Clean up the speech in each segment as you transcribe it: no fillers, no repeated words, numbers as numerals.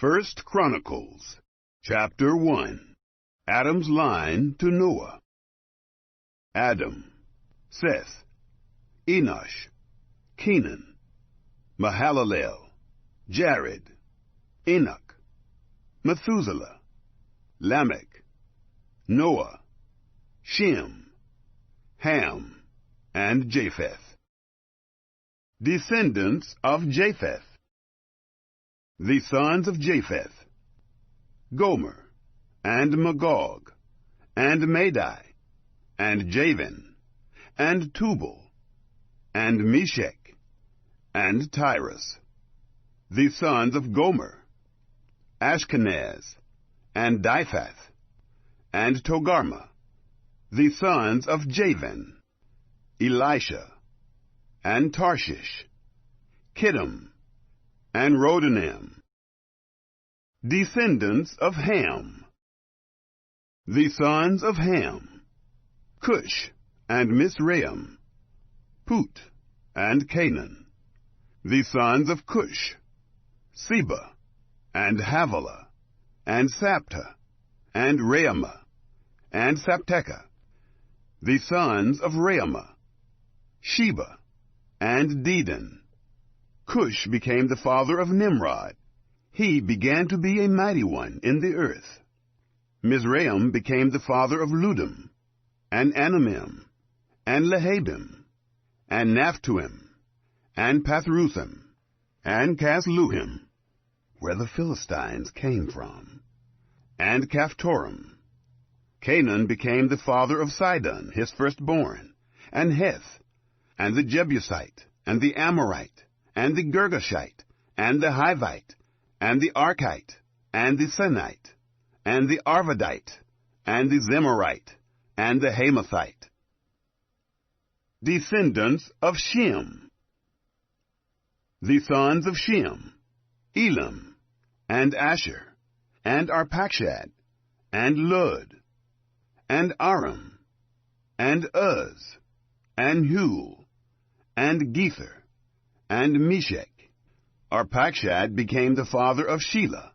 Chronicles, chapter 1. Adam's line to Noah. Adam, Seth, Enosh, Kenan, Mahalalel, Jared, Enoch, Methuselah, Lamech, Noah, Shem, Ham, and Japheth. Descendants of Japheth. The sons of Japheth: Gomer, and Magog, and Madai, and Javan, and Tubal, and Meshech, and Tyrus. The sons of Gomer: Ashkenaz, and Diphath, and Togarmah. The sons of Javan: Elisha, and Tarshish, Kittim, and Rodanim. Descendants of Ham. The sons of Ham: Cush, and Mizraim, Put, and Canaan. The sons of Cush: Seba, and Havilah, and Sapta, and Raamah, and Sapteca. The sons of Raamah: Sheba, and Dedan. Cush became the father of Nimrod. He began to be a mighty one in the earth. Mizraim became the father of Ludim, and Anamim, and Lehabim, and Naphtuim, and Pathruthim, and Casluhim, where the Philistines came from, and Caphtorim. Canaan became the father of Sidon, his firstborn, and Heth, and the Jebusite, and the Amorite, and the Girgashite, and the Hivite, and the Archite, and the Sinite, and the Arvadite, and the Zemarite, and the Hamathite. Descendants of Shem. The sons of Shem: Elam, and Asher, and Arpachshad, and Lud, and Aram, and Uz, and Hul, and Gether, and Meshech. Arpachshad became the father of Shelah,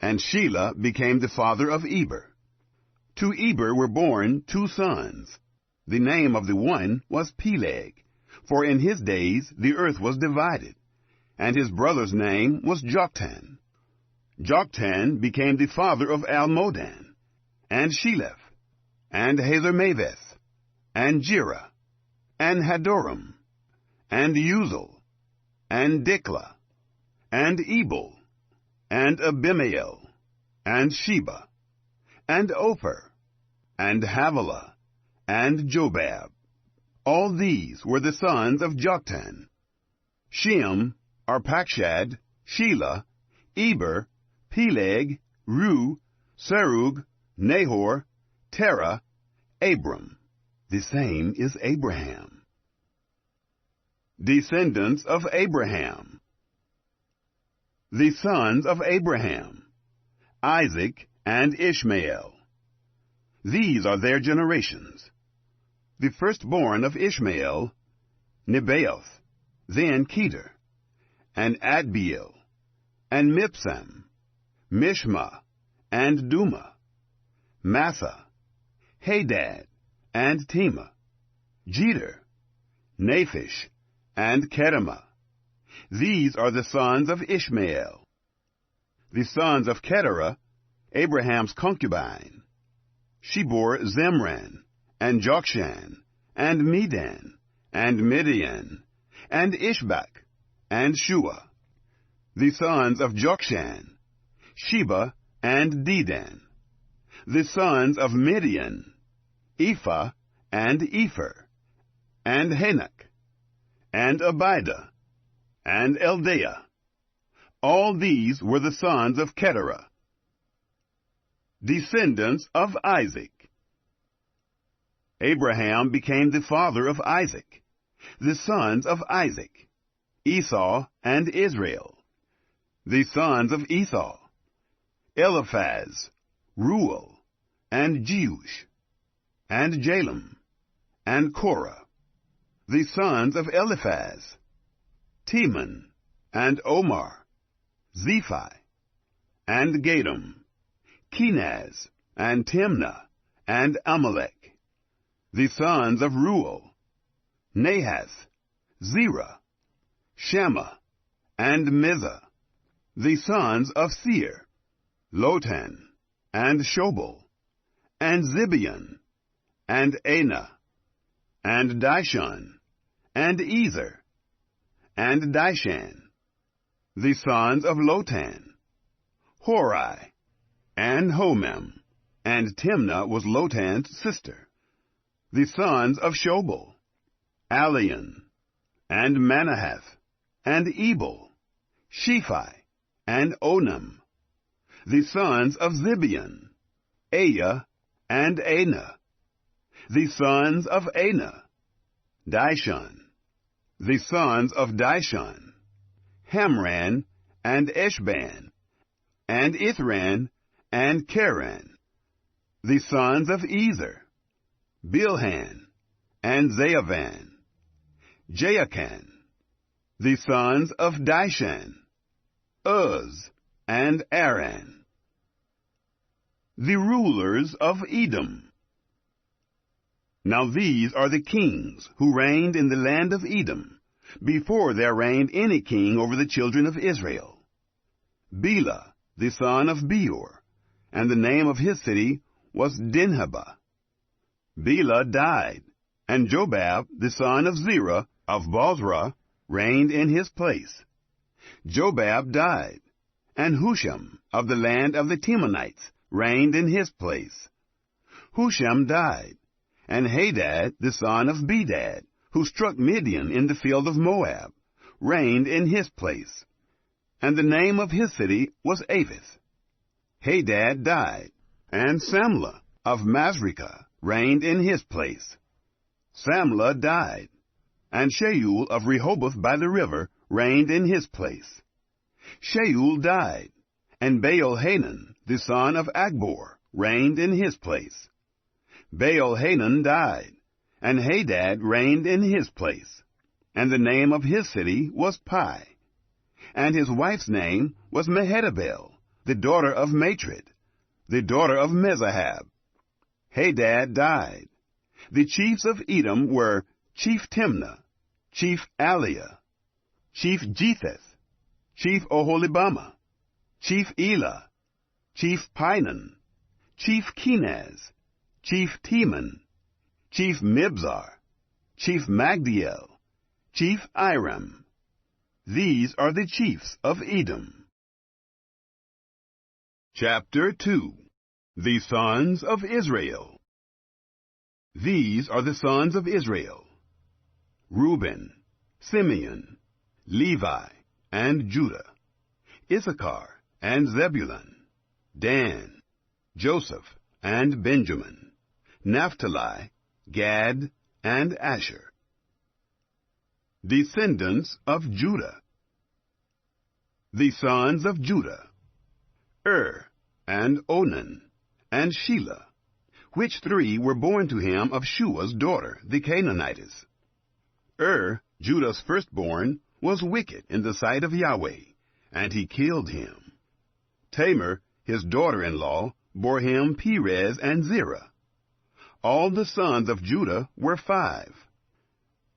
and Shelah became the father of Eber. To Eber were born 2 sons. The name of the one was Peleg, for in his days the earth was divided, and his brother's name was Joktan. Joktan became the father of Almodan, and Sheleph, and Hazarmaveth, and Jerah, and Hadoram, and Uzal, and Diklah, and Ebal, and Abimael, and Sheba, and Ophir, and Havilah, and Jobab. All these were the sons of Joktan. Shem, Arpachshad, Shelah, Eber, Peleg, Ru, Serug, Nahor, Terah, Abram. The same is Abraham. Descendants of Abraham. The sons of Abraham: Isaac and Ishmael. These are their generations. The firstborn of Ishmael: Nebaioth, then Kedar, and Adbeel, and Mibsam, Mishma, and Duma, Massa, Hadad, and Tema, Jeter, Naphish, and Kedemah. These are the sons of Ishmael. The sons of Keturah, Abraham's concubine: she bore Zemran, and Jokshan, and Medan, and Midian, and Ishbak, and Shua. The sons of Jokshan: Sheba and Dedan. The sons of Midian: Ephah, and Epher, and Hanok, and Abidah, and Eldaah. All these were the sons of Keturah. Descendants of Isaac. Abraham became the father of Isaac. The sons of Isaac: Esau and Israel. The sons of Esau: Eliphaz, Reuel, and Jeush, and Jalem, and Korah. The sons of Eliphaz: Teman, and Omar, Zephi, and Gadam, Kenaz, and Timnah, and Amalek. The sons of Reuel, Nahath, Zerah, Shammah, and Mizah. The sons of Seir, Lotan, and Shobal, and Zibeon, and Anah, and Dishon, and Ezer, and Dishan. The sons of Lotan, Hori, and Homam, and Timnah was Lotan's sister. The sons of Shobal, Alian, and Manahath, and Ebal, Shephi, and Onam. The sons of Zibeon, Aya, and Anah. The sons of Anah, Dishon. The sons of Dishon, Hamran, and Eshban, and Ithran, and Keran. The sons of Ezer, Bilhan, and Zaavan, Jaakan. The sons of Dishan, Uz, and Aran. The rulers of Edom. Now these are the kings who reigned in the land of Edom, before there reigned any king over the children of Israel. Bela, the son of Beor, and the name of his city was Dinhabah. Bela died, and Jobab, the son of Zerah of Bozrah, reigned in his place. Jobab died, and Husham of the land of the Temanites reigned in his place. Husham died, and Hadad, the son of Bedad, who struck Midian in the field of Moab, reigned in his place. And the name of his city was Aphith. Hadad died, and Samlah of Masrekah reigned in his place. Samlah died, and Shaul of Rehoboth by the river reigned in his place. Shaul died, and Baal-Hanan, the son of Akbor, reigned in his place. Baal-Hanan died, and Hadad reigned in his place, and the name of his city was Pai. And his wife's name was Mehetabel, the daughter of Matred, the daughter of Mezahab. Hadad died. The chiefs of Edom were Chief Timnah, Chief Aliah, Chief Jetheth, Chief Oholibamah, Chief Elah, Chief Pinan, Chief Kenaz, Chief Teman, Chief Mibzar, Chief Magdiel, Chief Iram. These are the chiefs of Edom. Chapter 2. The sons of Israel. These are the sons of Israel: Reuben, Simeon, Levi, and Judah, Issachar, and Zebulun, Dan, Joseph, and Benjamin, Naphtali, Gad, and Asher. Descendants of Judah. The sons of Judah: and Onan, and Shelah, which three were born to him of Shua's daughter, the Canaanitess. Judah's firstborn, was wicked in the sight of Yahweh, and he killed him. Tamar, his daughter-in-law, bore him Perez and Zerah. All the sons of Judah were 5.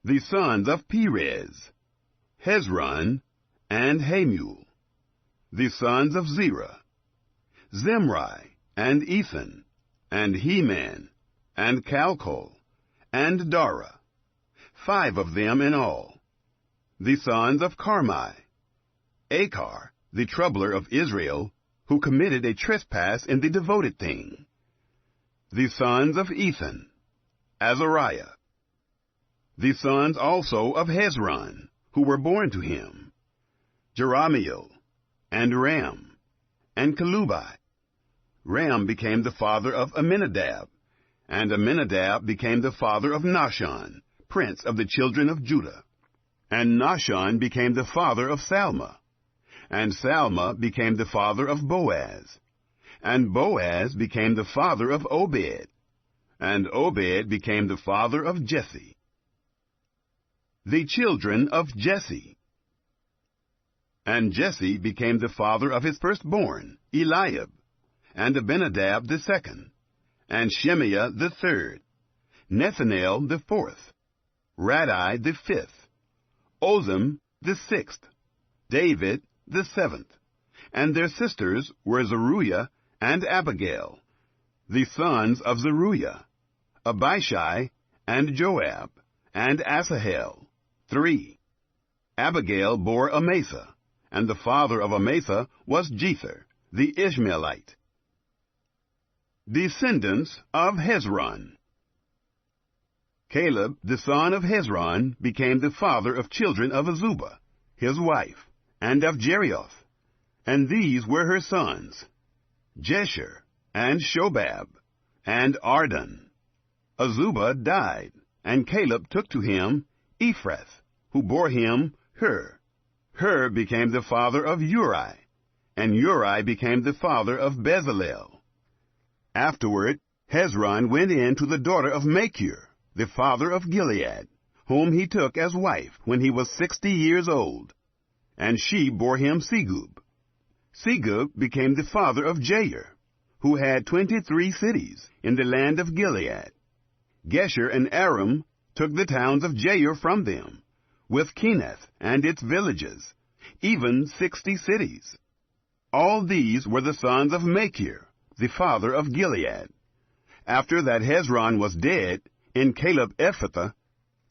The sons of Perez: Hezron and Hamul. The sons of Zerah: Zimri, and Ethan, and Heman, and Calcol, and Dara, 5 of them in all. The sons of Carmi: Achar, the troubler of Israel, who committed a trespass in the devoted thing. The sons of Ethan: Azariah. The sons also of Hezron, who were born to him: Jerahmeel, and Ram, and Kelubai. Ram became the father of Amminadab, and Amminadab became the father of Nahshon, prince of the children of Judah. And Nahshon became the father of Salma, and Salma became the father of Boaz, and Boaz became the father of Obed, and Obed became the father of Jesse. The children of Jesse: And Jesse became the father of his firstborn, Eliab, and Abinadab the second, and Shemaiah the third, Nethanel the fourth, Radai the fifth, Ozem the sixth, David the seventh. And their sisters were Zeruiah and Abigail, the sons of Zeruiah, Abishai and Joab, and Asahel, 3. Abigail bore Amasa, and the father of Amasa was Jether, the Ishmaelite. Descendants of Hezron. Caleb, the son of Hezron, became the father of children of Azubah, his wife, and of Jerioth. And these were her sons, Jesher, and Shobab, and Ardon. Azubah died, and Caleb took to him Ephrath, who bore him Hur. Hur became the father of Uri, and Uri became the father of Bezalel. Afterward, Hezron went in to the daughter of Machir, the father of Gilead, whom he took as wife when he was 60 years old, and she bore him Segub. Segub became the father of Jair, who had 23 cities in the land of Gilead. Gesher and Aram took the towns of Jair from them, with Kenath and its villages, even 60 cities. All these were the sons of Machir, the father of Gilead. After that Hezron was dead, in Caleb Ephrathah,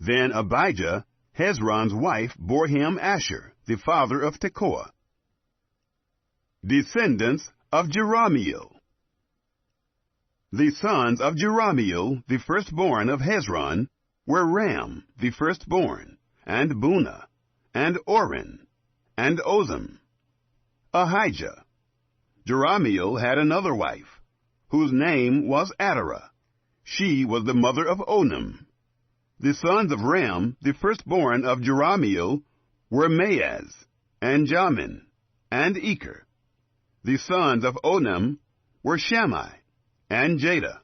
then Abijah, Hezron's wife, bore him Asher, the father of Tekoa. Descendants of Jerahmeel. The sons of Jerahmeel, the firstborn of Hezron, were Ram, the firstborn, and Bunah, and Oren, and Ozem. Ahijah. Jerahmeel had another wife, whose name was Adarah. She was the mother of Onam. The sons of Ram, the firstborn of Jerahmeel, were Maaz, and Jamin, and Eker. The sons of Onam were Shammai, and Jada.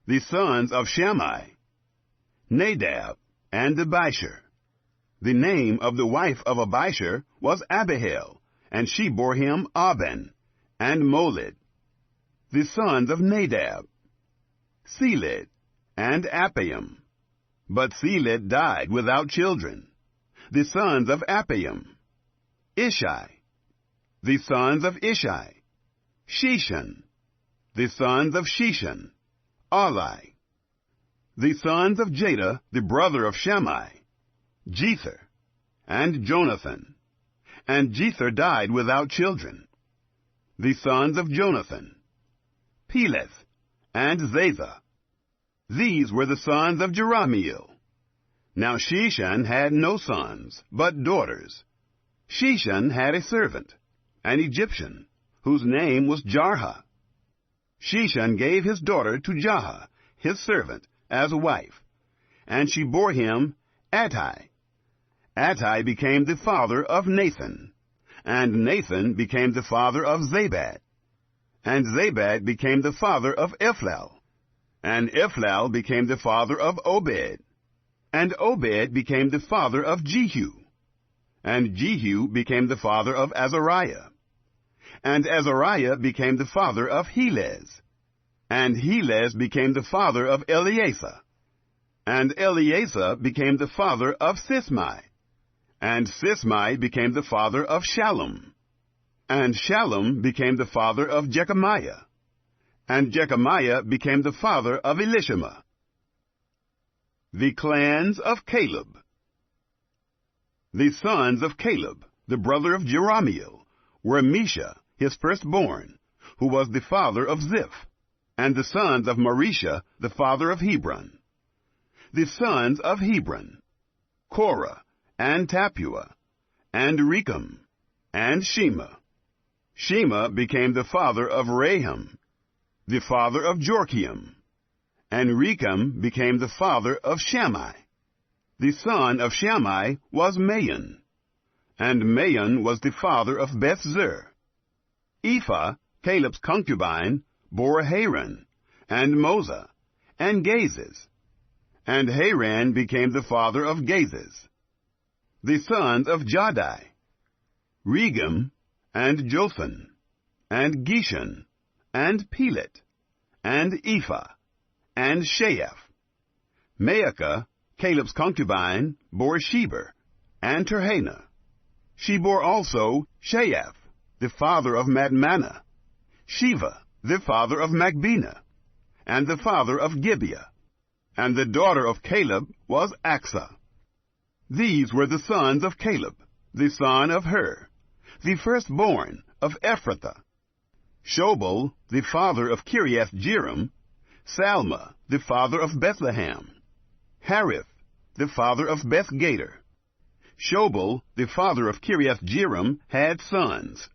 The sons of Shammai, Nadab, and Abishur. The name of the wife of Abishur was Abihail, and she bore him Aben, and Molid. The sons of Nadab, Seled, and Appaim. But Seled died without children. The sons of Appaim, Ishai. The sons of Ishai, Sheshan. The sons of Sheshan, Alai. The sons of Jada, the brother of Shammai, Jether, and Jonathan. And Jether died without children. The sons of Jonathan, Peleth, and Zazah. These were the sons of Jerahmeel. Now Sheshan had no sons, but daughters. Sheshan had a servant, an Egyptian, whose name was Jarha. Sheshan gave his daughter to Jaha, his servant, as a wife, and she bore him Attai. Attai became the father of Nathan, and Nathan became the father of Zabad, and Zabad became the father of Ephlal, and Ephlal became the father of Obed, and Obed became the father of Jehu, and Jehu became the father of Azariah, and Azariah became the father of Helez, and Helez became the father of Eleazar, and Eleazar became the father of Sismai, and Sismai became the father of Shallum, and Shallum became the father of Jechamiah, and Jechamiah became the father of Elishama. The clans of Caleb. The sons of Caleb, the brother of Jerahmeel, were Mesha, his firstborn, who was the father of Ziph, and the sons of Marisha, the father of Hebron. The sons of Hebron, Korah, and Tapua, and Rechem, and Shema. Shema became the father of Raham, the father of Jorkiam, and Rechem became the father of Shammai. The son of Shammai was Maon, and Maon was the father of Beth-zur. Ephah, Caleb's concubine, bore Haran, and Moza, and Gazez, and Haran became the father of Gazez. The sons of Jahdai, Regem, and Jotham, and Geshan, and Pelet, and Ephah, and Sheaph. Maacah, Caleb's concubine, bore Sheber, and Terhana. She bore also Sheaph, the father of Madmannah, Shiva, the father of Macbenah, and the father of Gibeah. And the daughter of Caleb was Achsah. These were the sons of Caleb, the son of Hur, the firstborn of Ephrathah. Shobal, the father of Kiriath-jearim, Salma, the father of Bethlehem, Harith, the father of Beth-gader. Shobal, the father of Kiriath-jearim, had sons.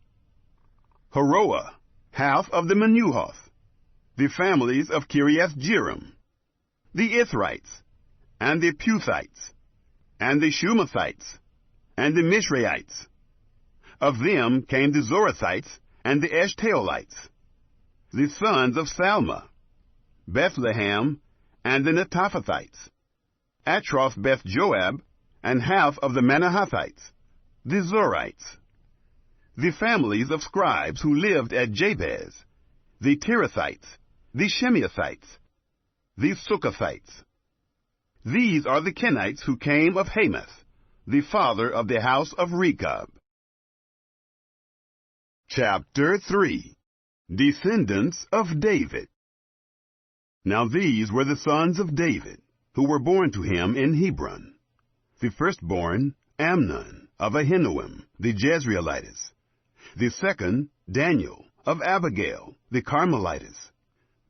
Haroah, half of the Menuhoth, the families of Kiriath-jearim, the Ithrites, and the Puthites, and the Shumathites, and the Mishraites. Of them came the Zorathites and the Eshtaolites, the sons of Salma, Bethlehem, and the Netophathites, Atroth-Beth-Joab, and half of the Manahathites, the Zorites. The families of scribes who lived at Jabez, the Tirathites, the Shemiathites, the Sukkothites. These are the Kenites who came of Hamath, the father of the house of Rechab. Chapter 3. Descendants of David. Now these were the sons of David, who were born to him in Hebron. The firstborn, Amnon, of Ahinoam, the Jezreelitess. The second, Daniel, of Abigail, the Carmelitess.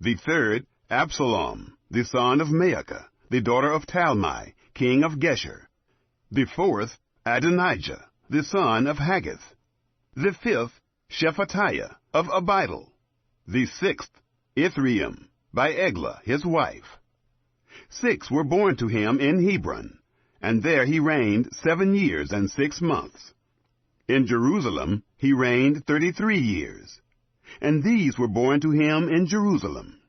The third, Absalom, the son of Maacah, the daughter of Talmai, king of Geshur. The fourth, Adonijah, the son of Haggith. The fifth, Shephatiah, of Abidal. The sixth, Ithream, by Eglah his wife. 6 were born to him in Hebron, and there he reigned 7 years and 6 months. In Jerusalem he reigned 33 years, and these were born to him in Jerusalem: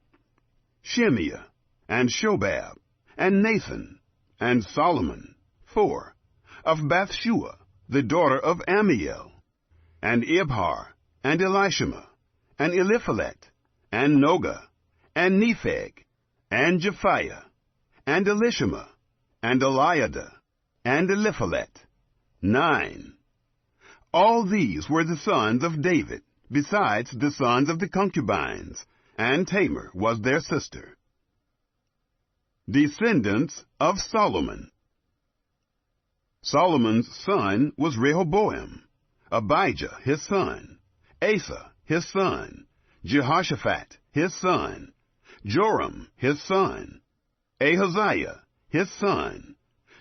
Shemiah, and Shobab, and Nathan, and Solomon, 4, of Bathshua, the daughter of Amiel, and Ibhar, and Elishama, and Eliphalet, and Noga, and Nepheg, and Japhiah, and Elishama, and Eliada, and Eliphalet, 9. All these were the sons of David, besides the sons of the concubines, and Tamar was their sister. Descendants of Solomon. Solomon's son was Rehoboam, Abijah his son, Asa his son, Jehoshaphat his son, Joram his son, Ahaziah his son,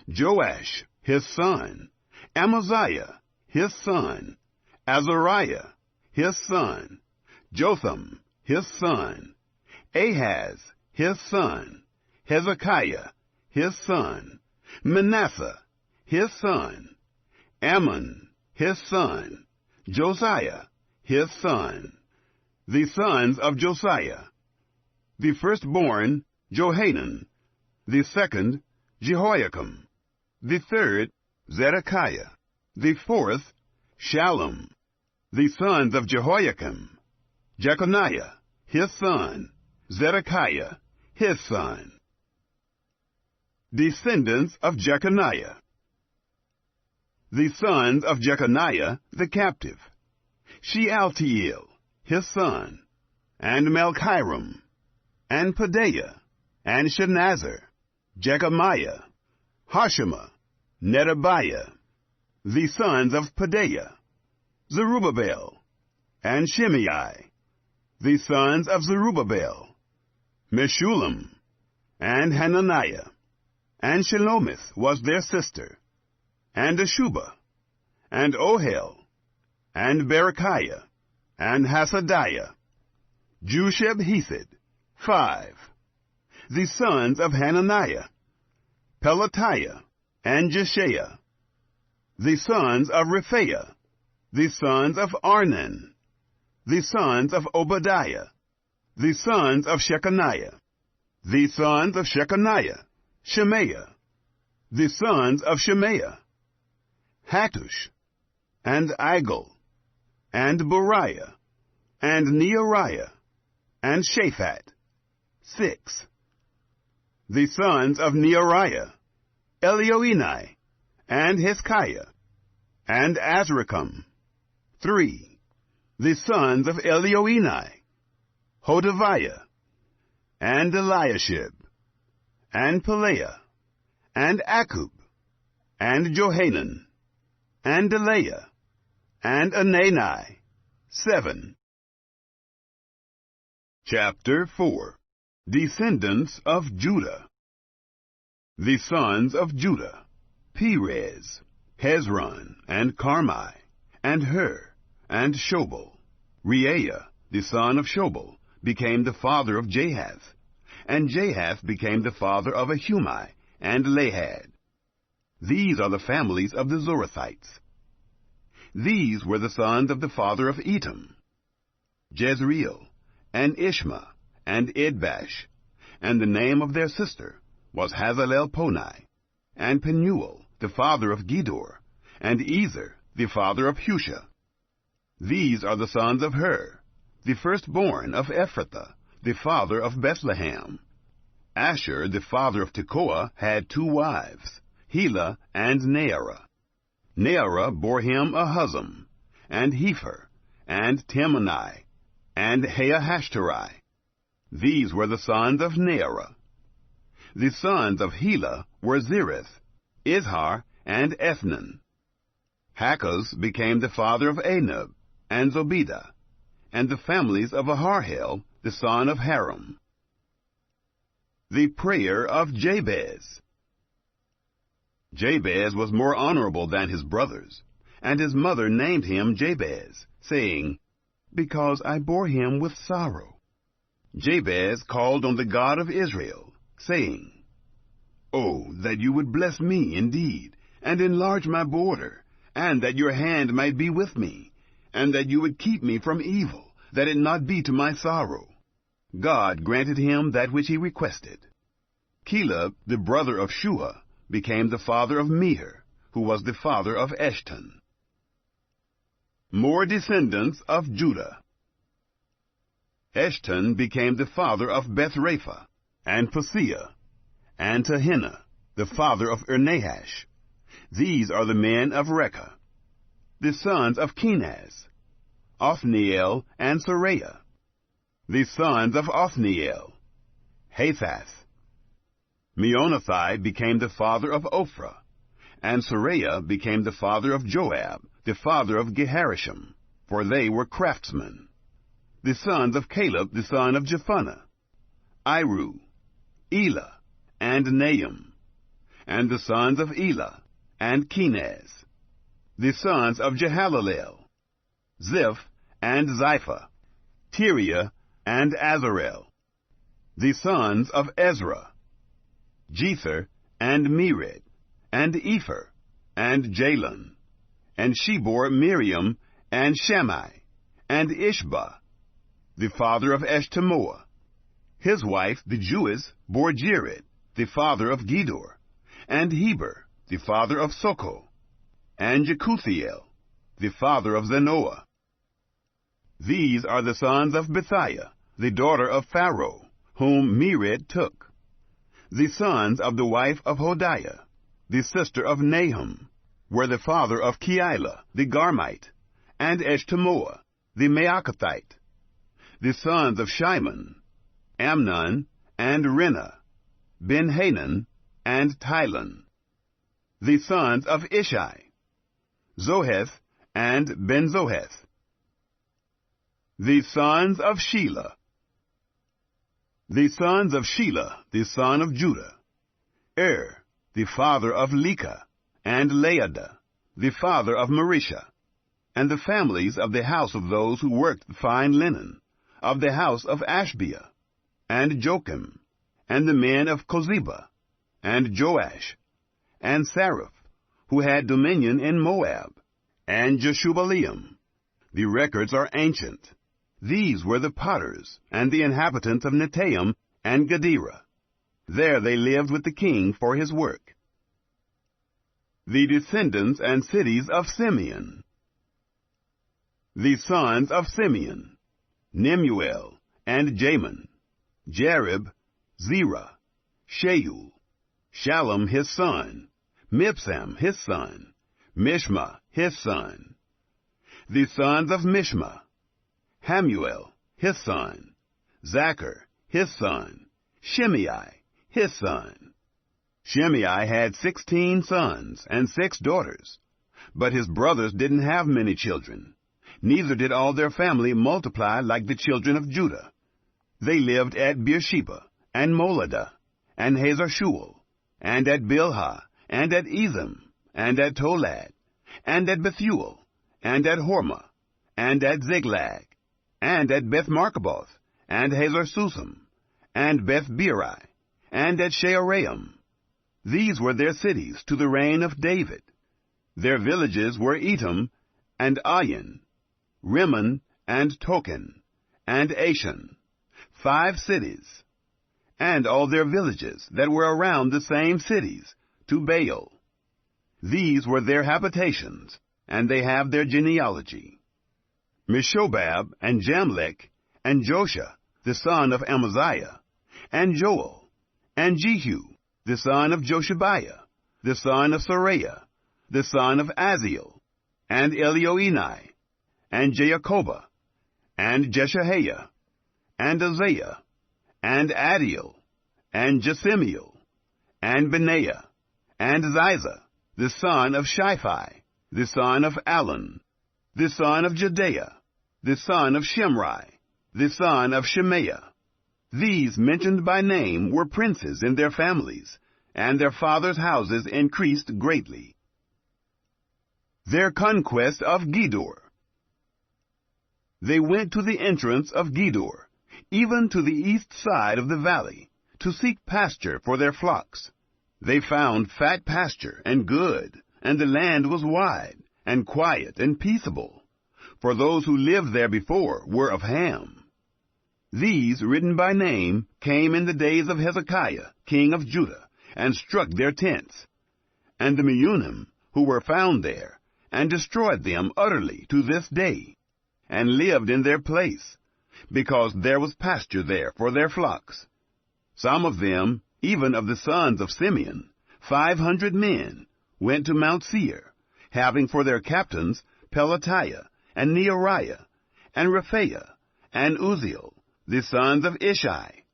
Joash his son, Amaziah his son, Azariah his son, Jotham his son, Ahaz his son, Hezekiah his son, Manasseh his son, Ammon his son, Josiah his son. The sons of Josiah: the firstborn, Johanan; the second, Jehoiakim; the third, Zedekiah; the fourth, Shallum. The sons of Jehoiakim: Jeconiah his son, Zedekiah his son. Descendants of Jeconiah. The sons of Jeconiah the captive: Shealtiel his son, and Melchiram, and Pedaiah, and Shenazar, Jechamiah, Hoshama, Nedabiah. The sons of Pedaiah: Zerubbabel, and Shimei. The sons of Zerubbabel: Meshullam, and Hananiah, and Shelomith was their sister, and Ashubah, and Ohel, and Berechiah, and Hasadiah. Jusheb-Hesed, 5. The sons of Hananiah: Pelatiah, and Jeshiah. The sons of Rephaiah: the sons of Arnan. The sons of Obadiah: the sons of Shechaniah. The sons of Shechaniah: Shemaiah. The sons of Shemaiah: Hattush, and Igal, and Beriah, and Neariah, and Shaphat, 6. The sons of Neariah, Elioenai, and Hezekiah, and Azrikam, 3. The sons of Elioenai, Hodaviah, and Eliashib, and Peleah, and Akub, and Johanan, and Delaiah, and Anani, 7. Chapter 4. Descendants of Judah. The sons of Judah, Perez, Hezron, and Carmi, and Hur, and Shobal. Reaiah, the son of Shobal, became the father of Jahath, and Jahath became the father of Ahumai and Lahad. These are the families of the Zorathites. These were the sons of the father of Etam, Jezreel, and Ishma, and Idbash, and the name of their sister was Hazalelponi, and Penuel, the father of Gedor, and Ezer, the father of Husha. These are the sons of Hur, the firstborn of Ephrathah, the father of Bethlehem. Asher, the father of Tekoa, had 2 wives, Helah and Naarah. Naarah bore him Ahuzam, and Hepher, and Temani, and Haahashtari. These were the sons of Naarah. The sons of Helah were Zereth, Izhar, and Ethnan. Hakaz became the father of Anub, and Zobedah, and the families of Aharhel, the son of Haram. The prayer of Jabez. Jabez was more honorable than his brothers, and his mother named him Jabez, saying, Because I bore him with sorrow. Jabez called on the God of Israel, saying, Oh, that you would bless me indeed, and enlarge my border, and that your hand might be with me, and that you would keep me from evil, that it not be to my sorrow. God granted him that which he requested. Caleb, the brother of Shua, became the father of Meher, who was the father of Eshton. More descendants of Judah. Eshton became the father of Bethrapha, and Paseah, and Tehinnah, the father of Nahash. These are the men of Rekah. The sons of Kenaz, Othniel and Saraiah. The sons of Othniel, Hathath. Meonothai became the father of Ophrah, and Saraiah became the father of Joab, the father of Geharashim, for they were craftsmen. The sons of Caleb the son of Jephunneh, Iru, Elah, and Nahum. And the sons of Elah, and Kenaz. The sons of Jehalalel, Ziph, and Ziphah, Tiria, and Azarel. The sons of Ezra, Jether, and Mered, and Epher, and Jalon. And she bore Miriam, and Shammai, and Ishbah, the father of Eshtemoa. His wife, the Jewess, bore Jered, the father of Gedor, and Heber, the father of Soko, and Jekuthiel, the father of Zanoah. These are the sons of Bethiah, the daughter of Pharaoh, whom Mered took. The sons of the wife of Hodiah, the sister of Nahum, were the father of Keilah, the Garmite, and Eshtemoa, the Maacathite. The sons of Shimon, Amnon, and Rinnah, Ben-Hanan, and Tilon. The sons of Ishai, Zoheth, and Ben-Zoheth. The sons of Shelah. The sons of Shelah, the son of Judah, the father of Leka, and Laadah, the father of Marisha, and the families of the house of those who worked fine linen, of the house of Ashbea, and Jochim, and the men of Kozeba, and Joash, and Saraph, who had dominion in Moab, and Jeshubaleam. The records are ancient. These were the potters, and the inhabitants of Netaim and Gadara. There they lived with the king for his work. The descendants and cities of Simeon. The sons of Simeon, Nemuel, and Jamin, Jarib, Zerah, Shaul, Shallum his son, Mibsam his son, Mishma his son. The sons of Mishma, Hamuel his son, Zachar his son, Shimei his son. Shimei had 16 sons and 6 daughters, but his brothers didn't have many children. Neither did all their family multiply like the children of Judah. They lived at Beersheba, and Moladah, and Hazar-Shual, and at Bilhah, and at Etham, and at Tolad, and at Bethuel, and at Hormah, and at Ziklag, and at Beth-Markaboth, and Hazar-Susam, and Beth-Biri, and at Shearaim. These were their cities to the reign of David. Their villages were Etam, and Ayin, Rimmon, and Token, and Ashan, 5 cities, and all their villages that were around the same cities, to Baal. These were their habitations, and they have their genealogy. Meshobab, and Jamlech, and Josha, the son of Amaziah, and Joel, and Jehu, the son of Joshabiah, the son of Saraiah, the son of Aziel, and Elioenai, and Jaakobah, and Jeshahiah, and Uzziah, and Adiel, and Jesimiel, and Benaiah, and Ziza, the son of Shiphi, the son of Alon, the son of Jedaiah, the son of Shimri, the son of Shemaiah. These mentioned by name were princes in their families, and their fathers' houses increased greatly. Their conquest of Gedor. They went to the entrance of Gedor, even to the east side of the valley, to seek pasture for their flocks. They found fat pasture and good, and the land was wide, and quiet and peaceable, for those who lived there before were of Ham. These, written by name, came in the days of Hezekiah, king of Judah, and struck their tents, and the Meunim, who were found there, and destroyed them utterly to this day, and lived in their place, because there was pasture there for their flocks. Some of them, even of the sons of Simeon, 500 men, went to Mount Seir, having for their captains Pelatiah, and Neariah, and Rephaiah, and Uzziel, the sons of Ishi.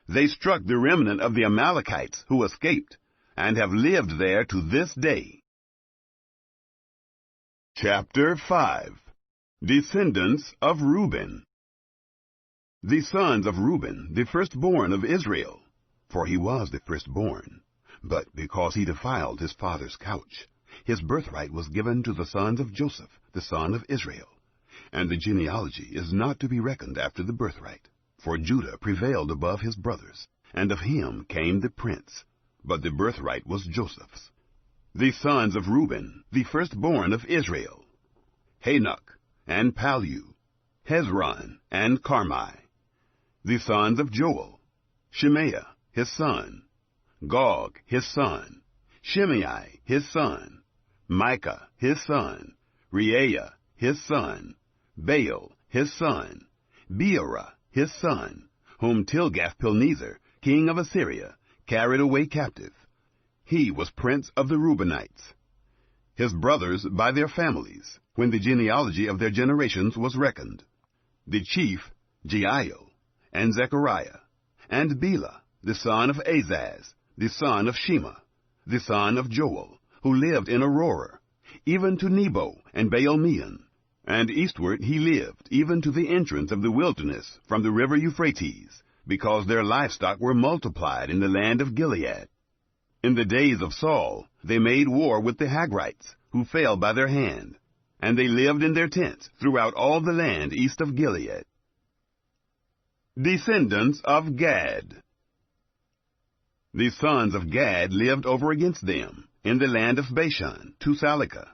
They struck the remnant of the Amalekites who escaped, and have lived there to this day. Chapter 5. Descendants of Reuben. The sons of Reuben, the firstborn of Israel, for he was the firstborn, but because he defiled his father's couch, his birthright was given to the sons of Joseph, the son of Israel. And the genealogy is not to be reckoned after the birthright, for Judah prevailed above his brothers, and of him came the prince, but the birthright was Joseph's. The sons of Reuben, the firstborn of Israel, Hanok, and Palu, Hezron, and Carmi. The sons of Joel, Shemaiah, his son, Gog, his son, Shimei, his son, Micah, his son, Reaiah, his son, Baal, his son, Beerah, his son, whom Tilgath-Pilneser, king of Assyria, carried away captive. He was prince of the Reubenites. His brothers by their families, when the genealogy of their generations was reckoned. The chief, Jeiel, and Zechariah, and Bela, the son of Azaz, the son of Shema, the son of Joel, who lived in Aurora, even to Nebo and Baal-Meon. And eastward he lived, even to the entrance of the wilderness from the river Euphrates, because their livestock were multiplied in the land of Gilead. In the days of Saul they made war with the Hagrites, who fell by their hand, and they lived in their tents throughout all the land east of Gilead. Descendants of Gad. The sons of Gad lived over against them, in the land of Bashan, to Salekah,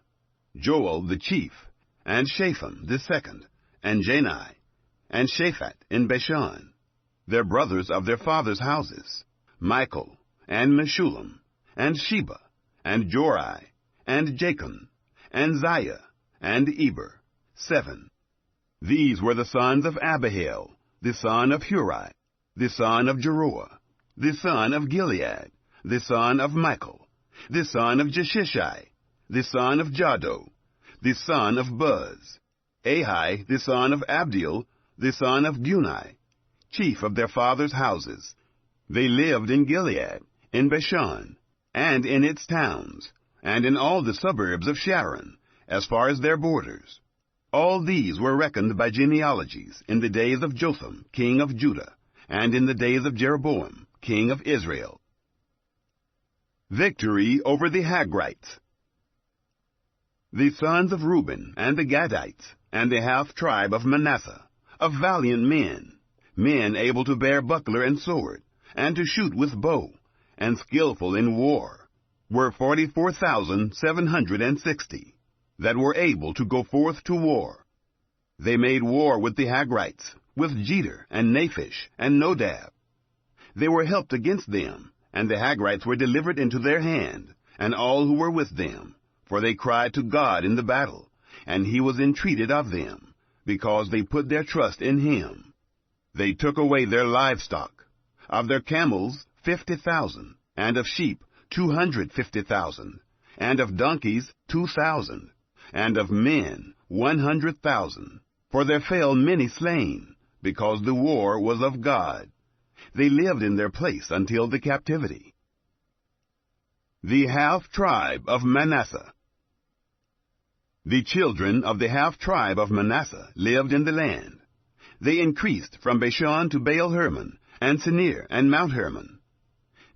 Joel the chief, and Shapham the second, and Janai, and Shaphat in Bashan, their brothers of their fathers' houses, Michael, and Meshullam, and Sheba, and Jorai, and Jachin, and Ziah, and Eber, 7. These were the sons of Abihail, the son of Huri, the son of Jeroah, the son of Gilead, the son of Michael, the son of Jeshishai, the son of Jado, the son of Buz, Ahi, the son of Abdiel, the son of Gunai, chief of their fathers' houses. They lived in Gilead, in Bashan, and in its towns, and in all the suburbs of Sharon, as far as their borders. All these were reckoned by genealogies in the days of Jotham, king of Judah, and in the days of Jeroboam, king of Israel. Victory over the Hagrites. The sons of Reuben, and the Gadites, and the half-tribe of Manasseh, of valiant men, men able to bear buckler and sword, and to shoot with bow, and skillful in war, were 44,760, that were able to go forth to war. They made war with the Hagrites, with Jeter, and Naphish, and Nodab. They were helped against them, and the Hagrites were delivered into their hand, and all who were with them, for they cried to God in the battle, and he was entreated of them, because they put their trust in him. They took away their livestock, of their camels 50,000, and of sheep 250,000, and of donkeys 2,000, and of men 100,000. For there fell many slain, because the war was of God. They lived in their place until the captivity. The half-tribe of Manasseh. The children of the half-tribe of Manasseh lived in the land. They increased from Bashan to Baal-Hermon, and Sinir, and Mount Hermon.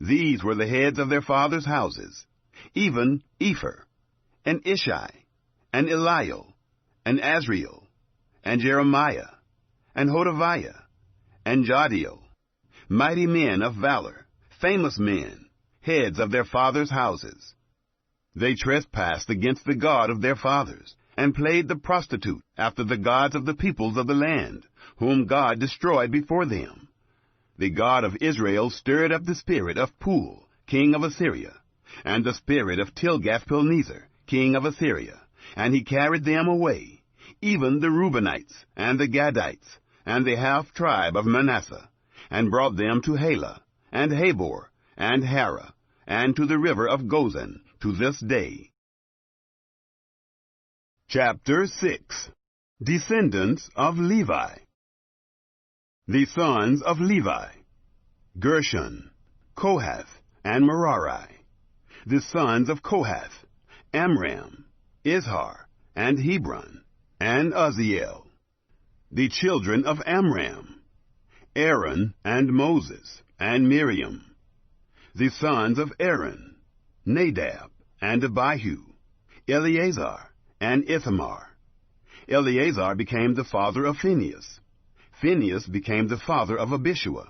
These were the heads of their fathers' houses, even Epher, and Ishai, and Eliel, and Azriel, and Jeremiah, and Hodaviah, and Jadiel, mighty men of valor, famous men, heads of their fathers' houses. They trespassed against the God of their fathers, and played the prostitute after the gods of the peoples of the land, whom God destroyed before them. The God of Israel stirred up the spirit of Pul, king of Assyria, and the spirit of Tilgath-Pilneser, king of Assyria, and he carried them away, even the Reubenites, and the Gadites, and the half-tribe of Manasseh, and brought them to Halah, and Habor, and Hara, and to the river of Gozan, to this day. Chapter 6. Descendants of Levi. The sons of Levi: Gershon, Kohath, and Merari. The sons of Kohath: Amram, Izhar, and Hebron, and Uzziel. The children of Amram: Aaron, and Moses, and Miriam. The sons of Aaron: Nadab, and Abihu, Eleazar, and Ithamar. Eleazar became the father of Phinehas. Phinehas became the father of Abishua,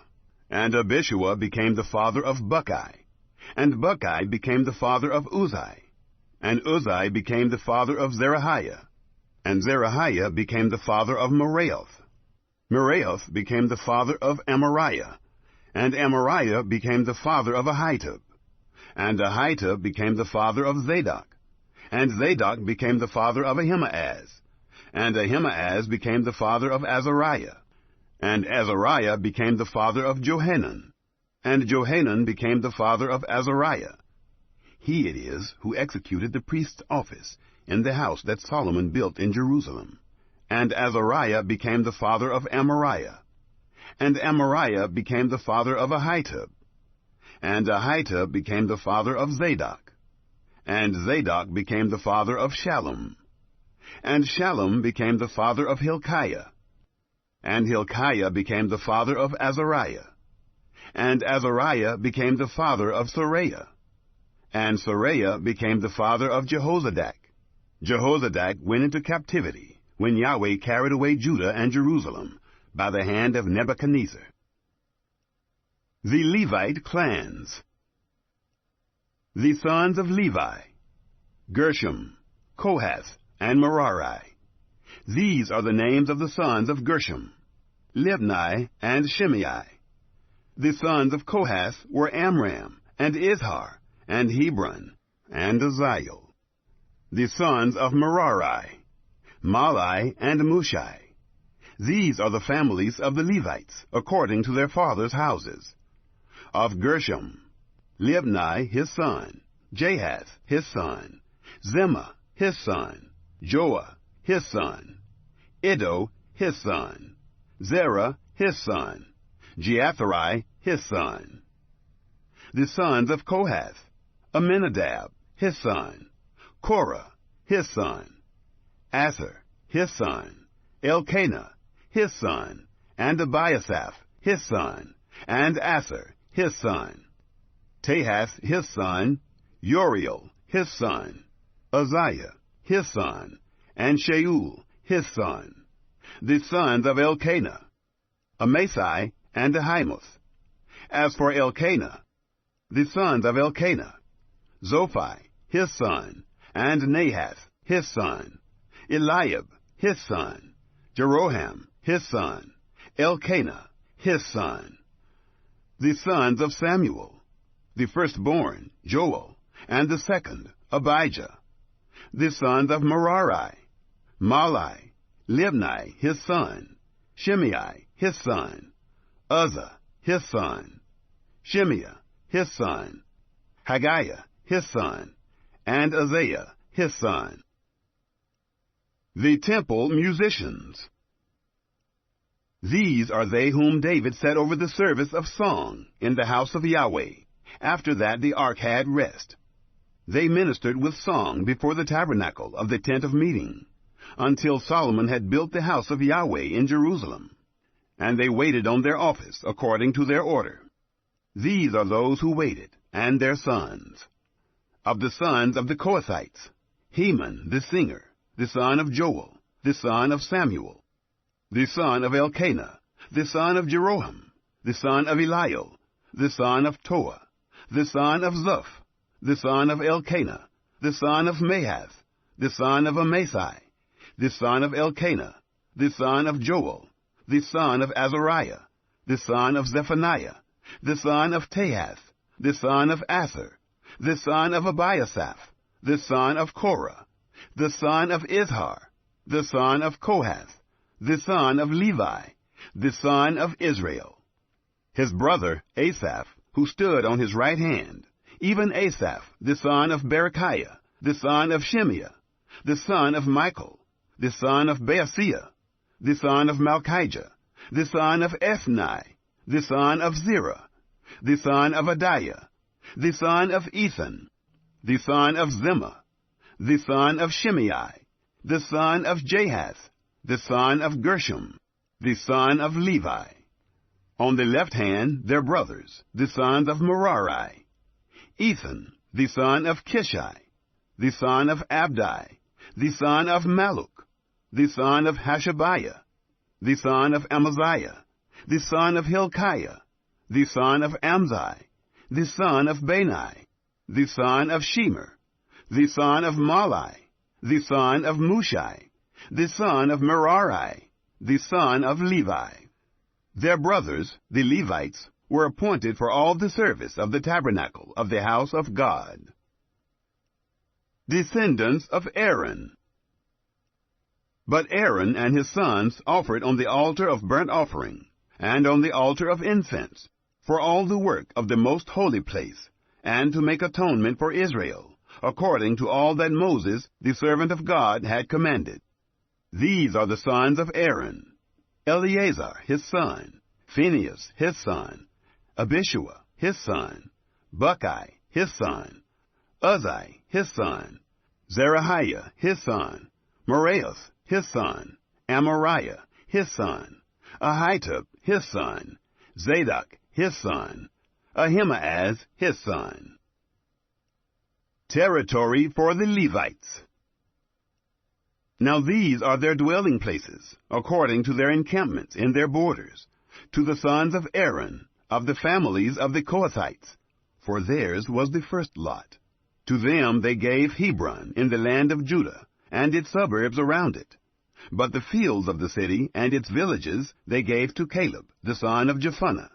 and Abishua became the father of Bucki, and Bucki became the father of Uzzi, and Uzzi became the father of Zerahiah, and Zerahiah became the father of Meraioth. Meraioth became the father of Amariah, and Amariah became the father of Ahitub, and Ahitub became the father of Zadok, and Zadok became the father of Ahimaaz, and Ahimaaz became the father of Azariah, and Azariah became the father of Johanan, and Johanan became the father of Azariah. He it is who executed the priest's office in the house that Solomon built in Jerusalem. And Azariah became the father of Amariah, and Amariah became the father of Ahitub, and Ahitub became the father of Zadok, and Zadok became the father of Shallum, and Shallum became the father of Hilkiah, and Hilkiah became the father of Azariah, and Azariah became the father of Seraiah, and Seraiah became the father of Jehozadak. Jehozadak went into captivity when Yahweh carried away Judah and Jerusalem by the hand of Nebuchadnezzar. The Levite clans. The sons of Levi: Gershom, Kohath, and Merari. These are the names of the sons of Gershom: Libni and Shimei. The sons of Kohath were Amram, and Izhar, and Hebron, and Uzziel. The sons of Merari: Mahli and Mushai. These are the families of the Levites, according to their fathers' houses. Of Gershom, Libni his son, Jahath his son, Zimmah his son, Joah his son, Iddo his son, Zerah his son, Jeatherai his son. The sons of Kohath, Aminadab his son, Korah his son, Asher his son, Elkanah his son, and Abiasaph his son, and Asher his son, Tahath his son, Uriel his son, Uzziah his son, and Shaul his son. The sons of Elkanah, Amasai and Ahimoth. As for Elkanah, the sons of Elkanah, Zophai his son, and Nahath his son, Eliab his son, Jeroham his son, Elkanah his son. The sons of Samuel, the firstborn, Joel, and the second, Abijah. The sons of Merari, Mahli, Libni his son, Shimei his son, Uzzah his son, Shimea his son, Haggiah his son, and Uzziah his son. The temple musicians. These are they whom David set over the service of song in the house of Yahweh, after that the ark had rest. They ministered with song before the tabernacle of the tent of meeting, until Solomon had built the house of Yahweh in Jerusalem. And they waited on their office according to their order. These are those who waited, and their sons. Of the sons of the Kohathites, Heman the singer, the son of Joel, the son of Samuel, the son of Elkanah, the son of Jeroham, the son of Eliel, the son of Toah, the son of Zuph, the son of Elkanah, the son of Mahath, the son of Amasai, the son of Elkanah, the son of Joel, the son of Azariah, the son of Zephaniah, the son of Tahath, the son of Asher, the son of Abiasaph, the son of Korah, the son of Izhar, the son of Kohath, the son of Levi, the son of Israel. His brother Asaph, who stood on his right hand, even Asaph, the son of Berechiah, the son of Shimea, the son of Michael, the son of Baaseiah, the son of Malchijah, the son of Ethni, the son of Zerah, the son of Adiah, the son of Ethan, the son of Zimmah, the son of Shimei, the son of Jahath, the son of Gershom, the son of Levi. On the left hand their brothers, the sons of Merari, Ethan, the son of Kishi, the son of Abdi, the son of Maluk, the son of Hashabiah, the son of Amaziah, the son of Hilkiah, the son of Amzi, the son of Bani, the son of Shemer, the son of Mahli, the son of Mushi, the son of Merari, the son of Levi. Their brothers, the Levites, were appointed for all the service of the tabernacle of the house of God. Descendants of Aaron. But Aaron and his sons offered on the altar of burnt offering, and on the altar of incense, for all the work of the most holy place, and to make atonement for Israel, according to all that Moses, the servant of God, had commanded. These are the sons of Aaron: Eleazar his son, Phinehas his son, Abishua his son, Bucki his son, Uzzi his son, Zerahiah his son, Meraioth his son, Amariah his son, Ahitub his son, Zadok his son, Ahimaaz his son. Territory for the Levites. Now these are their dwelling places, according to their encampments in their borders, to the sons of Aaron, of the families of the Kohathites, for theirs was the first lot. To them they gave Hebron in the land of Judah, and its suburbs around it. But the fields of the city and its villages they gave to Caleb, the son of Jephunneh.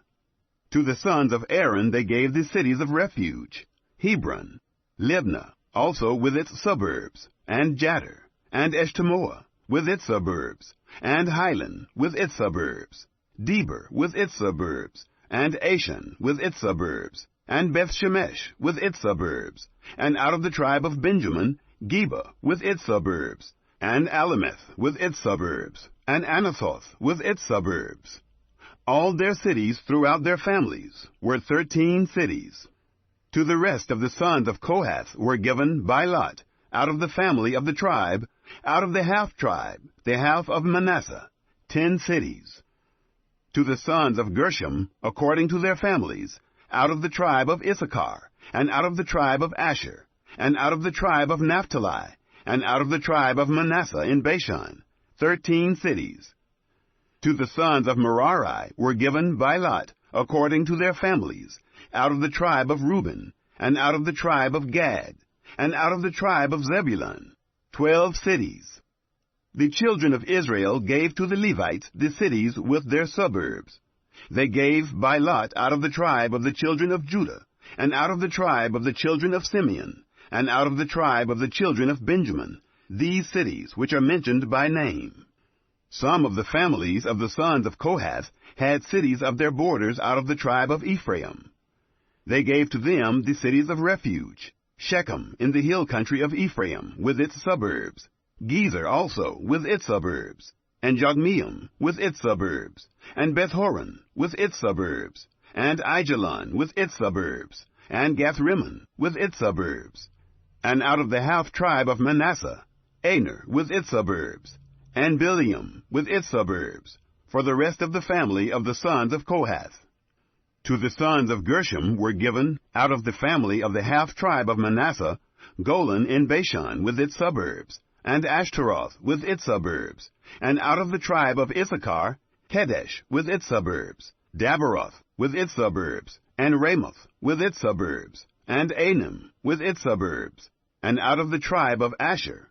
To the sons of Aaron they gave the cities of refuge, Hebron, Libnah, also with its suburbs, and Jattir, and Eshtemoa, with its suburbs, and Hilan with its suburbs, Deber with its suburbs, and Ashan with its suburbs, and Beth-Shemesh with its suburbs, and out of the tribe of Benjamin, Geba with its suburbs, and Alameth with its suburbs, and Anathoth with its suburbs. All their cities throughout their families were 13 cities. To the rest of the sons of Kohath were given by lot, out of the family of the tribe, out of the half-tribe, the half of Manasseh, 10 cities. To the sons of Gershom, according to their families, out of the tribe of Issachar, and out of the tribe of Asher, and out of the tribe of Naphtali, and out of the tribe of Manasseh in Bashan, 13 cities. To the sons of Merari were given by lot, according to their families, out of the tribe of Reuben, and out of the tribe of Gad, and out of the tribe of Zebulun, 12 cities. The children of Israel gave to the Levites the cities with their suburbs. They gave by lot out of the tribe of the children of Judah, and out of the tribe of the children of Simeon, and out of the tribe of the children of Benjamin, these cities which are mentioned by name. Some of the families of the sons of Kohath had cities of their borders out of the tribe of Ephraim. They gave to them the cities of refuge, Shechem in the hill country of Ephraim with its suburbs, Gezer also with its suburbs, and Jogmeam with its suburbs, and Beth-horon with its suburbs, and Aijalon with its suburbs, and Gath-rimmon with its suburbs. And out of the half-tribe of Manasseh, Aner with its suburbs, and Bileam with its suburbs, for the rest of the family of the sons of Kohath. To the sons of Gershom were given, out of the family of the half-tribe of Manasseh, Golan in Bashan with its suburbs, and Ashtaroth with its suburbs, and out of the tribe of Issachar, Kedesh with its suburbs, Daberoth with its suburbs, and Ramoth with its suburbs, and Anim with its suburbs, and out of the tribe of Asher,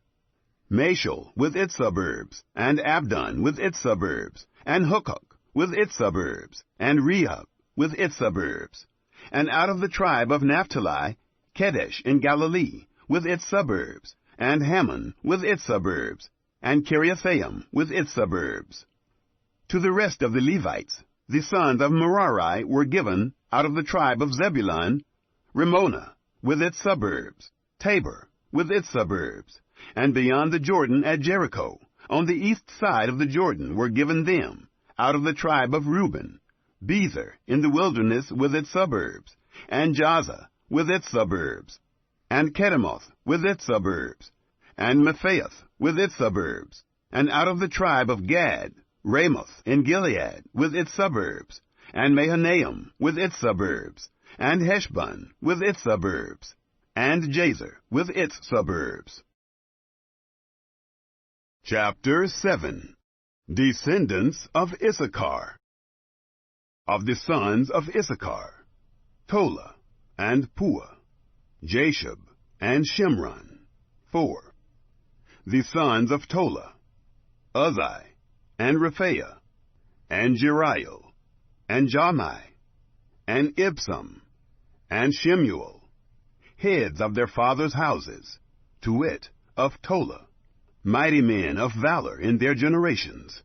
Mashal with its suburbs, and Abdon with its suburbs, and Hukok with its suburbs, and Rehob with its suburbs, and out of the tribe of Naphtali, Kedesh in Galilee with its suburbs, and Hammon with its suburbs, and Kiriathaim with its suburbs. To the rest of the Levites, the sons of Merari were given, out of the tribe of Zebulun, Rimmon with its suburbs, Tabor with its suburbs, and beyond the Jordan at Jericho, on the east side of the Jordan, were given them, out of the tribe of Reuben, Bezer in the wilderness with its suburbs, and Jaza with its suburbs, and Kedemoth with its suburbs, and Mephaath with its suburbs, and out of the tribe of Gad, Ramoth in Gilead with its suburbs, and Mahanaim with its suburbs, and Heshbon with its suburbs, and Jazer with its suburbs. Chapter 7. Descendants of Issachar. Of the sons of Issachar, Tola, and Puah, Jashub, and Shimron, 4. The sons of Tola, Uzai, and Rephaiah, and Jeriel, and Jahmai, and Ibsam, and Shemuel, heads of their fathers' houses, to wit, of Tola, mighty men of valor in their generations.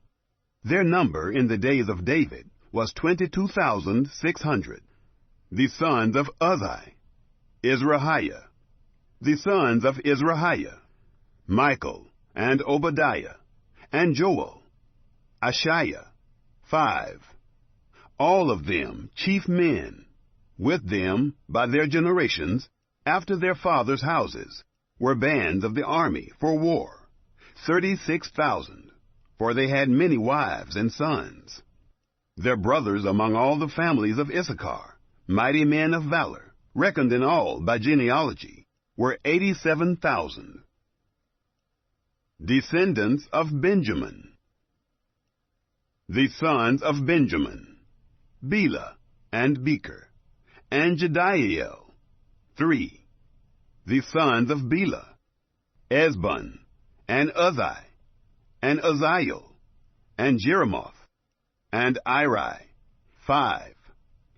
Their number in the days of David was 22,600. The sons of Uzai, Izrahiah. The sons of Izrahiah, Michael, and Obadiah, and Joel, Ashiah, 5. All of them chief men. With them, by their generations, after their fathers' houses, were bands of the army for war, 36,000, for they had many wives and sons. Their brothers among all the families of Issachar, mighty men of valor, reckoned in all by genealogy, were 87,000. Descendants of Benjamin. The sons of Benjamin, Bela, and Becher, and Jediael, 3. The sons of Bela, Ezbon, and Uzai, and Uzziel, and Jeremoth, and Iri, 5.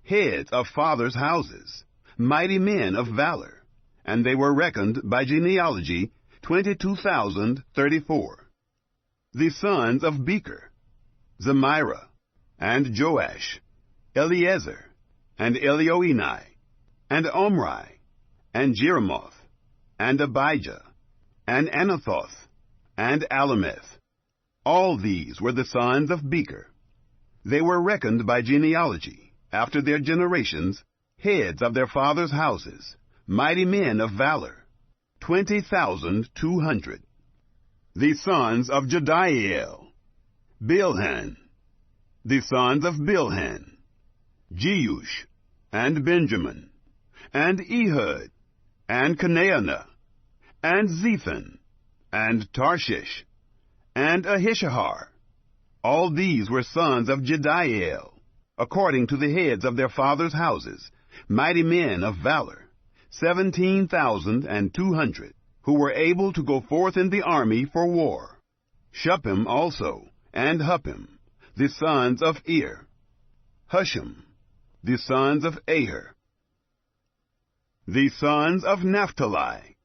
Heads of fathers' houses, mighty men of valor, and they were reckoned by genealogy 22,034. The sons of Becher, Zemirah, and Joash, Eliezer, and Elioenai, and Omri, and Jeremoth, and Abijah, and Anathoth, and Alameth. All these were the sons of Becher. They were reckoned by genealogy, after their generations, heads of their fathers' houses, mighty men of valor, 20,200. The sons of Jediael, Bilhan. The sons of Bilhan, Jeush, and Benjamin, and Ehud, and Canaanah, and Zethan, and Tarshish, and Ahishahar. All these were sons of Jediael, according to the heads of their fathers' houses, mighty men of valor, 17,200, who were able to go forth in the army for war. Shuppim also, and Huppim, the sons of Ir. Hushim, the sons of Aher. The sons of Naphtali.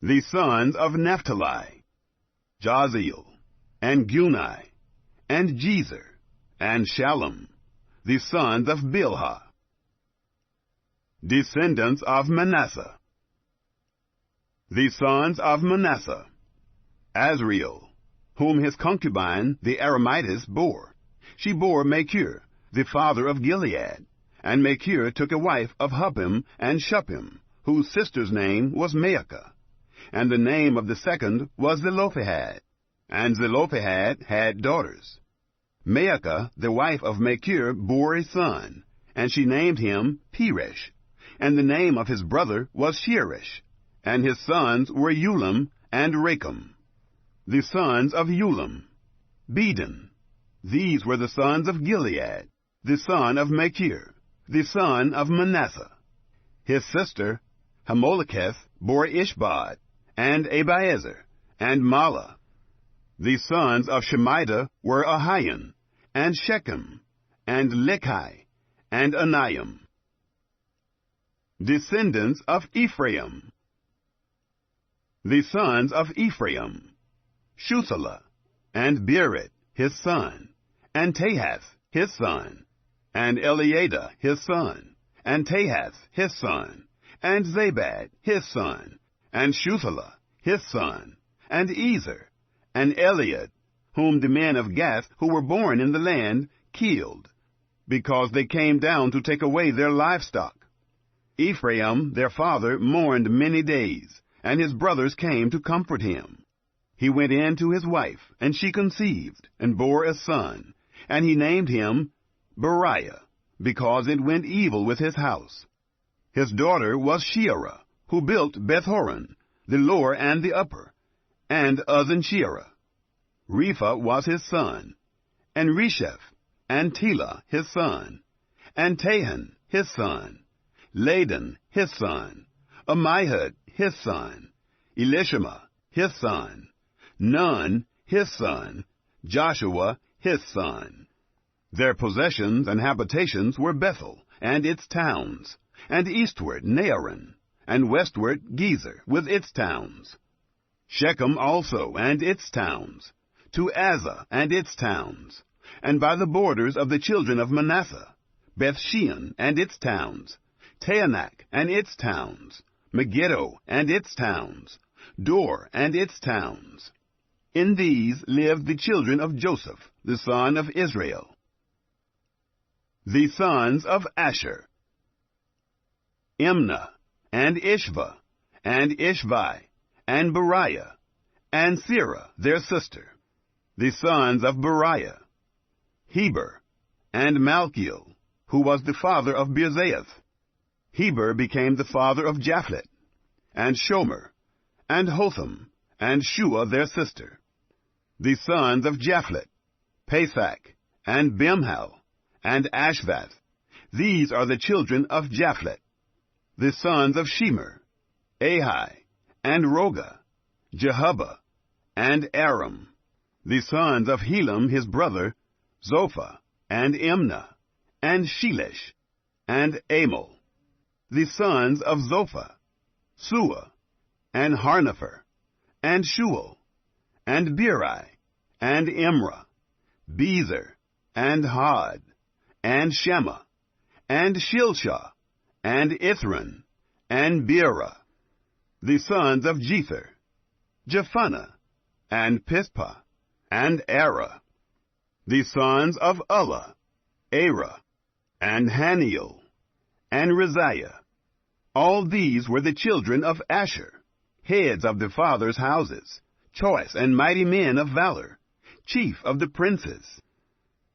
The sons of Naphtali, Jaziel, and Guni, and Jezer, and Shallum, the sons of Bilhah. Descendants of Manasseh. The sons of Manasseh, Azriel, whom his concubine the Aramitess bore. She bore Machir, the father of Gilead, and Machir took a wife of Huppim and Shuppim, whose sister's name was Maacah, and the name of the second was Zelophehad, and Zelophehad had daughters. Maacah, the wife of Machir, bore a son, and she named him Peresh, and the name of his brother was Sheresh, and his sons were Ulam and Racham. The sons of Ulam, Bedin. These were the sons of Gilead, the son of Machir, the son of Manasseh. His sister, Hamoleketh, bore Ishbod, and Abiezer, and Mala. The sons of Shemida were Ahian, and Shechem, and Lechi, and Aniam. Descendants of Ephraim. The sons of Ephraim, Shusalah, and Berit his son, and Tahath his son, and Eliada his son, and Tahath his son, and Zabad his son, and Shusalah his son, and Ezer, and Eliad, whom the men of Gath who were born in the land killed, because they came down to take away their livestock. Ephraim their father mourned many days, and his brothers came to comfort him. He went in to his wife, and she conceived, and bore a son, and he named him Beriah, because it went evil with his house. His daughter was Shearah, who built Beth-horon, the lower and the upper, and Uzzen-shearah. Repha was his son, and Resheph, and Telah his son, and Tahan his son, Ladan his son, Ammihud his son, Elishama his son, Nun his son, Joshua his son. Their possessions and habitations were Bethel and its towns, and eastward Naaran, and westward Gezer with its towns. Shechem also and its towns, to Azzah and its towns, and by the borders of the children of Manasseh, Beth-shean and its towns, Taanach and its towns, Megiddo and its towns, Dor and its towns. In these lived the children of Joseph, the son of Israel. The sons of Asher, Imnah, and Ishva, and Ishvi, and Beriah, and Serah their sister. The sons of Beriah, Heber, and Malchiel, who was the father of Birzaith. Heber became the father of Japhlet, and Shomer, and Hotham, and Shua their sister. The sons of Japhlet, Pathach, and Bimhal, and Ashvath. These are the children of Japhlet. The sons of Shemer, Ahi, and Roga, Jehubbah, and Aram. The sons of Helam his brother, Zophah, and Imnah, and Shelesh, and Amal. The sons of Zophah, Sua, and Harnepher, and Shual, and Beri, and Imrah, Bezer, and Had, and Shema, and Shilshah, and Ithran, and Beerah. The sons of Jether, Jephunneh, and Pispa, and Arah. The sons of Ulla, Arah, and Haniel, and Reziah. All these were the children of Asher, heads of the fathers' houses, choice and mighty men of valor, chief of the princes.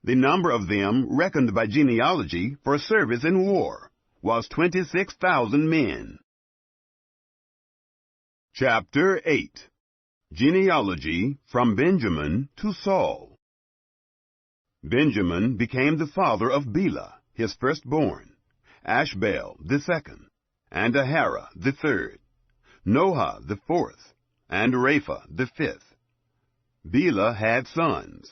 The number of them, reckoned by genealogy for service in war, was 26,000 men. Chapter 8. Genealogy from Benjamin to Saul. Benjamin became the father of Bela, his firstborn, Ashbel the second, and Aharah the third, Noah the fourth, and Rapha the fifth. Bela had sons,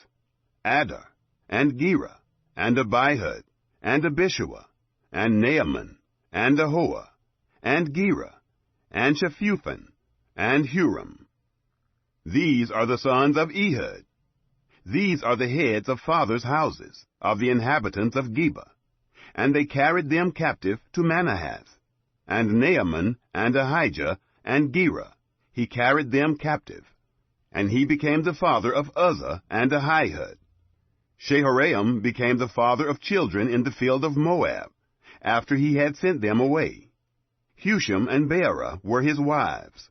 Adar, and Gera, and Abihud, and Abishua, and Naaman, and Ahoah, and Gera, and Shephuphan, and Huram. These are the sons of Ehud. These are the heads of fathers' houses, of the inhabitants of Geba. And they carried them captive to Manahath. And Naaman, and Ahijah, and Gera, he carried them captive. And he became the father of Uzzah and Ahihud. Shaharaim became the father of children in the field of Moab, after he had sent them away. Husham and Beerah were his wives.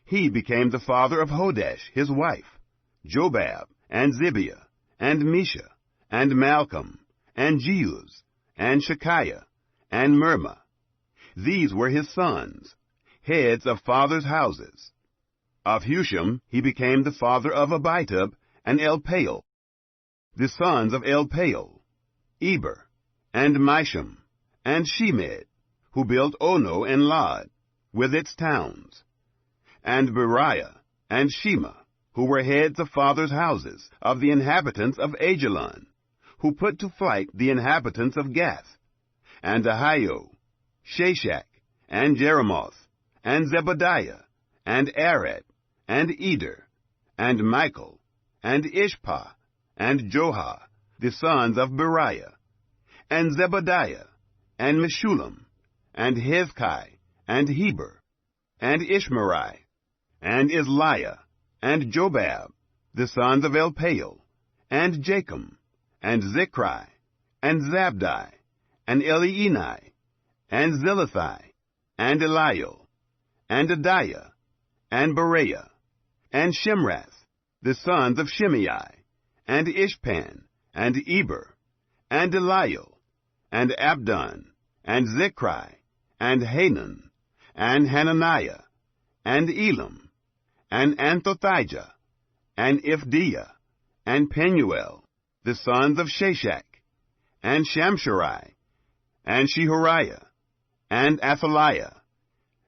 He became the father of Hodash, his wife, Jobab, and Zibiah, and Misha, and Malcolm, and Jeuz, and Shekiah, and Mirma. These were his sons, heads of fathers' houses. Of Husham he became the father of Abitub and Elpaal. The sons of Elpaal, Eber, and Misham, and Shemed, who built Ono and Lod, with its towns. And Beriah, and Shema, who were heads of fathers' houses, of the inhabitants of Ajalon, who put to flight the inhabitants of Gath. And Ahio, Shashak, and Jeremoth, and Zebadiah, and Arad, and Eder, and Michael, and Ishpah, and Joha, the sons of Beriah, and Zebadiah, and Meshullam, and Hezkai, and Heber, and Ishmerai, and Isliah, and Jobab, the sons of Elpaal, and Jachim, and Zichri, and Zabdi, and Elienai, and Zilithai, and Eliel, and Adiah, and Bereah, and Shemrath, the sons of Shimei, and Ishpan, and Eber, and Eliel, and Abdon, and Zichri, and Hanan, and Hananiah, and Elam, and Anthothijah, and Ifdiah, and Penuel, the sons of Shashak, and Shamsherai, and Shehariah, and Athaliah,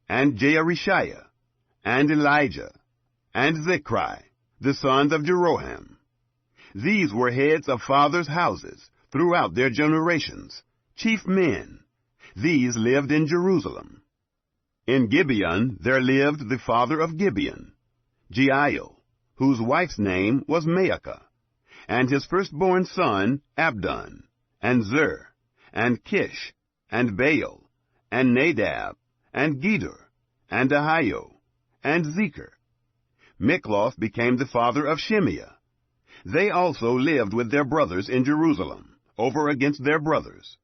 and Jearishiah, and Elijah, and Zichri, the sons of Jeroham. These were heads of fathers' houses throughout their generations, chief men. These lived in Jerusalem. In Gibeon there lived the father of Gibeon, Jeiel, whose wife's name was Maacah, and his firstborn son Abdon, and Zur, and Kish, and Baal, and Nadab, and Gedor, and Ahio, and Zecher. Mikloth became the father of Shimeah. They also lived with their brothers in Jerusalem, over against their brothers.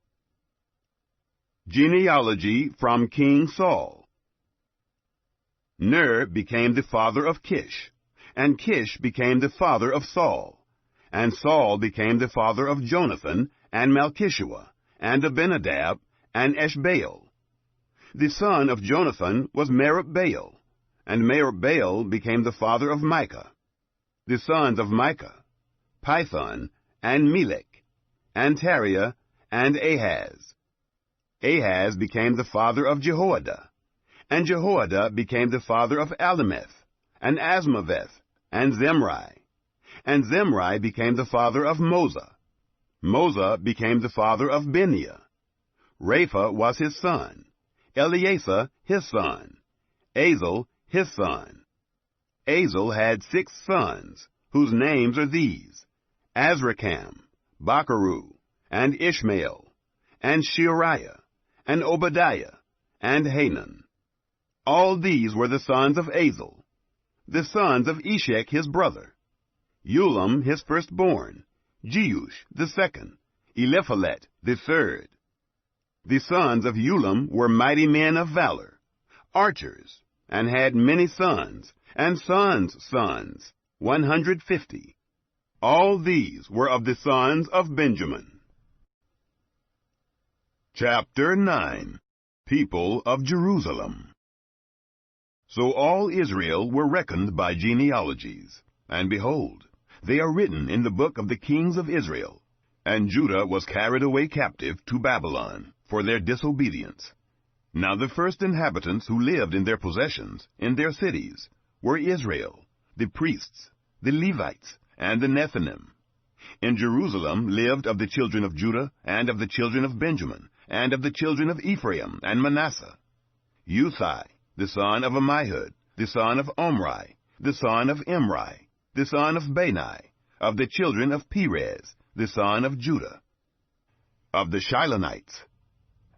Genealogy from King Saul. Ner became the father of Kish, and Kish became the father of Saul, and Saul became the father of Jonathan, and Malchishua, and Abinadab, and Eshbaal. The son of Jonathan was Merib-Baal, and Merib-Baal became the father of Micah. The sons of Micah, Pithon, and Melech, and Tariah, and Ahaz. Ahaz became the father of Jehoiada, and Jehoiada became the father of Alemeth, and Asmaveth, and Zemrai. And Zemrai became the father of Moza. Moza became the father of Beniah. Rapha was his son, Eleasah his son, Azel his son. Azel had 6 sons, whose names are these: Azrikam, Bacharu, and Ishmael, and Sheariah, and Obadiah, and Hanan. All these were the sons of Azel. The sons of Eshek his brother: Ulam his firstborn, Jeush the second, Eliphalet the third. The sons of Ulam were mighty men of valor, archers, and had many sons, and sons' sons, 150. All these were of the sons of Benjamin. Chapter 9. People of Jerusalem. So all Israel were reckoned by genealogies, and behold, they are written in the book of the kings of Israel. And Judah was carried away captive to Babylon for their disobedience. Now the first inhabitants who lived in their possessions, in their cities, were Israel, the priests, the Levites, and the Nethinim. In Jerusalem lived of the children of Judah, and of the children of Benjamin, and of the children of Ephraim and Manasseh: Uthai, the son of Ammihud, the son of Omri, the son of Imri, the son of Bani, of the children of Perez, the son of Judah. Of the Shilonites: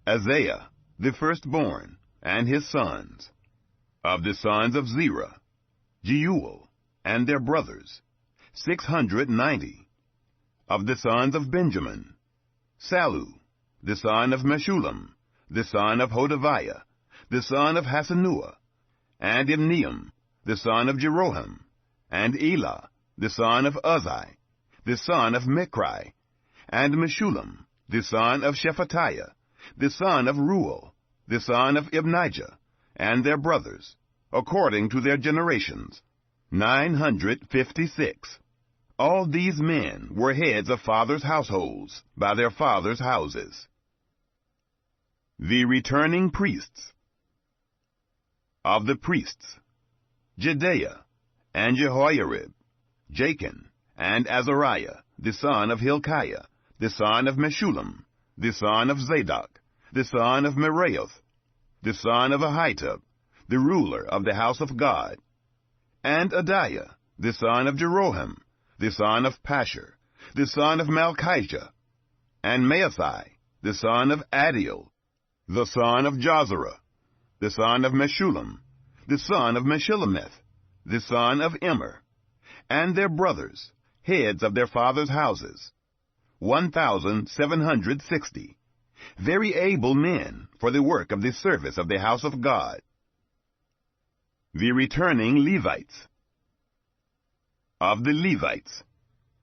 Isaiah, the firstborn, and his sons. Of the sons of Zerah: Jeuel, and their brothers, 690. Of the sons of Benjamin: Sallu, the son of Meshullam, the son of Hodaviah, the son of Hassenuah, and Imneam, the son of Jeroham, and Elah, the son of Uzzi, the son of Micri, and Meshullam, the son of Shephatiah, the son of Ruel, the son of Ibnijah, and their brothers, according to their generations, 956. All these men were heads of fathers' households, by their fathers' houses. The returning priests. Of the priests: Jedaiah, and Jehoiarib, Jachin, and Azariah, the son of Hilkiah, the son of Meshullam, the son of Zadok, the son of Meraioth, the son of Ahitub, the ruler of the house of God, and Adiah, the son of Jeroham, the son of Pashur, the son of Malchijah, and Maathai, the son of Adiel, the son of Jozerah, the son of Meshullam, the son of Meshillemeth, the son of Immer, and their brothers, heads of their fathers' houses, 1,760, very able men for the work of the service of the house of God. The returning Levites. Of the Levites: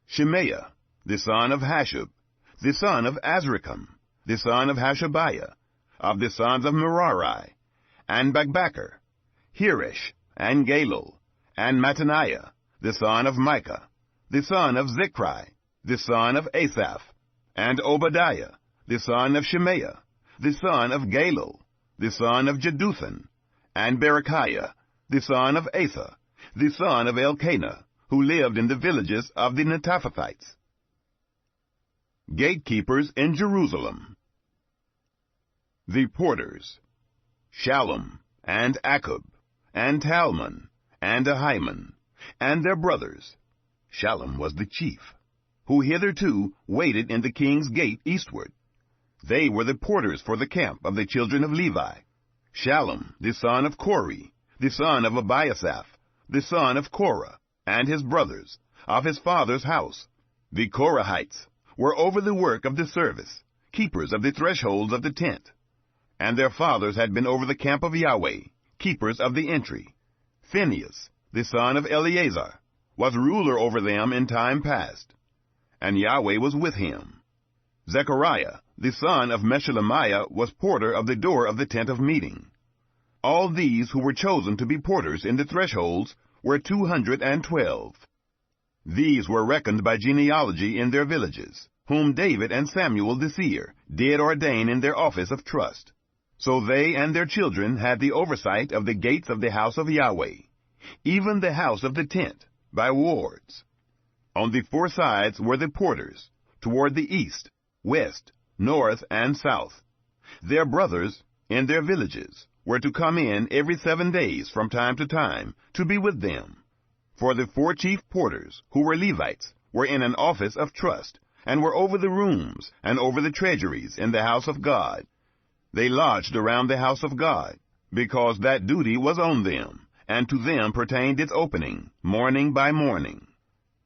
Shemaiah, the son of Hashub, the son of Azrikam, the son of Hashabiah, of the sons of Merari, and Bagbakar, Hirish, and Galal, and Mattaniah, the son of Micah, the son of Zichri, the son of Asaph, and Obadiah, the son of Shemaiah, the son of Galal, the son of Jeduthun, and Berechiah, the son of Asa, the son of Elkanah, who lived in the villages of the Netophathites. Gatekeepers in Jerusalem. The porters: Shallum, and Akub, and Talmon, and Ahiman, and their brothers. Shallum was the chief, who hitherto waited in the king's gate eastward. They were the porters for the camp of the children of Levi. Shallum, the son of Kori, the son of Abiasaph, the son of Korah, and his brothers, of his father's house. The Korahites were over the work of the service, keepers of the thresholds of the tent. And their fathers had been over the camp of Yahweh, keepers of the entry. Phinehas, the son of Eleazar, was ruler over them in time past, and Yahweh was with him. Zechariah, the son of Meshelemiah, was porter of the door of the tent of meeting. All these who were chosen to be porters in the thresholds were 212. These were reckoned by genealogy in their villages, whom David and Samuel the seer did ordain in their office of trust. So they and their children had the oversight of the gates of the house of Yahweh, even the house of the tent, by wards. On the 4 sides were the porters, toward the east, west, north, and south. Their brothers, in their villages, were to come in every 7 days from time to time, to be with them, For the 4 chief porters, who were Levites, were in an office of trust, and were over the rooms and over the treasuries in the house of God. They lodged around the house of God, because that duty was on them, and to them pertained its opening, morning by morning.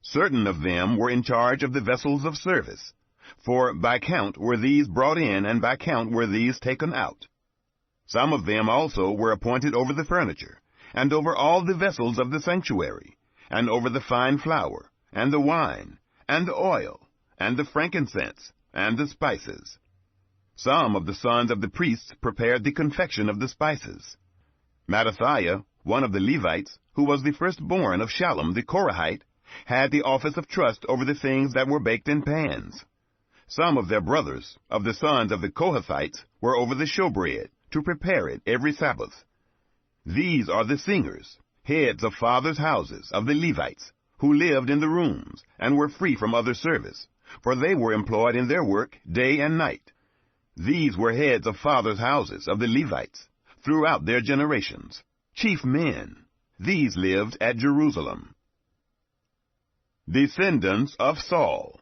Certain of them were in charge of the vessels of service, for by count were these brought in, and by count were these taken out. Some of them also were appointed over the furniture, and over all the vessels of the sanctuary, and over the fine flour, and the wine, and the oil, and the frankincense, and the spices. Some of the sons of the priests prepared the confection of the spices. Mattithiah, one of the Levites, who was the firstborn of Shallum the Korahite, had the office of trust over the things that were baked in pans. Some of their brothers, of the sons of the Kohathites, were over the showbread, to prepare it every Sabbath. These are the singers, heads of fathers' houses of the Levites, who lived in the rooms, and were free from other service, for they were employed in their work day and night. These were heads of fathers' houses of the Levites, throughout their generations, chief men. These lived at Jerusalem. Descendants of Saul.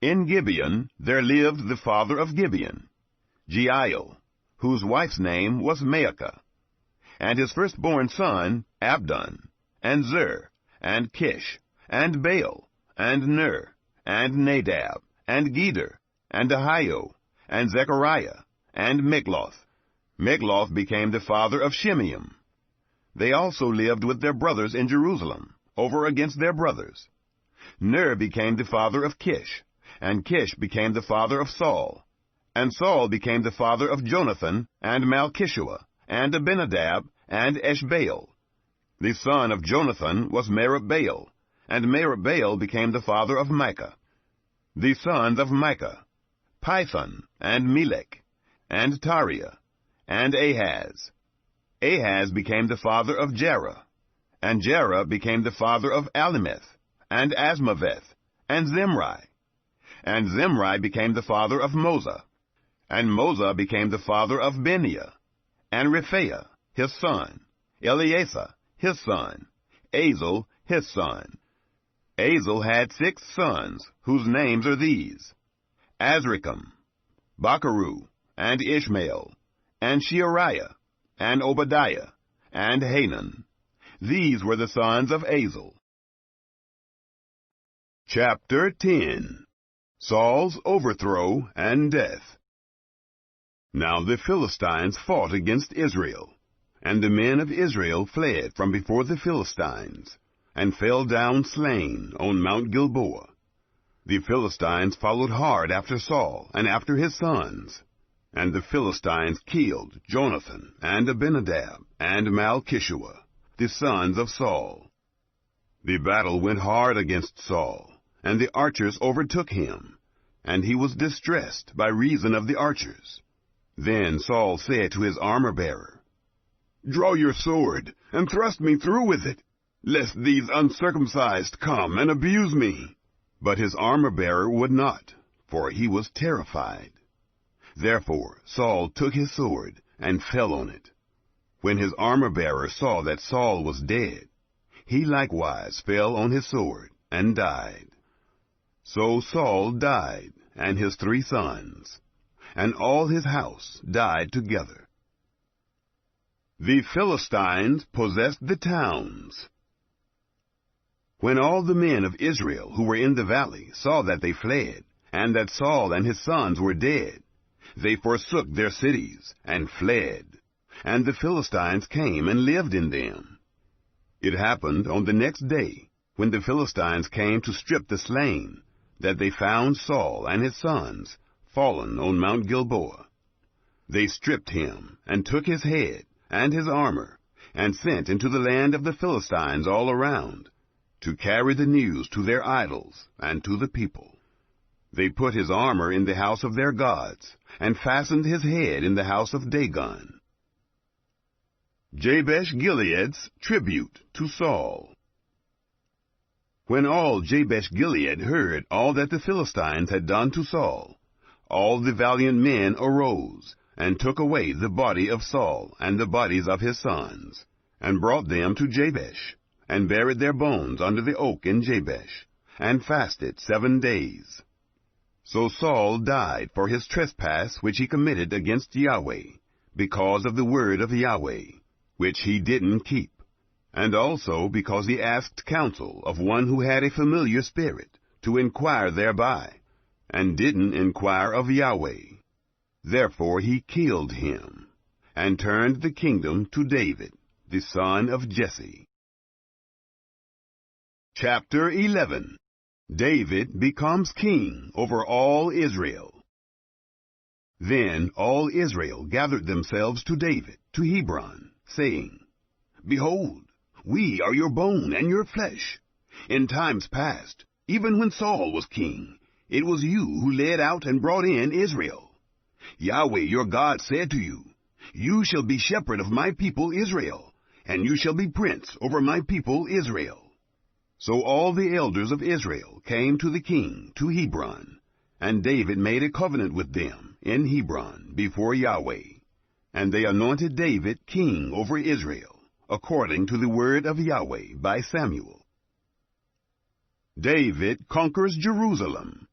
In Gibeon there lived the father of Gibeon, Jeiel, whose wife's name was Maacah, and his firstborn son Abdon, and Zer, and Kish, and Baal, and Ner, and Nadab, and Geder, and Ahio, and Zechariah, and Mikloth. Mikloth became the father of Shimeam. They also lived with their brothers in Jerusalem, over against their brothers. Ner became the father of Kish, and Kish became the father of Saul. And Saul became the father of Jonathan, and Malchishua, and Abinadab, and Eshbaal. The son of Jonathan was Merib-Baal, and Merib-Baal became the father of Micah. The sons of Micah, Pithon, and Melech, and Tariah, and Ahaz. Ahaz became the father of Jerah, and Jerah became the father of Alimeth, and Asmaveth, and Zimri. And Zimri became the father of Moza, and Moza became the father of Beniah, and Rephaiah his son, Eleazar his son, Azel his son. Azel had 6 sons, whose names are these: Azrikam, Bacharu, and Ishmael, and Sheariah, and Obadiah, and Hanan. These were the sons of Azel. Chapter 10. Saul's overthrow and death. Now the Philistines fought against Israel, and the men of Israel fled from before the Philistines, and fell down slain on Mount Gilboa. The Philistines followed hard after Saul and after his sons, and the Philistines killed Jonathan and Abinadab and Malchishua, the sons of Saul. The battle went hard against Saul, and the archers overtook him, and he was distressed by reason of the archers. Then Saul said to his armor-bearer, "Draw your sword, and thrust me through with it, lest these uncircumcised come and abuse me." But his armor-bearer would not, for he was terrified. Therefore Saul took his sword and fell on it. When his armor-bearer saw that Saul was dead, he likewise fell on his sword and died. So Saul died, and his 3 sons, and all his house died together. The Philistines possessed the towns. When all the men of Israel who were in the valley saw that they fled, and that Saul and his sons were dead, they forsook their cities and fled, and the Philistines came and lived in them. It happened on the next day, when the Philistines came to strip the slain, that they found Saul and his sons fallen on Mount Gilboa. They stripped him, and took his head and his armor, and sent into the land of the Philistines all around, to carry the news to their idols and to the people. They put his armor in the house of their gods, and fastened his head in the house of Dagon. Jabesh-Gilead's tribute to Saul. When all Jabesh-Gilead heard all that the Philistines had done to Saul, all the valiant men arose, and took away the body of Saul and the bodies of his sons, and brought them to Jabesh, and buried their bones under the oak in Jabesh, and fasted 7 days. So Saul died for his trespass which he committed against Yahweh, because of the word of Yahweh, which he didn't keep, and also because he asked counsel of one who had a familiar spirit, to inquire thereby, and didn't inquire of Yahweh. Therefore he killed him, and turned the kingdom to David, the son of Jesse. Chapter 11. David becomes king over all Israel. Then all Israel gathered themselves to David, to Hebron, saying, Behold, we are your bone and your flesh. In times past, even when Saul was king, it was you who led out and brought in Israel. Yahweh your God said to you, You shall be shepherd of my people Israel, and you shall be prince over my people Israel. So all the elders of Israel came to the king, to Hebron, and David made a covenant with them in Hebron before Yahweh. And they anointed David king over Israel, according to the word of Yahweh by Samuel. David conquers Jerusalem.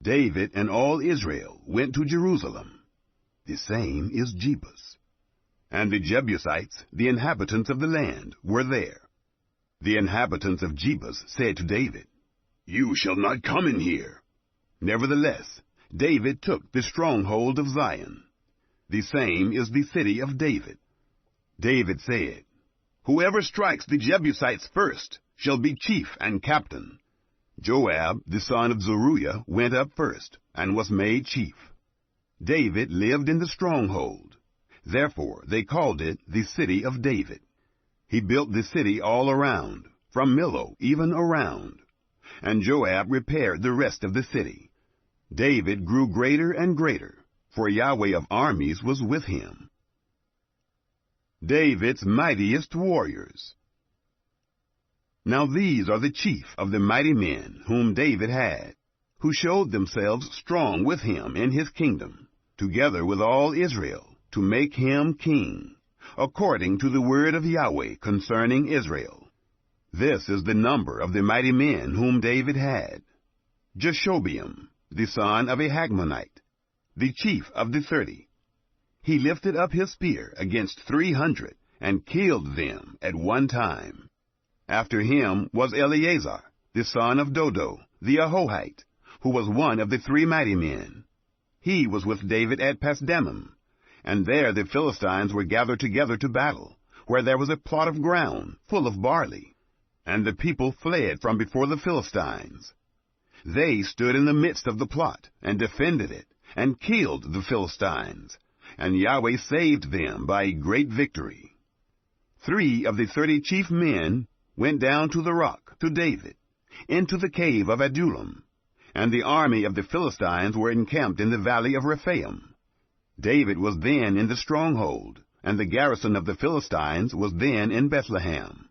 David and all Israel went to Jerusalem. The same is Jebus. And the Jebusites, the inhabitants of the land, were there. The inhabitants of Jebus said to David, You shall not come in here. Nevertheless, David took the stronghold of Zion. The same is the city of David. David said, Whoever strikes the Jebusites first shall be chief and captain. Joab, the son of Zeruiah, went up first, and was made chief. David lived in the stronghold. Therefore they called it the city of David. He built the city all around, from Millo even around. And Joab repaired the rest of the city. David grew greater and greater, for Yahweh of armies was with him. David's mightiest warriors. Now these are the chief of the mighty men whom David had, who showed themselves strong with him in his kingdom, together with all Israel, to make him king, according to the word of Yahweh concerning Israel. This is the number of the mighty men whom David had. Jeshobeam, the son of a Hagmonite, the chief of the 30. He lifted up his spear against 300, and killed them at one time. After him was Eleazar, the son of Dodo, the Ahohite, who was one of the 3 mighty men. He was with David at Pasdammim, and there the Philistines were gathered together to battle, where there was a plot of ground full of barley. And the people fled from before the Philistines. They stood in the midst of the plot, and defended it, and killed the Philistines, and Yahweh saved them by a great victory. 3 of the 30 chief men went down to the rock, to David, into the cave of Adullam, and the army of the Philistines were encamped in the valley of Rephaim. David was then in the stronghold, and the garrison of the Philistines was then in Bethlehem.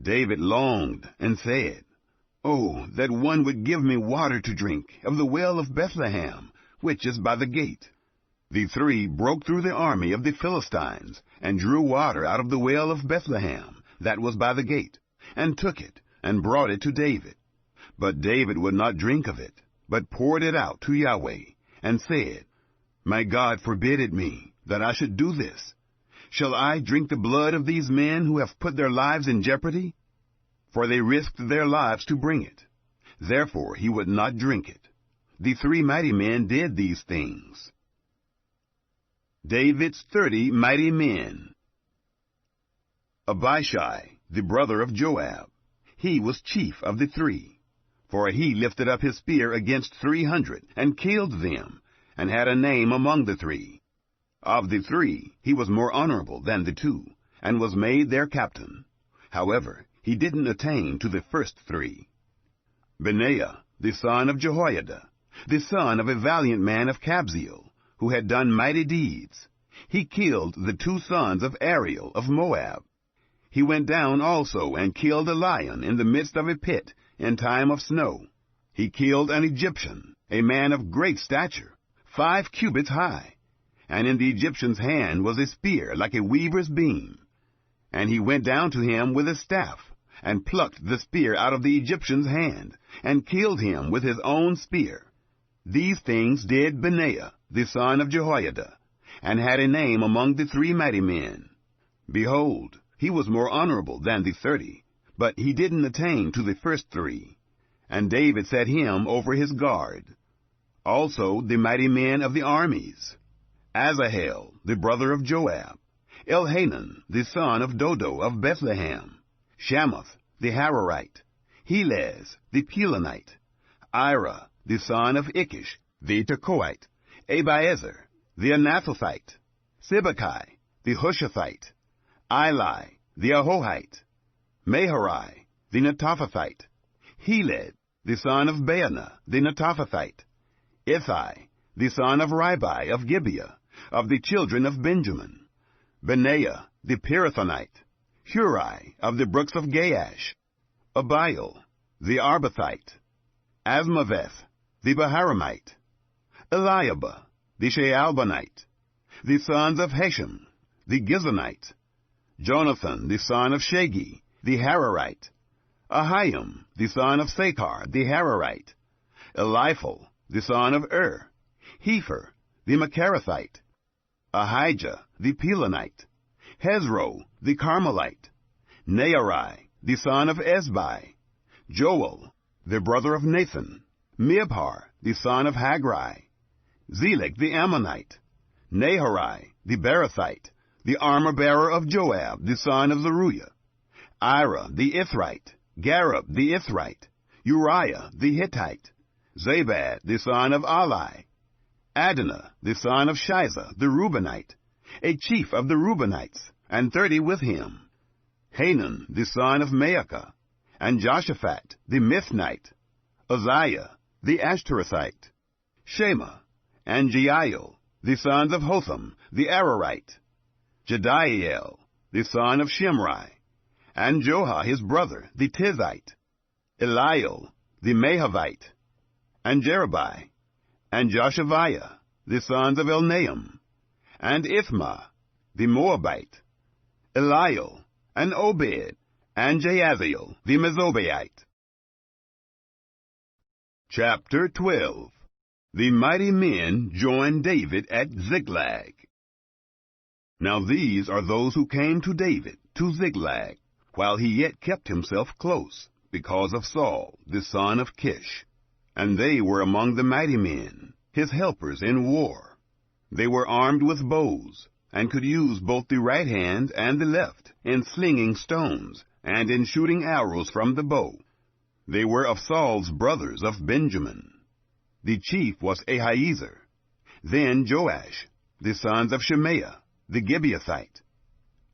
David longed and said, Oh, that one would give me water to drink of the well of Bethlehem, which is by the gate. The 3 broke through the army of the Philistines, and drew water out of the well of Bethlehem, that was by the gate, and took it, and brought it to David. But David would not drink of it, but poured it out to Yahweh, and said, My God forbid it me, that I should do this. Shall I drink the blood of these men who have put their lives in jeopardy? For they risked their lives to bring it. Therefore he would not drink it. The 3 mighty men did these things. David's 30 mighty men. Abishai, the brother of Joab, he was chief of the 3. For he lifted up his spear against 300, and killed them, and had a name among the 3. Of the 3, he was more honorable than the 2, and was made their captain. However, he didn't attain to the first 3. Benaiah, the son of Jehoiada, the son of a valiant man of Kabzeel, who had done mighty deeds. He killed the 2 sons of Ariel of Moab. He went down also and killed a lion in the midst of a pit in time of snow. He killed an Egyptian, a man of great stature, 5 cubits high, and in the Egyptian's hand was a spear like a weaver's beam. And he went down to him with his staff, and plucked the spear out of the Egyptian's hand, and killed him with his own spear. These things did Benaiah, the son of Jehoiada, and had a name among the 3 mighty men. Behold, he was more honorable than the 30, but he didn't attain to the first 3. And David set him over his guard. Also the mighty men of the armies: Asahel, the brother of Joab, Elhanan, the son of Dodo of Bethlehem, Shamuth, the Hararite, Helez, the Pelonite, Ira, the son of Ikish, the Tekoite, Abiezer, the Anathothite, Sibbecai, the Hushathite, Eli, the Ahohite, Maharai, the Netophathite, Heled, the son of Baanah, the Netophathite, Ithai, the son of Ribai of Gibeah, of the children of Benjamin, Benaiah, the Pirathonite, Hurai, of the brooks of Gaash, Abiel, the Arbathite, Asmaveth, the Baharamite, Eliabah, the Shaalbonite, the sons of Hashem, the Gizonite, Jonathan, the son of Shagi, the Hararite, Ahiam, the son of Sakar, the Hararite, Eliphal, the son of Hefer, the Macharathite, Ahijah, the Pelonite, Hezro, the Carmelite, Naarai, the son of Esbai, Joel, the brother of Nathan, Mibhar, the son of Hagri, Zelek the Ammonite, Naharai, the Berothite, the armor-bearer of Joab, the son of Zeruiah, Ira, the Ithrite, Gareb, the Ithrite, Uriah, the Hittite, Zabad, the son of Ali, Adonah, the son of Shiza, the Reubenite, a chief of the Reubenites, and 30 with him, Hanan, the son of Maacah, and Joshaphat, the Mithnite, Uzziah, the Ashtorethite, Shema, and Jeiel, the sons of Hotham, the Ararite, Jediael, the son of Shimri, and Joha his brother, the Tizite, Eliel, the Mahavite, and Jerubai, and Joshaviah, the sons of Elnaam, and Ithma, the Moabite, Eliel, and Obed, and Jahaziel, the Mezobaite. Chapter 12. The mighty men joined David at Ziklag. Now these are those who came to David, to Ziklag, while he yet kept himself close, because of Saul, the son of Kish. And they were among the mighty men, his helpers in war. They were armed with bows, and could use both the right hand and the left, in slinging stones, and in shooting arrows from the bow. They were of Saul's brothers of Benjamin. The chief was Ahiezer, then Joash, the sons of Shemaiah, the Gibeathite,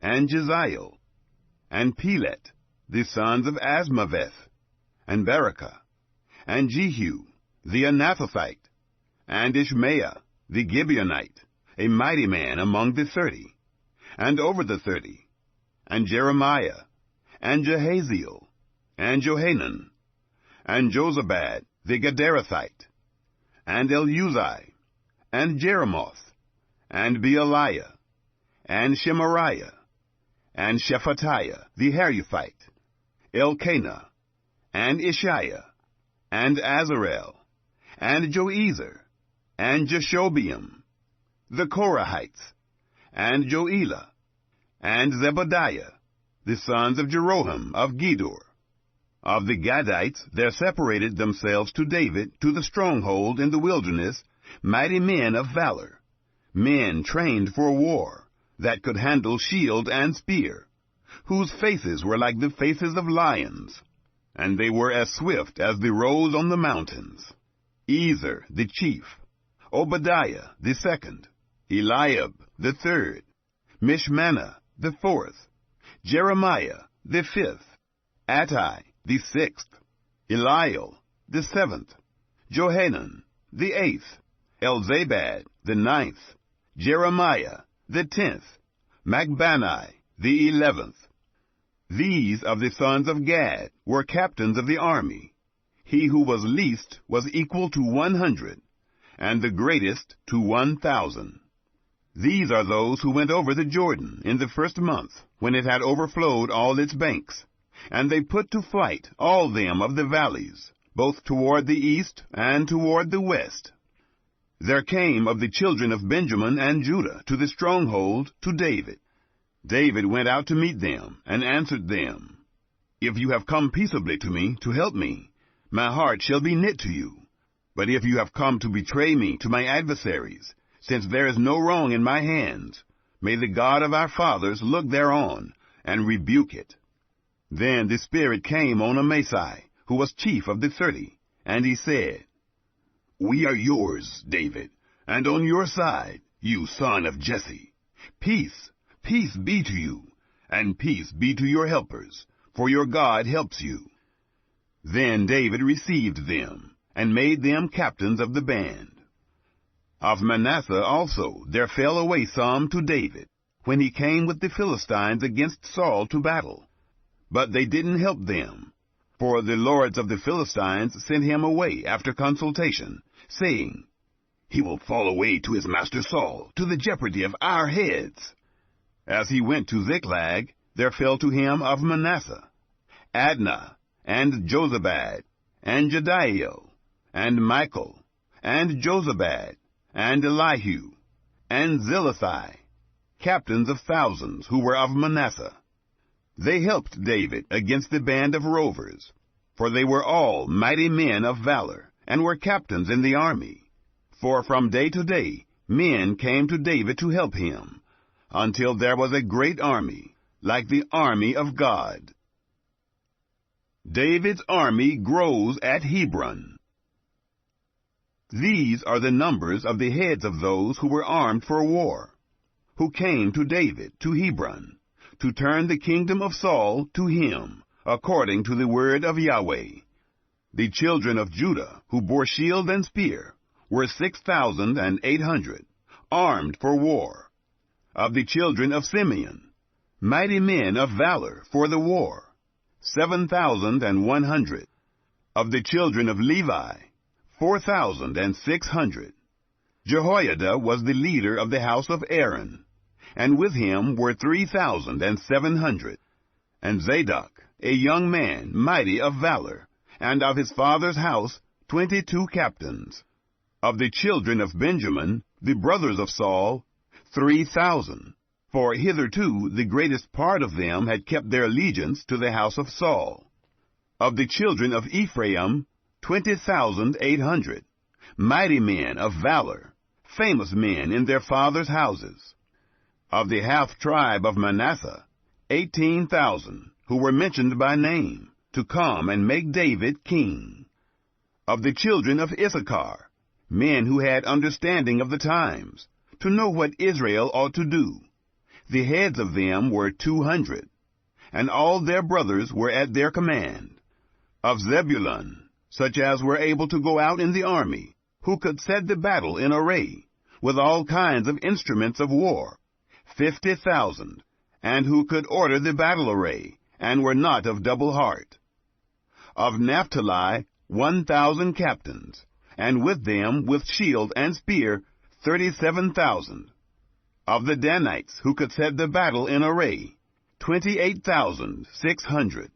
and Jeziel, and Pelet, the sons of Asmaveth, and Berekah, and Jehu, the Anathothite, and Ishmael, the Gibeonite, a mighty man among the 30, and over the 30, and Jeremiah, and Jehaziel, and Johanan, and Jozabad, the Gederathite, and Eluzai, and Jeremoth, and Bealiah, and Shemariah, and Shephatiah the Haruphite, Elkanah, and Ishiah, and Azarel, and Joezer, and Jeshobeam, the Korahites, and Joelah, and Zebadiah, the sons of Jeroham of Gedor. Of the Gadites there separated themselves to David to the stronghold in the wilderness mighty men of valor, men trained for war, that could handle shield and spear, whose faces were like the faces of lions, and they were as swift as the roes on the mountains. Ezer the chief, Obadiah the second, Eliab the third, Mishmannah the fourth, Jeremiah the fifth, Attai the sixth, Eliel the seventh, Johanan the eighth, Elzabad the ninth, Jeremiah the 10th, Macbanai the 11th. These of the sons of Gad were captains of the army. He who was least was equal to 100, and the greatest to 1,000. These are those who went over the Jordan in the first month, when it had overflowed all its banks. And they put to flight all them of the valleys, both toward the east and toward the west. There came of the children of Benjamin and Judah to the stronghold to David. David went out to meet them, and answered them, If you have come peaceably to me to help me, my heart shall be knit to you. But if you have come to betray me to my adversaries, since there is no wrong in my hands, may the God of our fathers look thereon, and rebuke it. Then the Spirit came on Amasai, who was chief of the 30, and he said, We are yours, David, and on your side, you son of Jesse. Peace, peace be to you, and peace be to your helpers, for your God helps you. Then David received them, and made them captains of the band. Of Manasseh also there fell away some to David, when he came with the Philistines against Saul to battle. But they didn't help them, for the lords of the Philistines sent him away after consultation, saying, He will fall away to his master Saul, to the jeopardy of our heads. As he went to Ziklag, there fell to him of Manasseh Adnah, and Jozabad, and Jediael, and Michael, and Jozabad, and Elihu, and Zilithai, captains of thousands who were of Manasseh. They helped David against the band of rovers, for they were all mighty men of valor, and were captains in the army. For from day to day men came to David to help him, until there was a great army, like the army of God. David's army grows at Hebron. These are the numbers of the heads of those who were armed for war, who came to David to Hebron, to turn the kingdom of Saul to him, according to the word of Yahweh. The children of Judah, who bore shield and spear, were 6,800, armed for war. Of the children of Simeon, mighty men of valor for the war, 7,100. Of the children of Levi, 4,600. Jehoiada was the leader of the house of Aaron, and with him were 3,700. And Zadok, a young man, mighty of valor, and of his father's house 22 captains. Of the children of Benjamin, the brothers of Saul, 3,000. For hitherto the greatest part of them had kept their allegiance to the house of Saul. Of the children of Ephraim, 20,800, mighty men of valor, famous men in their fathers' houses. Of the half-tribe of Manasseh, 18,000, who were mentioned by name, to come and make David king. Of the children of Issachar, men who had understanding of the times, to know what Israel ought to do. The heads of them were 200, and all their brothers were at their command. Of Zebulun, such as were able to go out in the army, who could set the battle in array, with all kinds of instruments of war, 50,000, and who could order the battle array, and were not of double heart. Of Naphtali, 1,000 captains, and with them, with shield and spear, 37,000. Of the Danites, who could set the battle in array, 28,600.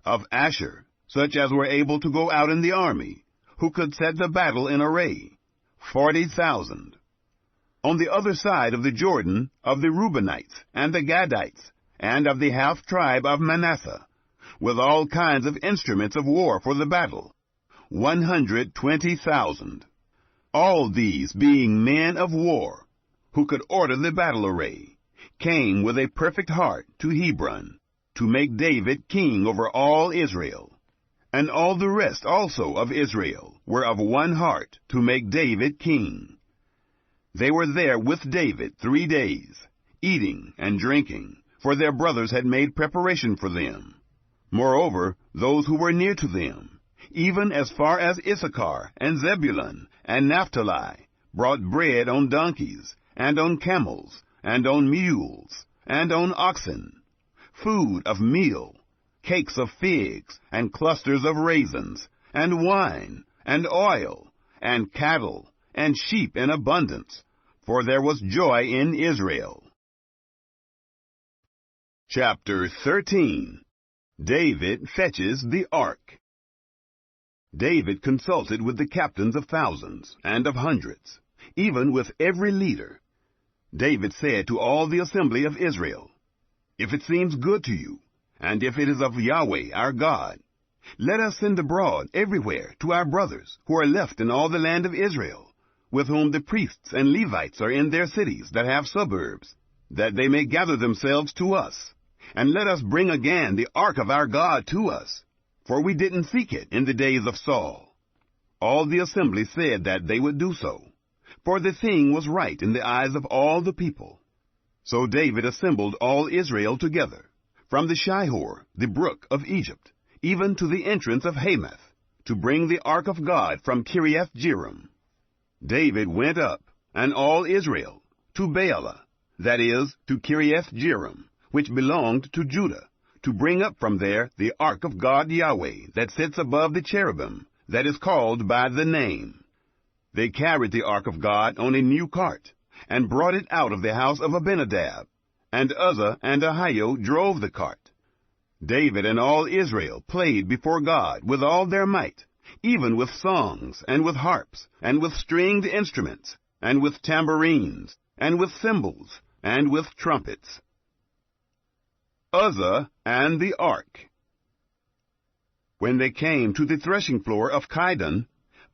Of Asher, such as were able to go out in the army, who could set the battle in array, 40,000. On the other side of the Jordan, of the Reubenites, and the Gadites, and of the half-tribe of Manasseh, with all kinds of instruments of war for the battle, 120,000. All these, being men of war, who could order the battle array, came with a perfect heart to Hebron, to make David king over all Israel. And all the rest also of Israel were of one heart to make David king. They were there with David 3 days, eating and drinking, for their brothers had made preparation for them. Moreover, those who were near to them, even as far as Issachar and Zebulun and Naphtali, brought bread on donkeys, and on camels, and on mules, and on oxen, food of meal, cakes of figs, and clusters of raisins, and wine, and oil, and cattle, and sheep in abundance, for there was joy in Israel. Chapter 13. David fetches the ark. David consulted with the captains of thousands and of hundreds, even with every leader. David said to all the assembly of Israel, "If it seems good to you, and if it is of Yahweh our God, let us send abroad everywhere to our brothers who are left in all the land of Israel, with whom the priests and Levites are in their cities that have suburbs, that they may gather themselves to us. And let us bring again the ark of our God to us, for we didn't seek it in the days of Saul." All the assembly said that they would do so, for the thing was right in the eyes of all the people. So David assembled all Israel together, from the Shihor, the brook of Egypt, even to the entrance of Hamath, to bring the ark of God from Kiriath-Jearim. David went up, and all Israel, to Baalah, that is, to Kiriath-Jearim, which belonged to Judah, to bring up from there the ark of God Yahweh, that sits above the cherubim, that is called by the name. They carried the ark of God on a new cart, and brought it out of the house of Abinadab, and Uzzah and Ahio drove the cart. David and all Israel played before God with all their might, even with songs, and with harps, and with stringed instruments, and with tambourines, and with cymbals, and with trumpets. Uzzah and the ark. When they came to the threshing floor of Chidon,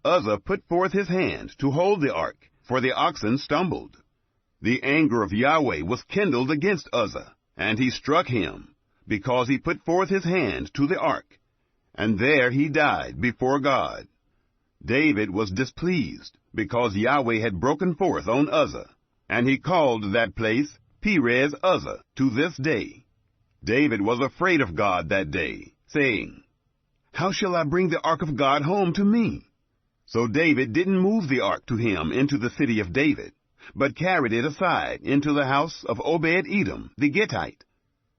Uzzah put forth his hand to hold the ark, for the oxen stumbled. The anger of Yahweh was kindled against Uzzah, and he struck him, because he put forth his hand to the ark, and there he died before God. David was displeased, because Yahweh had broken forth on Uzzah, and he called that place Perez Uzzah to this day. David was afraid of God that day, saying, "How shall I bring the ark of God home to me?" So David didn't move the ark to him into the city of David, but carried it aside into the house of Obed-Edom the Gittite.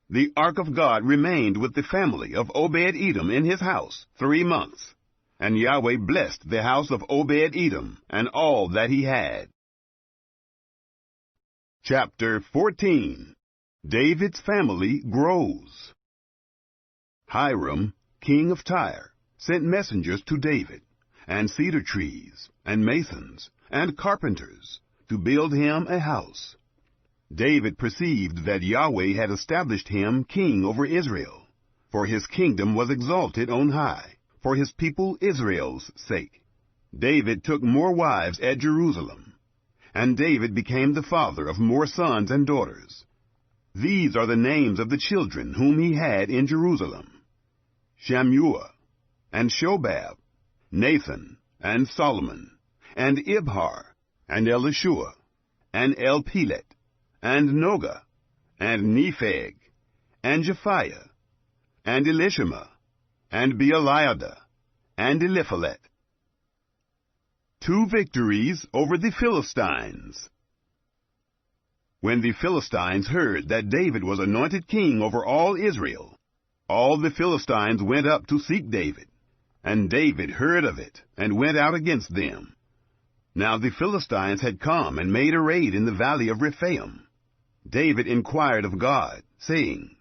The ark of God remained with the family of Obed-Edom in his house 3 months, and Yahweh blessed the house of Obed-Edom and all that he had. Chapter 14. David's family grows. Hiram, king of Tyre, sent messengers to David, and cedar trees, and masons, and carpenters, to build him a house. David perceived that Yahweh had established him king over Israel, for his kingdom was exalted on high, for his people Israel's sake. David took more wives at Jerusalem, and David became the father of more sons and daughters. These are the names of the children whom he had in Jerusalem: Shammua, and Shobab, Nathan, and Solomon, and Ibhar, and Elishua, and Elpelet, and Noga, and Nepheg, and Japhiah, and Elishama, and Beeliada, and Eliphalet. 2 victories over the Philistines. When the Philistines heard that David was anointed king over all Israel, all the Philistines went up to seek David, and David heard of it, and went out against them. Now the Philistines had come and made a raid in the valley of Rephaim. David inquired of God, saying,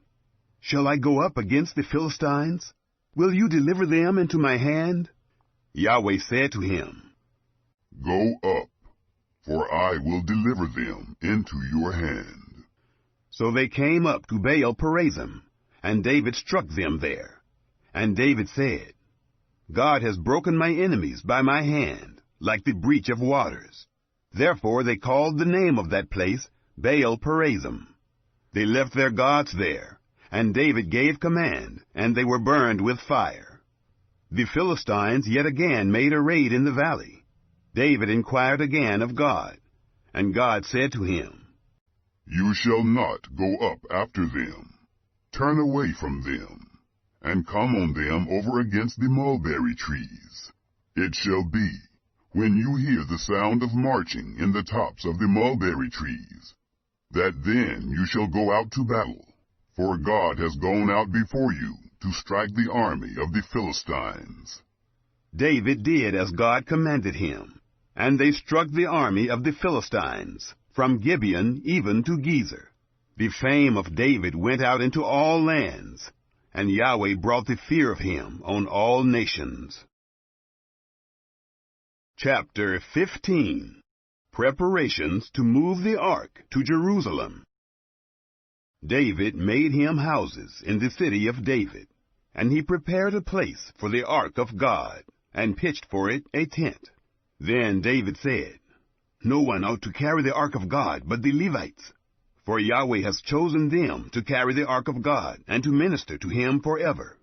"Shall I go up against the Philistines? Will you deliver them into my hand?" Yahweh said to him, "Go up, for I will deliver them into your hand." So they came up to Baal-perazim, and David struck them there. And David said, "God has broken my enemies by my hand, like the breach of waters." Therefore they called the name of that place Baal-perazim. They left their gods there, and David gave command, and they were burned with fire. The Philistines yet again made a raid in the valley. David inquired again of God, and God said to him, "You shall not go up after them. Turn away from them, and come on them over against the mulberry trees. It shall be, when you hear the sound of marching in the tops of the mulberry trees, that then you shall go out to battle, for God has gone out before you to strike the army of the Philistines." David did as God commanded him, And they struck the army of the Philistines, from Gibeon even to Gezer. The fame of David went out into all lands, and Yahweh brought the fear of him on all nations. Chapter 15. Preparations to move the ark to Jerusalem. David made him houses in the city of David, and he prepared a place for the ark of God, and pitched for it a tent. Then David said, No one ought to carry the ark of God but the Levites, for Yahweh has chosen them to carry the ark of God and to minister to him forever.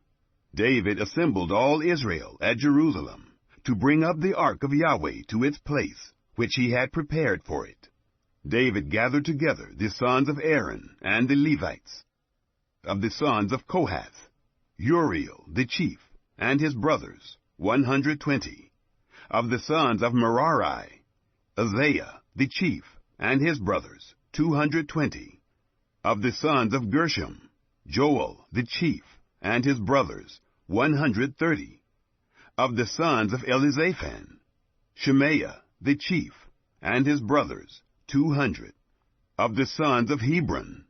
David assembled all Israel at Jerusalem to bring up the ark of Yahweh to its place, which he had prepared for it. David gathered together the sons of Aaron and the Levites. Of the sons of Kohath, Uriel the chief, and his brothers, 120. Of the sons of Merari, Isaiah the chief, and his brothers, 220. Of the sons of Gershom, Joel the chief, and his brothers, 130. Of the sons of Elizaphan, Shemaiah the chief, and his brothers, 200. Of the sons of Hebron,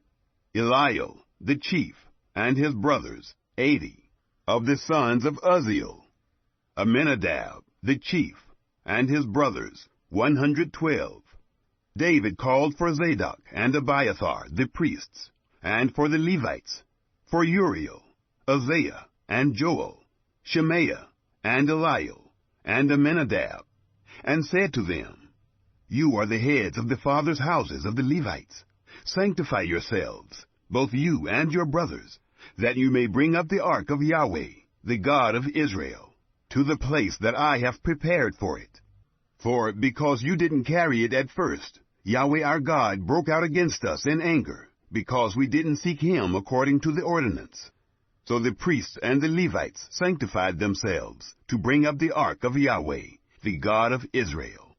Eliel the chief, and his brothers, 80. Of the sons of Uzziel, Aminadab the chief, and his brothers, 112. David called for Zadok and Abiathar the priests, and for the Levites, for Uriel, Isaiah, and Joel, Shemaiah, and Eliel, and Aminadab, and said to them, You are the heads of the fathers' houses of the Levites. Sanctify yourselves, both you and your brothers, that you may bring up the ark of Yahweh, the God of Israel, to the place that I have prepared for it. For because you didn't carry it at first, Yahweh our God broke out against us in anger, because we didn't seek him according to the ordinance. So the priests and the Levites sanctified themselves to bring up the ark of Yahweh, the God of Israel.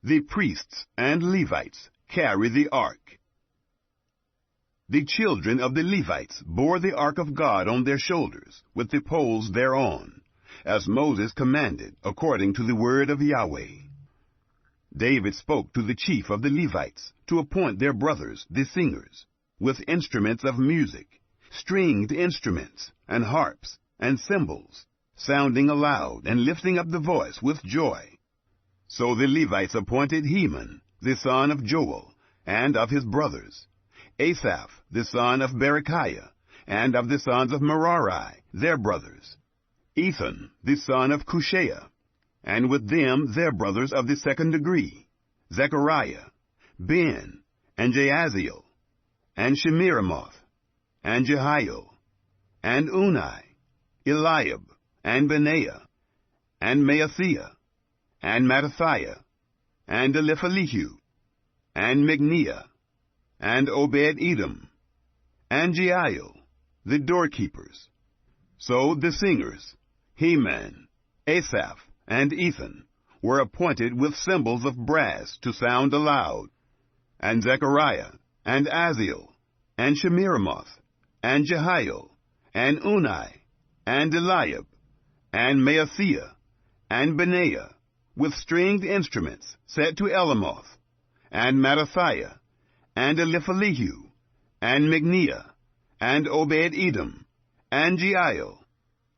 The priests and Levites carry the ark. The children of the Levites bore the ark of God on their shoulders, with the poles thereon, as Moses commanded, according to the word of Yahweh. David spoke to the chief of the Levites to appoint their brothers, the singers, with instruments of music, stringed instruments, and harps, and cymbals, sounding aloud and lifting up the voice with joy. So the Levites appointed Heman, the son of Joel, and of his brothers, Asaph, the son of Berechiah, and of the sons of Merari, their brothers, Ethan, the son of Cushiah, and with them their brothers of the second degree, Zechariah, Ben, and Jaasiel, and Shemiramoth, and Jehiel, and Unai, Eliab, and Benaiah, and Maaseiah, and Mattithiah, and Eliphalihu, and Migneah, and Obed-Edom, and Jeiel, the doorkeepers. So the singers, Heman, Asaph, and Ethan, were appointed with cymbals of brass to sound aloud, and Zechariah, and Aziel, and Shemiramoth, and Jehiel, and Unai, and Eliab, and Maaseiah, and Benaiah, with stringed instruments set to Elamoth, and Mattithiah, and Eliphalihu, and Migneah, and Obed-Edom, and Jeiel,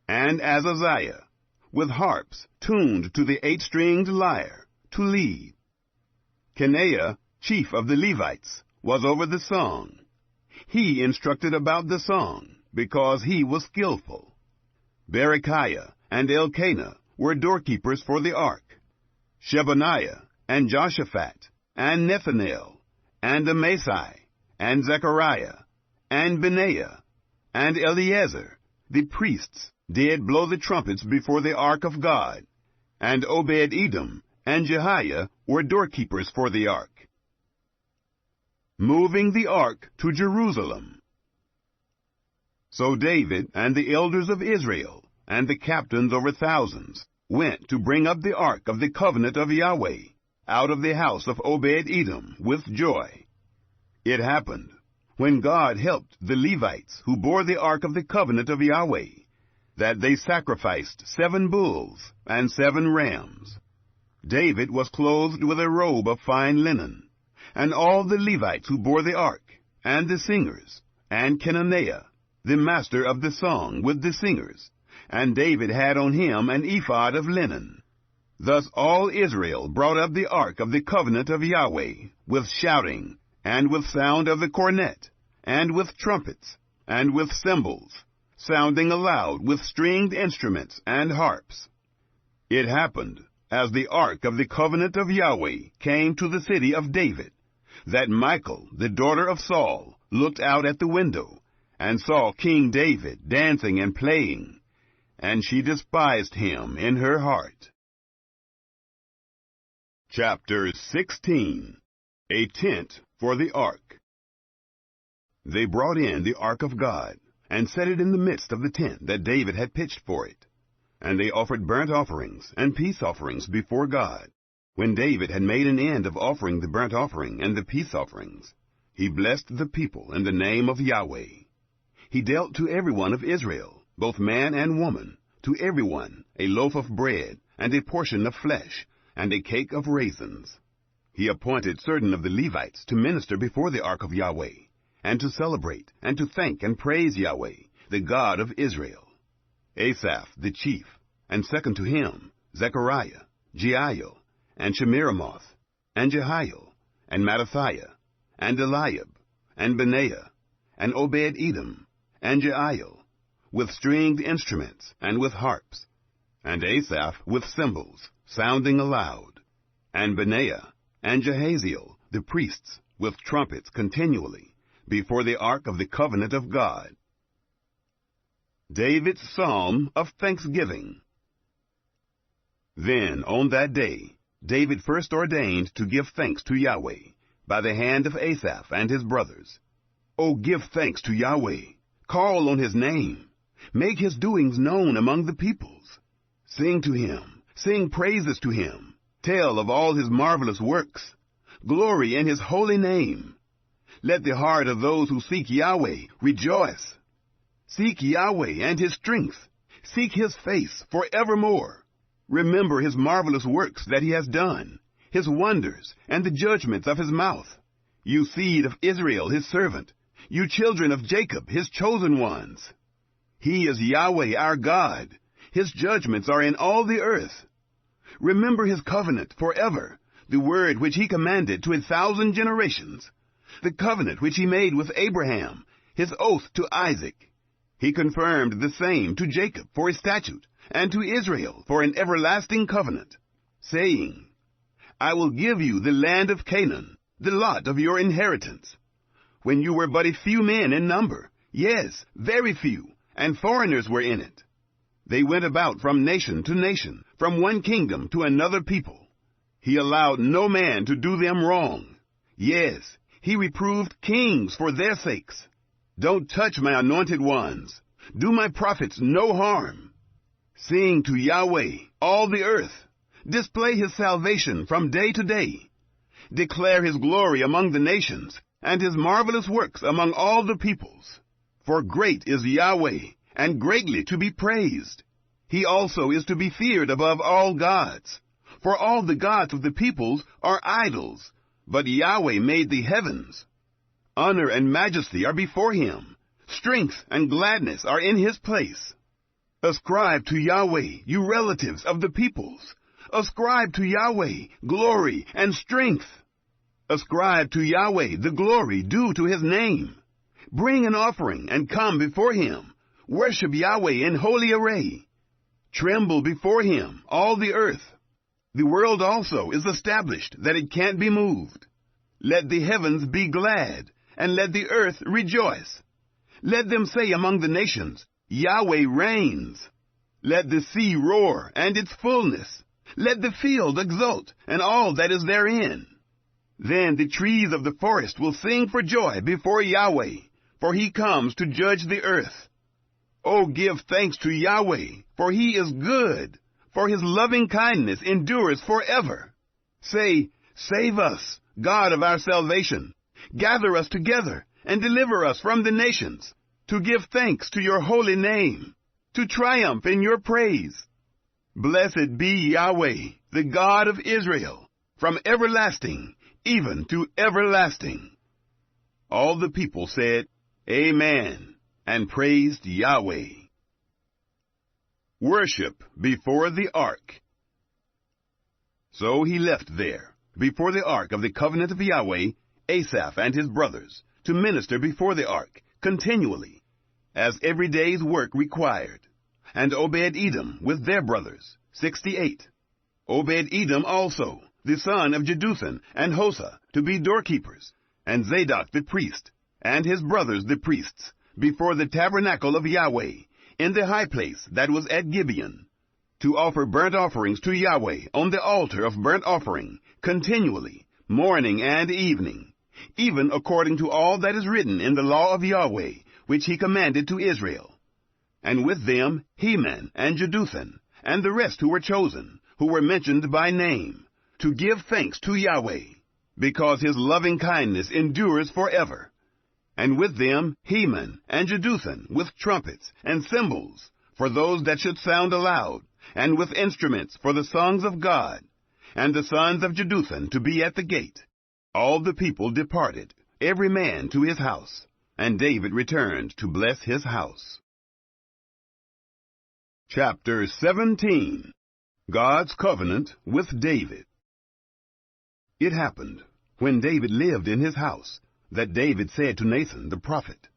and Azaziah, with harps tuned to the 8-stringed lyre, to lead. Kenaiah, chief of the Levites, was over the song. He instructed about the song, because he was skillful. Berechiah and Elkanah were doorkeepers for the ark. Shebaniah, and Joshaphat, and Nethanel, and Amasai, and Zechariah, and Benaiah, and Eleazar, the priests, did blow the trumpets before the ark of God, and Obed-Edom and Jehiah were doorkeepers for the ark. Moving the ark to Jerusalem. So David and the elders of Israel, and the captains over thousands, went to bring up the ark of the covenant of Yahweh, out of the house of Obed-Edom with joy. It happened, when God helped the Levites who bore the ark of the covenant of Yahweh, that they sacrificed 7 bulls and 7 rams. David was clothed with a robe of fine linen, and all the Levites who bore the ark, and the singers, and Kenaniah, the master of the song, with the singers, and David had on him an ephod of linen. Thus all Israel brought up the ark of the covenant of Yahweh, with shouting, and with sound of the cornet, and with trumpets, and with cymbals, sounding aloud with stringed instruments and harps. It happened, as the ark of the covenant of Yahweh came to the city of David, that Michal, the daughter of Saul, looked out at the window, and saw King David dancing and playing, and she despised him in her heart. Chapter 16. A tent for the ark. They brought in the ark of God, and set it in the midst of the tent that David had pitched for it. And they offered burnt offerings and peace offerings before God. When David had made an end of offering the burnt offering and the peace offerings, he blessed the people in the name of Yahweh. He dealt to every one of Israel, both man and woman, to every one a loaf of bread, and a portion of flesh, and a cake of raisins. He appointed certain of the Levites to minister before the ark of Yahweh, and to celebrate, and to thank and praise Yahweh, the God of Israel. Asaph the chief, and second to him, Zechariah, Jeiel, and Shemiramoth, and Jehiel, and Mattithiah, and Eliab, and Benaiah, and Obed-Edom, and Jeiel, with stringed instruments, and with harps, and Asaph with cymbals, sounding aloud, and Benaiah, and Jehaziel, the priests, with trumpets continually, before the ark of the covenant of God. David's Psalm of Thanksgiving. Then on that day David first ordained to give thanks to Yahweh, by the hand of Asaph and his brothers. O give thanks to Yahweh, call on his name, make his doings known among the peoples. Sing to him, sing praises to him, tell of all his marvelous works, glory in his holy name. Let the heart of those who seek Yahweh rejoice. Seek Yahweh and his strength, seek his face forevermore. Remember his marvelous works that he has done, his wonders, and the judgments of his mouth. You seed of Israel his servant, you children of Jacob his chosen ones. He is Yahweh our God, his judgments are in all the earth. Remember his covenant forever, the word which he commanded to 1,000 generations, the covenant which he made with Abraham, his oath to Isaac. He confirmed the same to Jacob for a statute, and to Israel for an everlasting covenant, saying, I will give you the land of Canaan, the lot of your inheritance. When you were but a few men in number, yes, very few, and foreigners were in it. They went about from nation to nation, from one kingdom to another people. He allowed no man to do them wrong. Yes, he reproved kings for their sakes. Don't touch my anointed ones. Do my prophets no harm. Sing to Yahweh, all the earth. Display his salvation from day to day. Declare his glory among the nations, and his marvelous works among all the peoples. For great is Yahweh, and greatly to be praised. He also is to be feared above all gods. For all the gods of the peoples are idols, but Yahweh made the heavens. Honor and majesty are before him. Strength and gladness are in his place. Ascribe to Yahweh, you relatives of the peoples. Ascribe to Yahweh glory and strength. Ascribe to Yahweh the glory due to his name. Bring an offering and come before him. Worship Yahweh in holy array. Tremble before him, all the earth. The world also is established, that it can't be moved. Let the heavens be glad, and let the earth rejoice. Let them say among the nations, Yahweh reigns. Let the sea roar, and its fullness. Let the field exult, and all that is therein. Then the trees of the forest will sing for joy before Yahweh, for he comes to judge the earth. O give thanks to Yahweh, for he is good, for his loving kindness endures forever. Say, save us, God of our salvation. Gather us together, and deliver us from the nations, to give thanks to your holy name, to triumph in your praise. Blessed be Yahweh, the God of Israel, from everlasting even to everlasting." All the people said, "Amen," and praised Yahweh. Worship before the ark. So he left there, before the ark of the covenant of Yahweh, Asaph and his brothers, to minister before the ark continually, as every day's work required, and Obed-Edom with their brothers, 68. Obed-Edom also, the son of Jeduthun and Hosah, to be doorkeepers, and Zadok the priest, and his brothers the priests, before the tabernacle of Yahweh, in the high place that was at Gibeon, to offer burnt offerings to Yahweh on the altar of burnt offering, continually, morning and evening, even according to all that is written in the law of Yahweh, which he commanded to Israel. And with them Heman and Jeduthun, and the rest who were chosen, who were mentioned by name, to give thanks to Yahweh, because his loving kindness endures forever. And with them Heman and Jeduthun, with trumpets and cymbals, for those that should sound aloud, and with instruments for the songs of God, and the sons of Jeduthun to be at the gate. All the people departed, every man to his house, and David returned to bless his house. Chapter 17. God's Covenant with David. It happened, when David lived in his house, that David said to Nathan the prophet,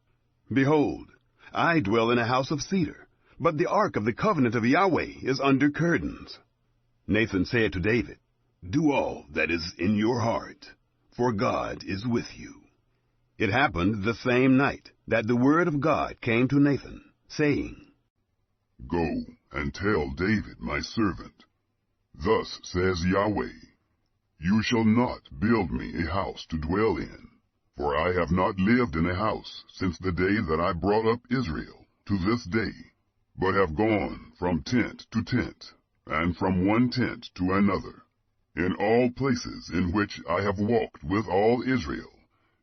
"Behold, I dwell in a house of cedar, but the ark of the covenant of Yahweh is under curtains." Nathan said to David, "Do all that is in your heart, for God is with you." It happened the same night that the word of God came to Nathan, saying, "Go and tell David my servant, Thus says Yahweh, You shall not build me a house to dwell in, for I have not lived in a house since the day that I brought up Israel to this day, but have gone from tent to tent, and from one tent to another. In all places in which I have walked with all Israel,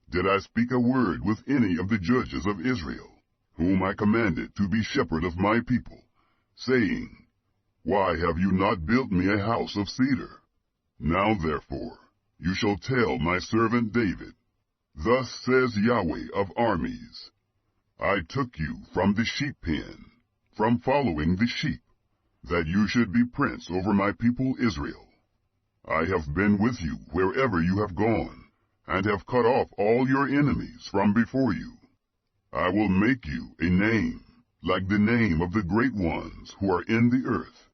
did I speak a word with any of the judges of Israel, whom I commanded to be shepherd of my people, saying, Why have you not built me a house of cedar? Now therefore you shall tell my servant David, Thus says Yahweh of armies, I took you from the sheep pen, from following the sheep, that you should be prince over my people Israel. I have been with you wherever you have gone, and have cut off all your enemies from before you. I will make you a name, like the name of the great ones who are in the earth.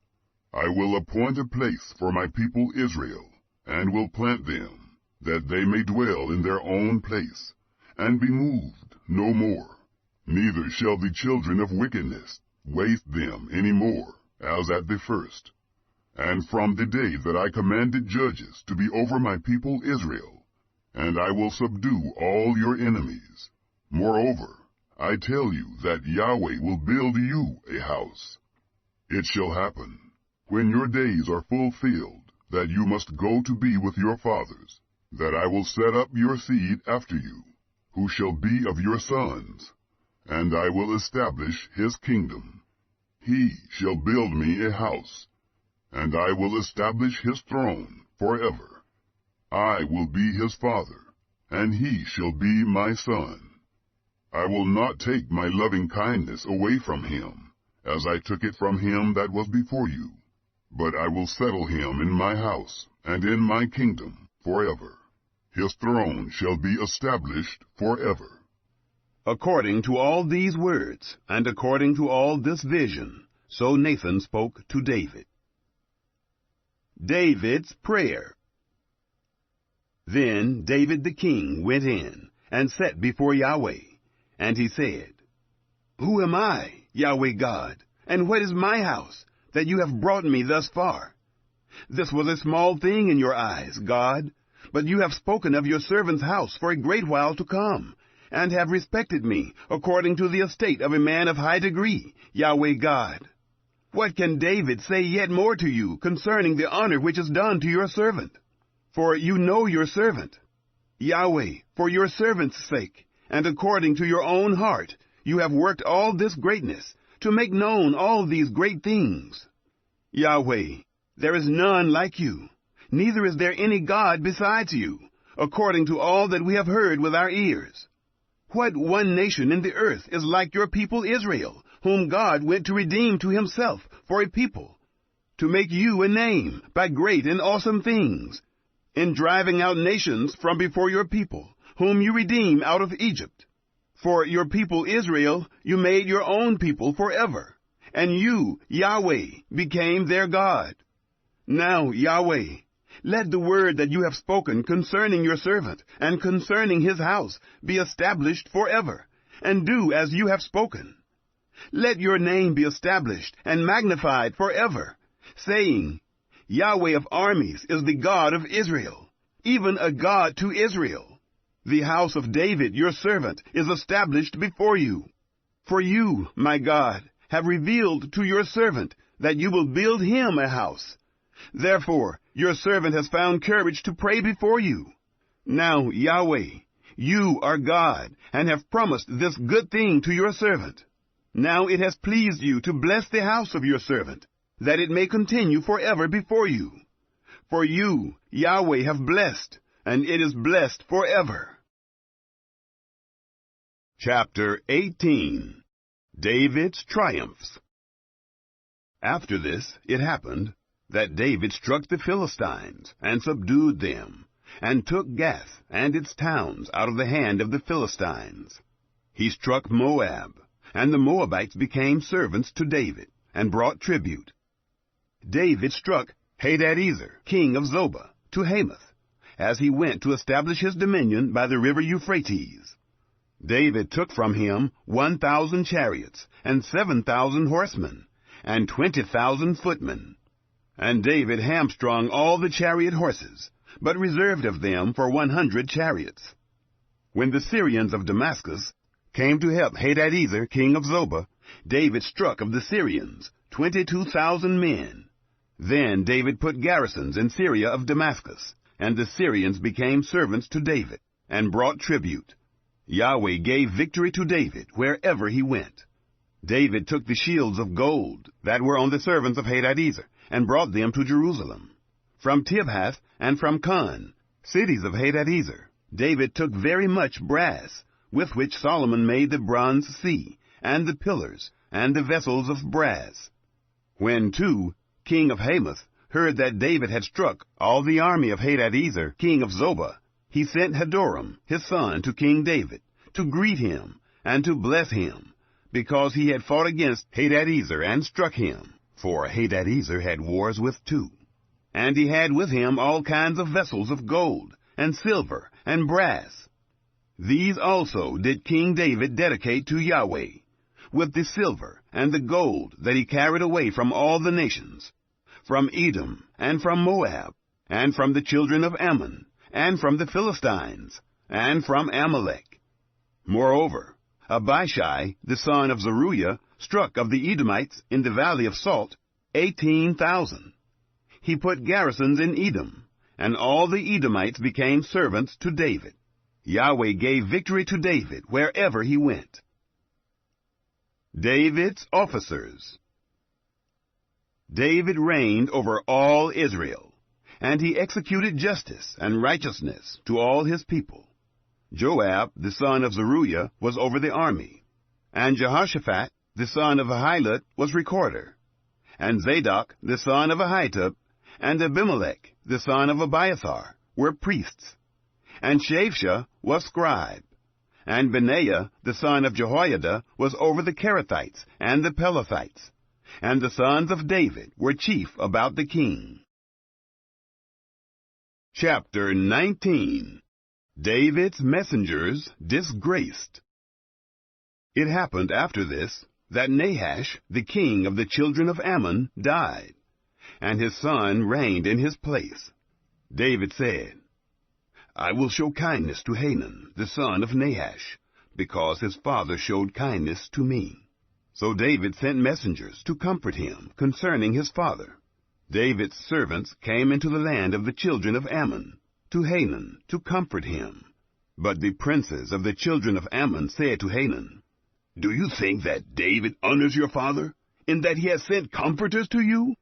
I will appoint a place for my people Israel, and will plant them, that they may dwell in their own place, and be moved no more. Neither shall the children of wickedness waste them any more, as at the first. And from the day that I commanded judges to be over my people Israel, and I will subdue all your enemies. Moreover, I tell you that Yahweh will build you a house. It shall happen, when your days are fulfilled, that you must go to be with your fathers, that I will set up your seed after you, who shall be of your sons, and I will establish his kingdom. He shall build me a house, and I will establish his throne forever. I will be his father, and he shall be my son. I will not take my loving kindness away from him, as I took it from him that was before you, but I will settle him in my house and in my kingdom forever. His throne shall be established forever. According to all these words, and according to all this vision, so Nathan spoke to David. David's prayer. Then David the king went in, and sat before Yahweh, and he said, Who am I, Yahweh God, and what is my house, that you have brought me thus far? This was a small thing in your eyes, God, but you have spoken of your servant's house for a great while to come, and have respected me, according to the estate of a man of high degree, Yahweh God. What can David say yet more to you concerning the honor which is done to your servant? For you know your servant. Yahweh, for your servant's sake, and according to your own heart, you have worked all this greatness, to make known all these great things. Yahweh, There is none like you, neither is there any God besides you, according to all that we have heard with our ears. What one nation in the earth is like your people Israel, whom God went to redeem to himself for a people, to make you a name by great and awesome things, in driving out nations from before your people, whom you redeem out of Egypt? For your people Israel you made your own people forever, and you, Yahweh, became their God. Now, Yahweh, let the word that you have spoken concerning your servant and concerning his house be established forever, and do as you have spoken. Let your name be established and magnified forever, saying, Yahweh of armies is the God of Israel, even a God to Israel. The house of David, your servant, is established before you. For you, my God, have revealed to your servant that you will build him a house. Therefore, your servant has found courage to pray before you. Now, Yahweh, you are God, and have promised this good thing to your servant. Now it has pleased you to bless the house of your servant, that it may continue forever before you. For you, Yahweh, have blessed, and it is blessed forever. Chapter 18. David's Triumphs. After this it happened that David struck the Philistines, and subdued them, and took Gath and its towns out of the hand of the Philistines. He struck Moab, and the Moabites became servants to David, and brought tribute. David struck Hadadezer, king of Zobah, to Hamath, as he went to establish his dominion by the river Euphrates. David took from him 1,000 chariots, and 7,000 horsemen, and 20,000 footmen. And David hamstrung all the chariot horses, but reserved of them for 100 chariots. When the Syrians of Damascus came to help Hadadezer, king of Zobah, David struck of the Syrians 22,000 men. Then David put garrisons in Syria of Damascus, and the Syrians became servants to David, and brought tribute. Yahweh gave victory to David wherever he went. David took the shields of gold that were on the servants of Hadadezer, and brought them to Jerusalem. From Tibhath and from Con, cities of Hadadezer, David took very much brass, with which Solomon made the bronze sea, and the pillars, and the vessels of brass. When, too, king of Hamath heard that David had struck all the army of Hadadezer, king of Zobah, he sent Hadoram, his son, to King David, to greet him, and to bless him, because he had fought against Hadadezer and struck him. For Hadadezer had wars with two. And he had with him all kinds of vessels of gold, and silver, and brass. These also did King David dedicate to Yahweh, with the silver and the gold that he carried away from all the nations, from Edom, and from Moab, and from the children of Ammon, and from the Philistines, and from Amalek. Moreover, Abishai, the son of Zeruiah, struck of the Edomites in the valley of Salt 18,000. He put garrisons in Edom, and all the Edomites became servants to David. Yahweh gave victory to David wherever he went. David's officers. David reigned over all Israel, and he executed justice and righteousness to all his people. Joab, the son of Zeruiah, was over the army, and Jehoshaphat, the son of Ahilud, was recorder, and Zadok, the son of Ahitub, and Abimelech, the son of Abiathar, were priests, and Shapshah was scribe, and Benaiah, the son of Jehoiada, was over the Kerethites and the Pelethites, and the sons of David were chief about the king. Chapter 19. David's messengers disgraced. It happened after this that Nahash, the king of the children of Ammon, died, and his son reigned in his place. David said, I will show kindness to Hanun, the son of Nahash, because his father showed kindness to me. So David sent messengers to comfort him concerning his father. David's servants came into the land of the children of Ammon, to Hanun, to comfort him. But the princes of the children of Ammon said to Hanun, Do you think that David honors your father, in that he has sent comforters to you?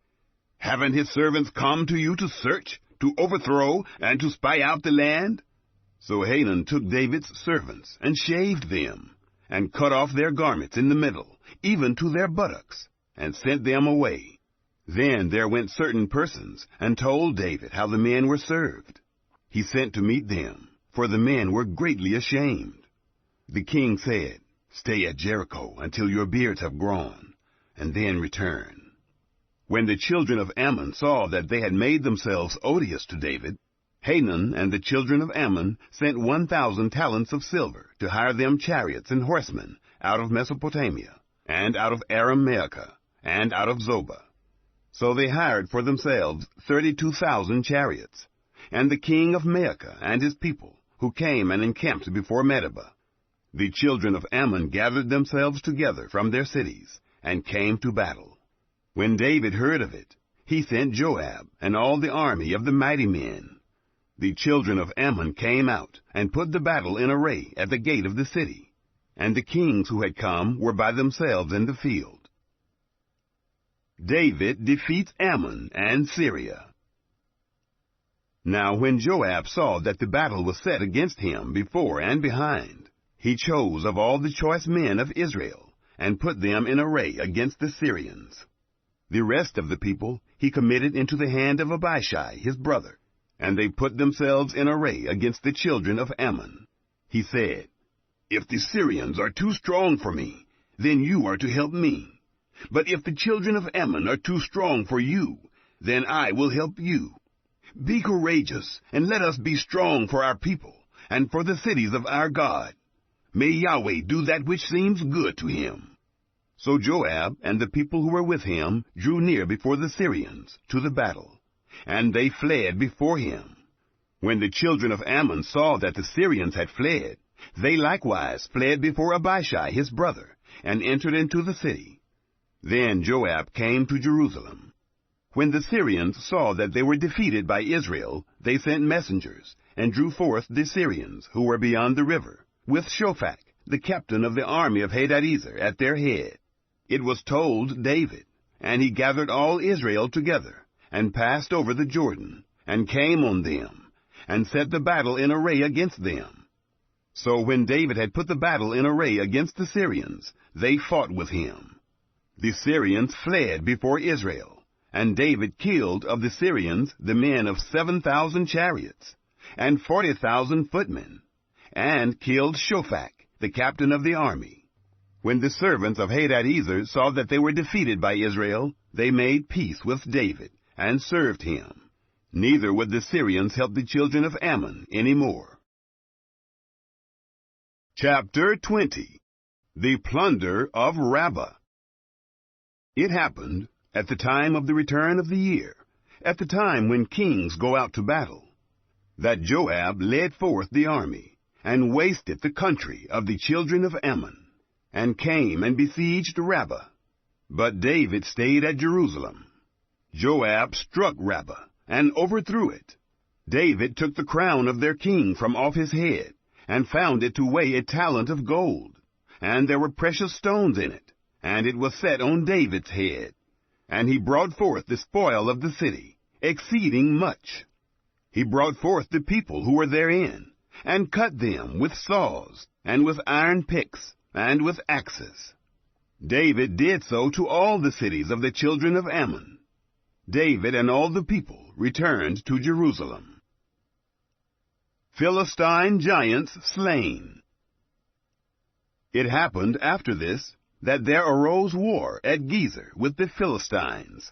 Haven't his servants come to you to search, to overthrow, and to spy out the land? So Hanun took David's servants, and shaved them, and cut off their garments in the middle, even to their buttocks, and sent them away. Then there went certain persons, and told David how the men were served. He sent to meet them, for the men were greatly ashamed. The king said, "Stay at Jericho until your beards have grown, and then return." When the children of Ammon saw that they had made themselves odious to David, Hanun and the children of Ammon sent 1,000 talents of silver to hire them chariots and horsemen out of Mesopotamia, and out of Aram-Maacah, and out of Zobah. So they hired for themselves 32,000 chariots, and the king of Maacah and his people, who came and encamped before Medeba. The children of Ammon gathered themselves together from their cities, and came to battle. When David heard of it, he sent Joab and all the army of the mighty men. The children of Ammon came out, and put the battle in array at the gate of the city, and the kings who had come were by themselves in the field. David defeats Ammon and Syria. Now when Joab saw that the battle was set against him before and behind, he chose of all the choice men of Israel, and put them in array against the Syrians. The rest of the people he committed into the hand of Abishai his brother, and they put themselves in array against the children of Ammon. He said, "If the Syrians are too strong for me, then you are to help me. But if the children of Ammon are too strong for you, then I will help you. Be courageous, and let us be strong for our people, and for the cities of our God. May Yahweh do that which seems good to him." So Joab and the people who were with him drew near before the Syrians to the battle, and they fled before him. When the children of Ammon saw that the Syrians had fled, they likewise fled before Abishai his brother, and entered into the city. Then Joab came to Jerusalem. When the Syrians saw that they were defeated by Israel, they sent messengers, and drew forth the Syrians who were beyond the river, with Shophak, the captain of the army of Hadadezer, at their head. It was told David, and he gathered all Israel together, and passed over the Jordan, and came on them, and set the battle in array against them. So when David had put the battle in array against the Syrians, they fought with him. The Syrians fled before Israel, and David killed of the Syrians the men of 7,000 chariots, and 40,000 footmen, and killed Shophak, the captain of the army. When the servants of Hadadezer saw that they were defeated by Israel, they made peace with David, and served him. Neither would the Syrians help the children of Ammon any more. Chapter 20. The Plunder of Rabbah. It happened, at the time of the return of the year, at the time when kings go out to battle, that Joab led forth the army, and wasted the country of the children of Ammon, and came and besieged Rabbah. But David stayed at Jerusalem. Joab struck Rabbah, and overthrew it. David took the crown of their king from off his head, and found it to weigh a talent of gold, and there were precious stones in it, and it was set on David's head. And he brought forth the spoil of the city, exceeding much. He brought forth the people who were therein, and cut them with saws, and with iron picks, and with axes. David did so to all the cities of the children of Ammon. David and all the people returned to Jerusalem. Philistine giants slain. It happened after this, that there arose war at Gezer with the Philistines.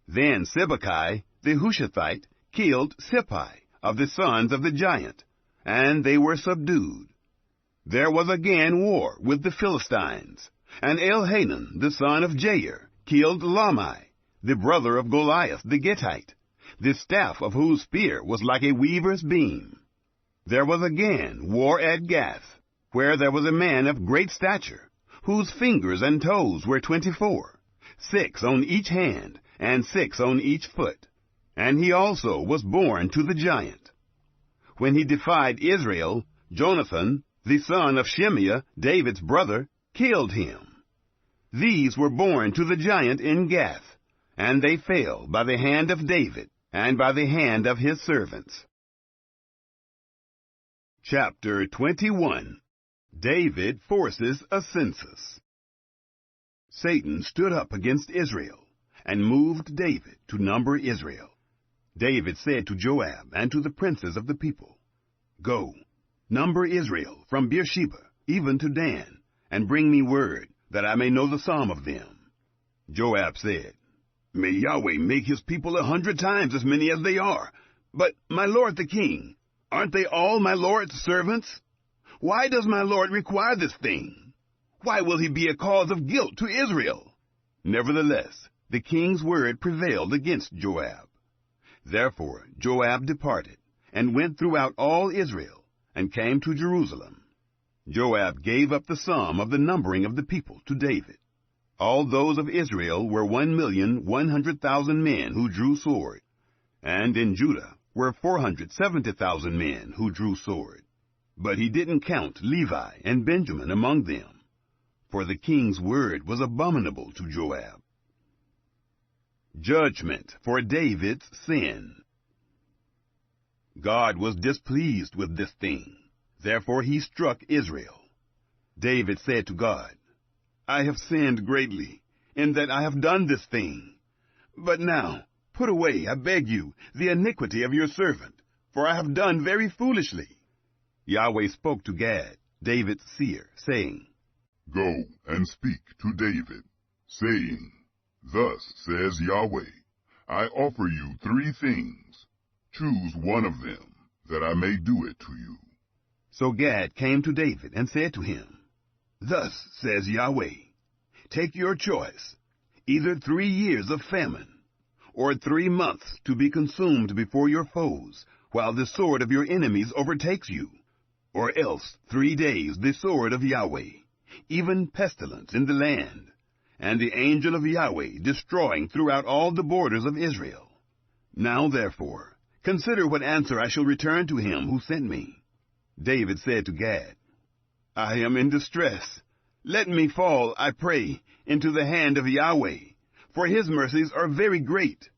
Then Sibbecai the Hushathite killed Sippai of the sons of the giant, and they were subdued. There was again war with the Philistines, and Elhanan the son of Jair killed Lahmi, the brother of Goliath the Gittite, the staff of whose spear was like a weaver's beam. There was again war at Gath, where there was a man of great stature, whose fingers and toes were 24, 6 on each hand, and 6 on each foot. And he also was born to the giant. When he defied Israel, Jonathan, the son of Shimeah, David's brother, killed him. These were born to the giant in Gath, and they fell by the hand of David and by the hand of his servants. Chapter 21. David forces a census. Satan stood up against Israel, and moved David to number Israel. David said to Joab and to the princes of the people, Go, number Israel from Beersheba even to Dan, and bring me word, that I may know the sum of them. Joab said, May Yahweh make his people 100 times as many as they are. But, my lord the king, aren't they all my lord's servants? Why does my lord require this thing? Why will he be a cause of guilt to Israel? Nevertheless, the king's word prevailed against Joab. Therefore Joab departed, and went throughout all Israel, and came to Jerusalem. Joab gave up the sum of the numbering of the people to David. All those of Israel were 1,100,000 men who drew sword, and in Judah were 470,000 men who drew sword. But he didn't count Levi and Benjamin among them, for the king's word was abominable to Joab. Judgment for David's sin. God was displeased with this thing, therefore he struck Israel. David said to God, I have sinned greatly, in that I have done this thing. But now, put away, I beg you, the iniquity of your servant, for I have done very foolishly. Yahweh spoke to Gad, David's seer, saying, Go and speak to David, saying, Thus says Yahweh, I offer you 3 things. Choose one of them, that I may do it to you. So Gad came to David and said to him, Thus says Yahweh, Take your choice, either 3 years of famine, or 3 months to be consumed before your foes, while the sword of your enemies overtakes you, or else 3 days the sword of Yahweh, even pestilence in the land, and the angel of Yahweh destroying throughout all the borders of Israel. Now therefore, consider what answer I shall return to him who sent me. David said to Gad, I am in distress. Let me fall, I pray, into the hand of Yahweh, for his mercies are very great.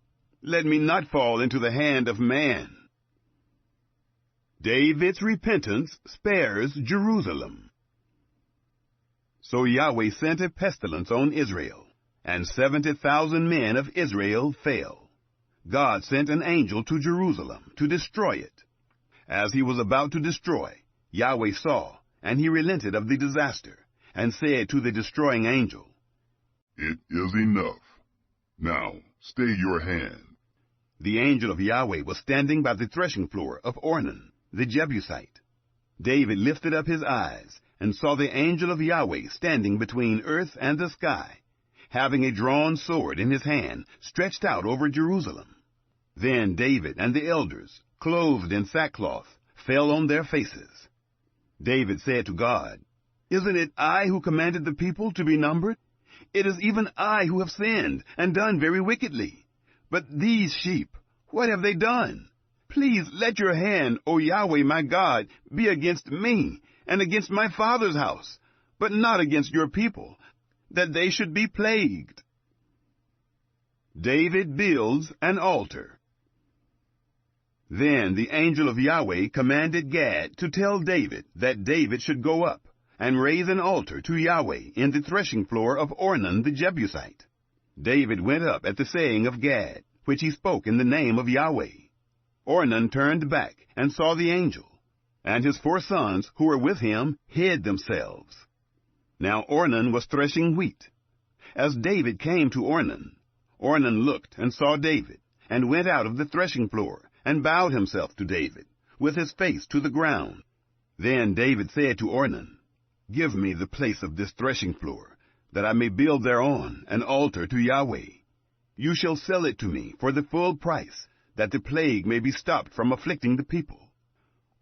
Let me not fall into the hand of man. David's repentance spares Jerusalem. So Yahweh sent a pestilence on Israel, and 70,000 men of Israel fell. God sent an angel to Jerusalem to destroy it. As he was about to destroy, Yahweh saw, and he relented of the disaster, and said to the destroying angel, It is enough. Now stay your hand. The angel of Yahweh was standing by the threshing floor of Ornan, the Jebusite. David lifted up his eyes, and saw the angel of Yahweh standing between earth and the sky, having a drawn sword in his hand, stretched out over Jerusalem. Then David and the elders, clothed in sackcloth, fell on their faces. David said to God, Isn't it I who commanded the people to be numbered? It is even I who have sinned, and done very wickedly. But these sheep, what have they done? Please let your hand, O Yahweh my God, be against me, and against my father's house, but not against your people, that they should be plagued. David builds an altar. Then the angel of Yahweh commanded Gad to tell David that David should go up and raise an altar to Yahweh in the threshing floor of Ornan the Jebusite. David went up at the saying of Gad, which he spoke in the name of Yahweh. Ornan turned back and saw the angel, and his 4 sons who were with him hid themselves. Now Ornan was threshing wheat. As David came to Ornan, Ornan looked and saw David, and went out of the threshing floor, and bowed himself to David, with his face to the ground. Then David said to Ornan, Give me the place of this threshing floor, that I may build thereon an altar to Yahweh. You shall sell it to me for the full price, that the plague may be stopped from afflicting the people.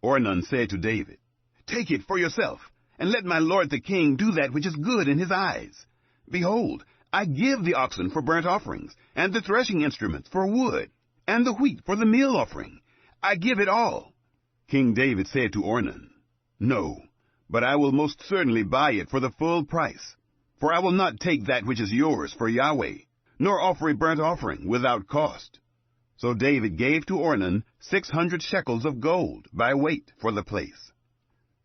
Ornan said to David, Take it for yourself, and let my lord the king do that which is good in his eyes. Behold, I give the oxen for burnt offerings, and the threshing instruments for wood, and the wheat for the meal offering. I give it all. King David said to Ornan, No, but I will most certainly buy it for the full price. For I will not take that which is yours for Yahweh, nor offer a burnt offering without cost. So David gave to Ornan 600 shekels of gold by weight for the place.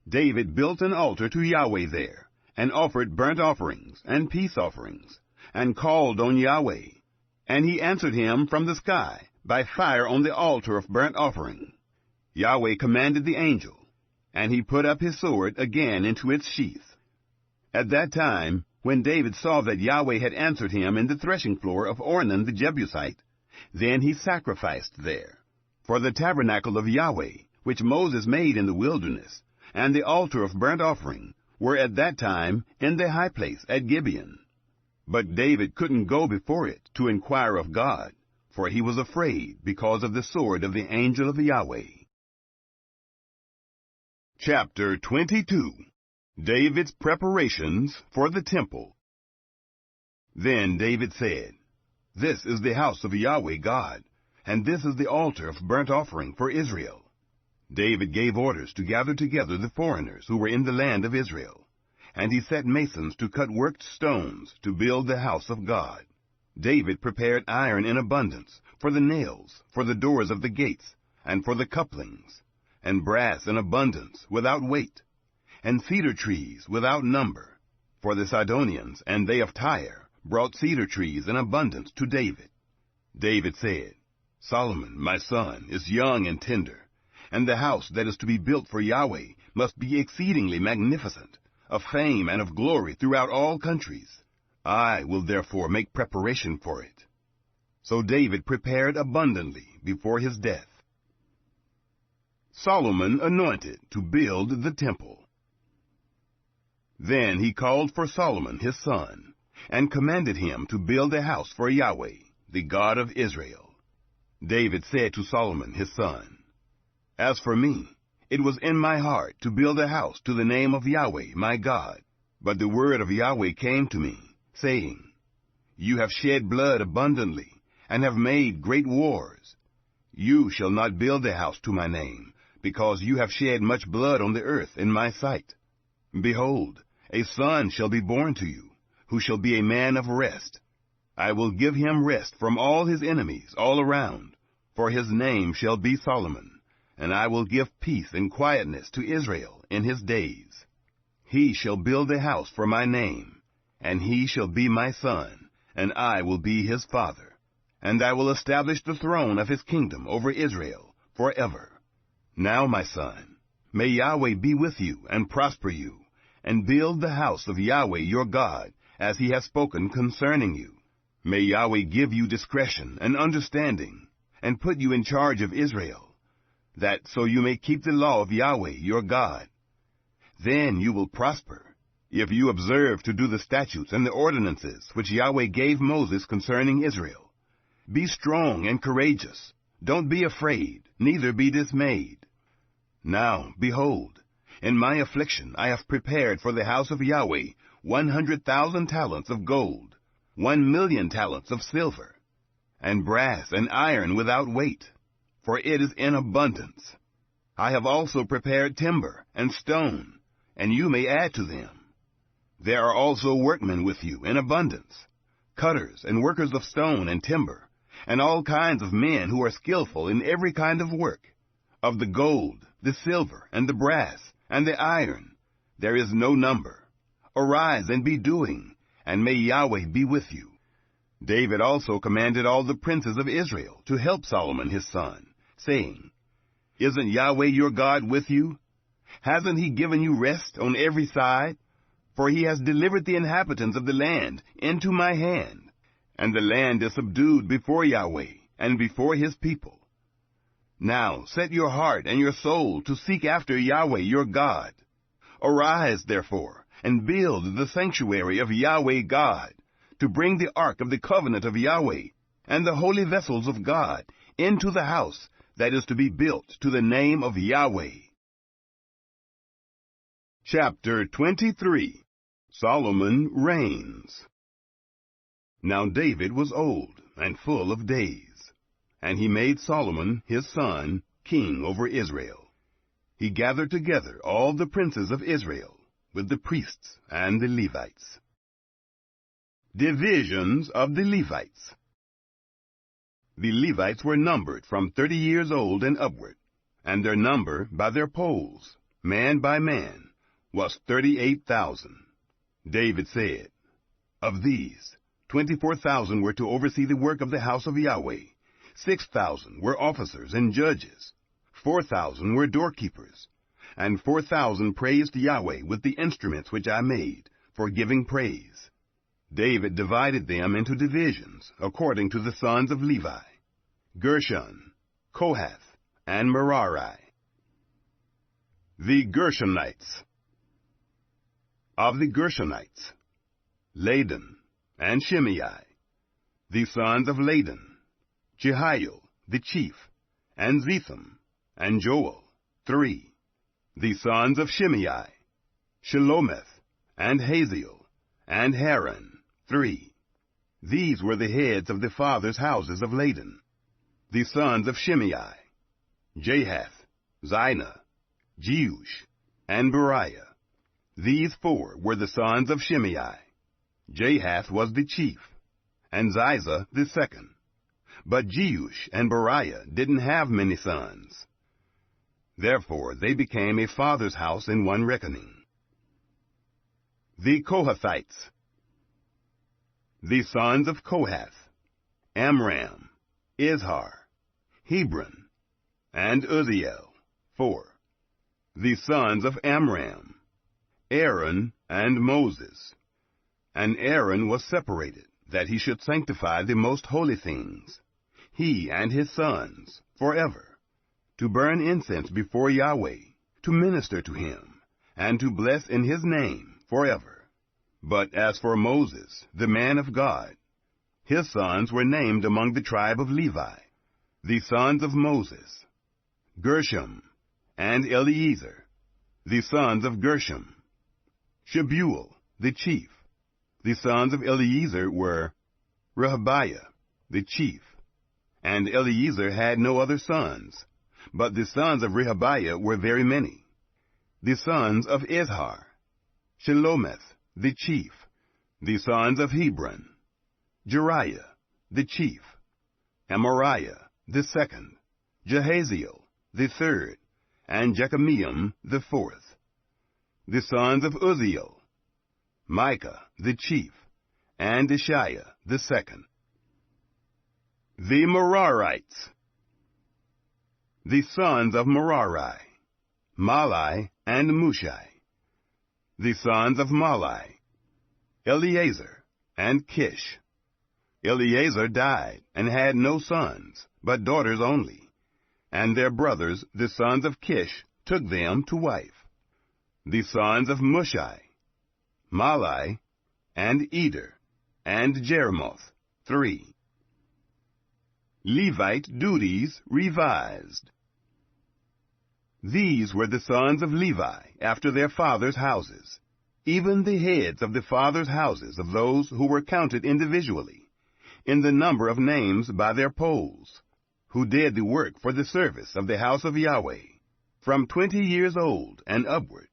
David built an altar to Yahweh there, and offered burnt offerings and peace offerings, and called on Yahweh. And he answered him from the sky by fire on the altar of burnt offering. Yahweh commanded the angel, and he put up his sword again into its sheath. At that time, when David saw that Yahweh had answered him in the threshing floor of Ornan the Jebusite, then he sacrificed there. For the tabernacle of Yahweh, which Moses made in the wilderness, and the altar of burnt offering, were at that time in the high place at Gibeon. But David couldn't go before it to inquire of God, for he was afraid because of the sword of the angel of Yahweh. Chapter 22. David's preparations for the temple. Then David said, This is the house of Yahweh God, and this is the altar of burnt offering for Israel. David gave orders to gather together the foreigners who were in the land of Israel, and he set masons to cut worked stones to build the house of God. David prepared iron in abundance for the nails, for the doors of the gates, and for the couplings, and brass in abundance without weight, and cedar trees without number. For the Sidonians and they of Tyre brought cedar trees in abundance to David. David said, Solomon, my son, is young and tender, and the house that is to be built for Yahweh must be exceedingly magnificent, of fame and of glory throughout all countries. I will therefore make preparation for it. So David prepared abundantly before his death. Solomon anointed to build the temple. Then he called for Solomon his son, and commanded him to build a house for Yahweh, the God of Israel. David said to Solomon his son, As for me, it was in my heart to build a house to the name of Yahweh my God. But the word of Yahweh came to me, saying, You have shed blood abundantly, and have made great wars. You shall not build a house to my name, because you have shed much blood on the earth in my sight. Behold, a son shall be born to you, who shall be a man of rest. I will give him rest from all his enemies all around, for his name shall be Solomon, and I will give peace and quietness to Israel in his days. He shall build a house for my name, and he shall be my son, and I will be his father. And I will establish the throne of his kingdom over Israel forever. Now, my son, may Yahweh be with you and prosper you, and build the house of Yahweh your God, as he has spoken concerning you. May Yahweh give you discretion and understanding, and put you in charge of Israel, that so you may keep the law of Yahweh your God. Then you will prosper, if you observe to do the statutes and the ordinances which Yahweh gave Moses concerning Israel. Be strong and courageous. Don't be afraid, neither be dismayed. Now, behold, in my affliction I have prepared for the house of Yahweh 100,000 talents of gold, 1,000,000 talents of silver, and brass and iron without weight, for it is in abundance. I have also prepared timber and stone, and you may add to them. There are also workmen with you in abundance, cutters and workers of stone and timber, and all kinds of men who are skillful in every kind of work. Of the gold, the silver, and the brass, and the iron, there is no number. Arise and be doing, and may Yahweh be with you. David also commanded all the princes of Israel to help Solomon his son, saying, Isn't Yahweh your God with you? Hasn't he given you rest on every side? For he has delivered the inhabitants of the land into my hand, and the land is subdued before Yahweh and before his people. Now set your heart and your soul to seek after Yahweh your God. Arise, therefore, and build the sanctuary of Yahweh God, to bring the ark of the covenant of Yahweh, and the holy vessels of God, into the house that is to be built to the name of Yahweh. Chapter 23. Solomon reigns. Now David was old and full of days, and he made Solomon his son king over Israel. He gathered together all the princes of Israel, with the priests and the Levites. Divisions of the Levites. The Levites were numbered from 30 years old and upward, and their number by their polls, man by man, was 38,000. David said, "Of these, 24,000 were to oversee the work of the house of Yahweh, 6,000 were officers and judges, 4,000 were doorkeepers, and 4,000 praised Yahweh with the instruments which I made, for giving praise." David divided them into divisions according to the sons of Levi: Gershon, Kohath, and Merari. The Gershonites. Of the Gershonites, Ladan and Shimei. The sons of Ladan, Jehiel the chief, and Zetham, and Joel, 3. The sons of Shimei, Shelomith, and Haziel, and Haran, 3. These were the heads of the fathers' houses of Ladan. The sons of Shimei, Jahath, Zina, Jeush, and Beriah. These 4 were the sons of Shimei. Jahath was the chief, and Ziza the second. But Jeush and Beriah didn't have many sons. Therefore they became a father's house in one reckoning. The Kohathites. The sons of Kohath, Amram, Izhar, Hebron, and Uzziel, 4. The sons of Amram, Aaron and Moses. And Aaron was separated, that he should sanctify the most holy things, he and his sons, forever, to burn incense before Yahweh, to minister to him, and to bless in his name forever. But as for Moses, the man of God, his sons were named among the tribe of Levi. The sons of Moses, Gershom and Eleazar. The sons of Gershom, Shebuel the chief. The sons of Eleazar were Rehabiah the chief. And Eleazar had no other sons, but the sons of Rehabiah were very many. The sons of Izhar, Shelomith the chief. The sons of Hebron, Jeriah the chief, Amariah the second, Jehaziel the third, and Jekameam the fourth. The sons of Uzziel, Micah the chief, and Ishiah the second. The Merarites. The sons of Merari, Mahli and Mushi. The sons of Mahli, Eleazar and Kish. Eleazar died and had no sons, but daughters only, and their brothers, the sons of Kish, took them to wife. The sons of Mushi, Mahli, and Eder, and Jeremoth, 3. Levite duties revised. These were the sons of Levi after their fathers' houses, even the heads of the fathers' houses of those who were counted individually, in the number of names by their polls, who did the work for the service of the house of Yahweh, from 20 years old and upward.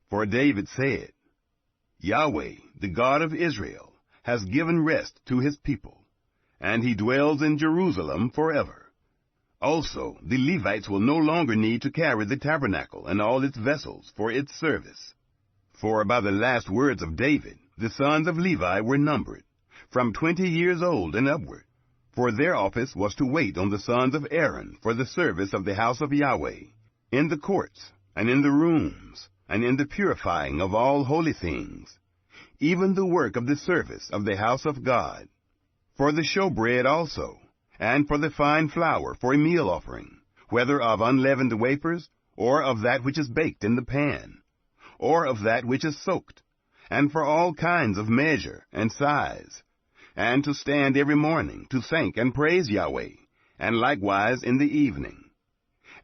For David said, "Yahweh, the God of Israel, has given rest to his people, and he dwells in Jerusalem forever. Also, the Levites will no longer need to carry the tabernacle and all its vessels for its service." For by the last words of David, the sons of Levi were numbered, from 20 years old and upward. For their office was to wait on the sons of Aaron for the service of the house of Yahweh, in the courts, and in the rooms, and in the purifying of all holy things, even the work of the service of the house of God, for the showbread also, and for the fine flour for a meal offering, whether of unleavened wafers, or of that which is baked in the pan, or of that which is soaked, and for all kinds of measure and size, and to stand every morning to thank and praise Yahweh, and likewise in the evening,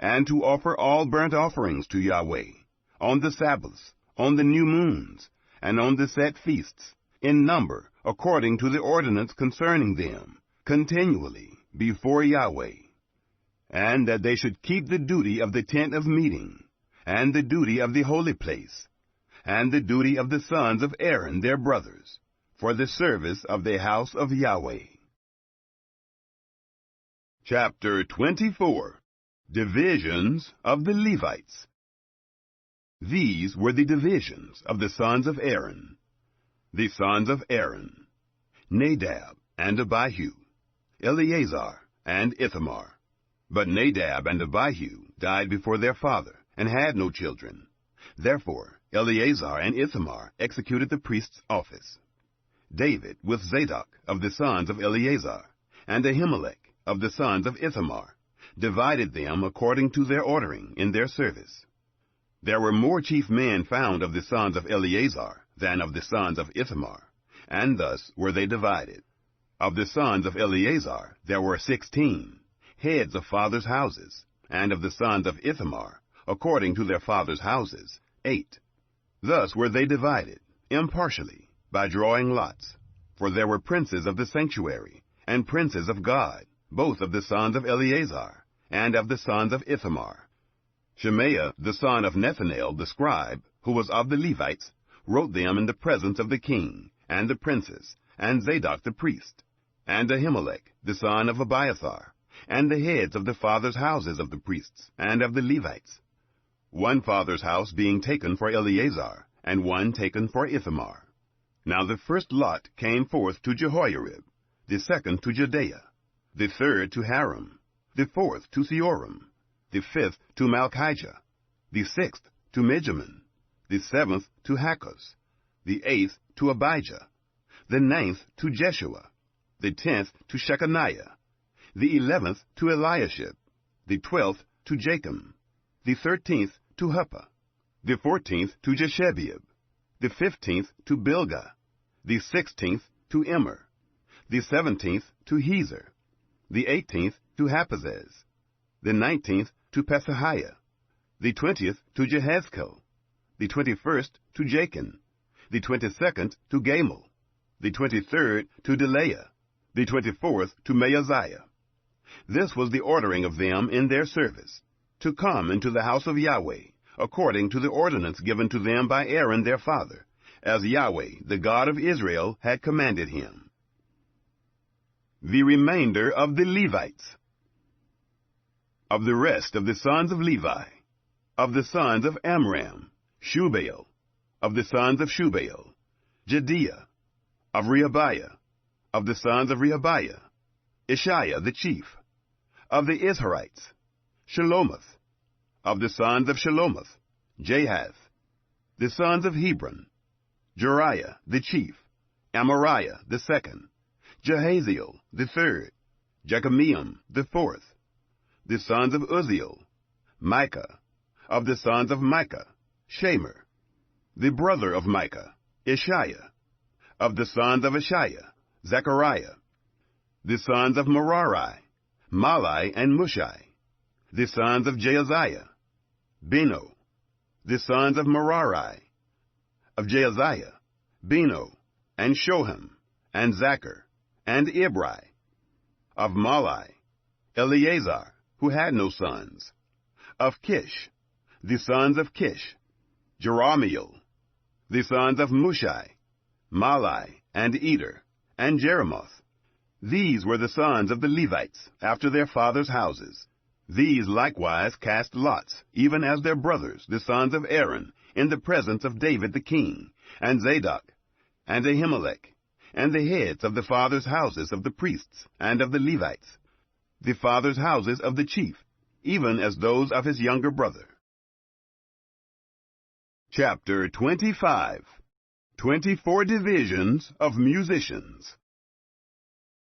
and to offer all burnt offerings to Yahweh, on the Sabbaths, on the new moons, and on the set feasts, in number according to the ordinance concerning them, continually before Yahweh, and that they should keep the duty of the tent of meeting, and the duty of the holy place, and the duty of the sons of Aaron their brothers, for the service of the house of Yahweh. Chapter 24. Divisions of the Levites. These were the divisions of the sons of Aaron. The sons of Aaron: Nadab and Abihu, Eleazar and Ithamar. But Nadab and Abihu died before their father, and had no children. Therefore Eleazar and Ithamar executed the priest's office. David with Zadok of the sons of Eleazar, and Ahimelech of the sons of Ithamar, divided them according to their ordering in their service. There were more chief men found of the sons of Eleazar than of the sons of Ithamar, and thus were they divided. Of the sons of Eleazar there were 16, heads of fathers' houses, and of the sons of Ithamar, according to their fathers' houses, 8. Thus were they divided, impartially, by drawing lots. For there were princes of the sanctuary, and princes of God, both of the sons of Eleazar, and of the sons of Ithamar. Shemaiah the son of Nethanel the scribe, who was of the Levites, wrote them in the presence of the king, and the princes, and Zadok the priest, and Ahimelech the son of Abiathar, and the heads of the fathers' houses of the priests, and of the Levites, one father's house being taken for Eleazar, and one taken for Ithamar. Now the first lot came forth to Jehoiarib, the second to Jedaiah, the third to Haram, the fourth to Seorim, the fifth to Malchijah, the sixth to Mijamin, the seventh to Hakkoz, the eighth to Abijah, the ninth to Jeshua, the 10th to Shechaniah, the 11th to Eliashib, the 12th to Jachim, the 13th to Huppah, the 14th to Jeshebeab, the 15th to Bilgah, the 16th to Immer, the 17th to Hezer, the 18th to Haphazez, the 19th to Pethahiah, the 20th to Jehezkel, the 21st to Jachin, the 22nd to Gamul, the 23rd to Delaiah, the 24th to Maaziah. This was the ordering of them in their service, to come into the house of Yahweh, according to the ordinance given to them by Aaron their father, as Yahweh, the God of Israel, had commanded him. The remainder of the Levites. Of the rest of the sons of Levi: of the sons of Amram, Shubael; of the sons of Shubael, Jediah; of Rehabiah; of the sons of Rehabiah, Ishiah the chief; of the Izharites, Shelomoth; of the sons of Shelomoth, Jahath; the sons of Hebron, Jeriah the chief, Amariah the second, Jahaziel the third, Jekameam the fourth; the sons of Uzziel, Micah; of the sons of Micah, Shemer; the brother of Micah, Ishiah; of the sons of Ishiah, Zechariah; the sons of Merari, Malai and Mushai; the sons of Jaaziah, Beno; the sons of Merari, of Jaaziah, Beno, and Shoham, and Zachar, and Ibri; of Malai, Eleazar, who had no sons; of Kish, the sons of Kish, Jerahmeel; the sons of Mushai, Malai, and Eder, and Jeremoth. These were the sons of the Levites, after their fathers' houses. These likewise cast lots, even as their brothers, the sons of Aaron, in the presence of David the king, and Zadok, and Ahimelech, and the heads of the fathers' houses of the priests, and of the Levites, the fathers' houses of the chief, even as those of his younger brother. Chapter 25. 24 divisions of musicians.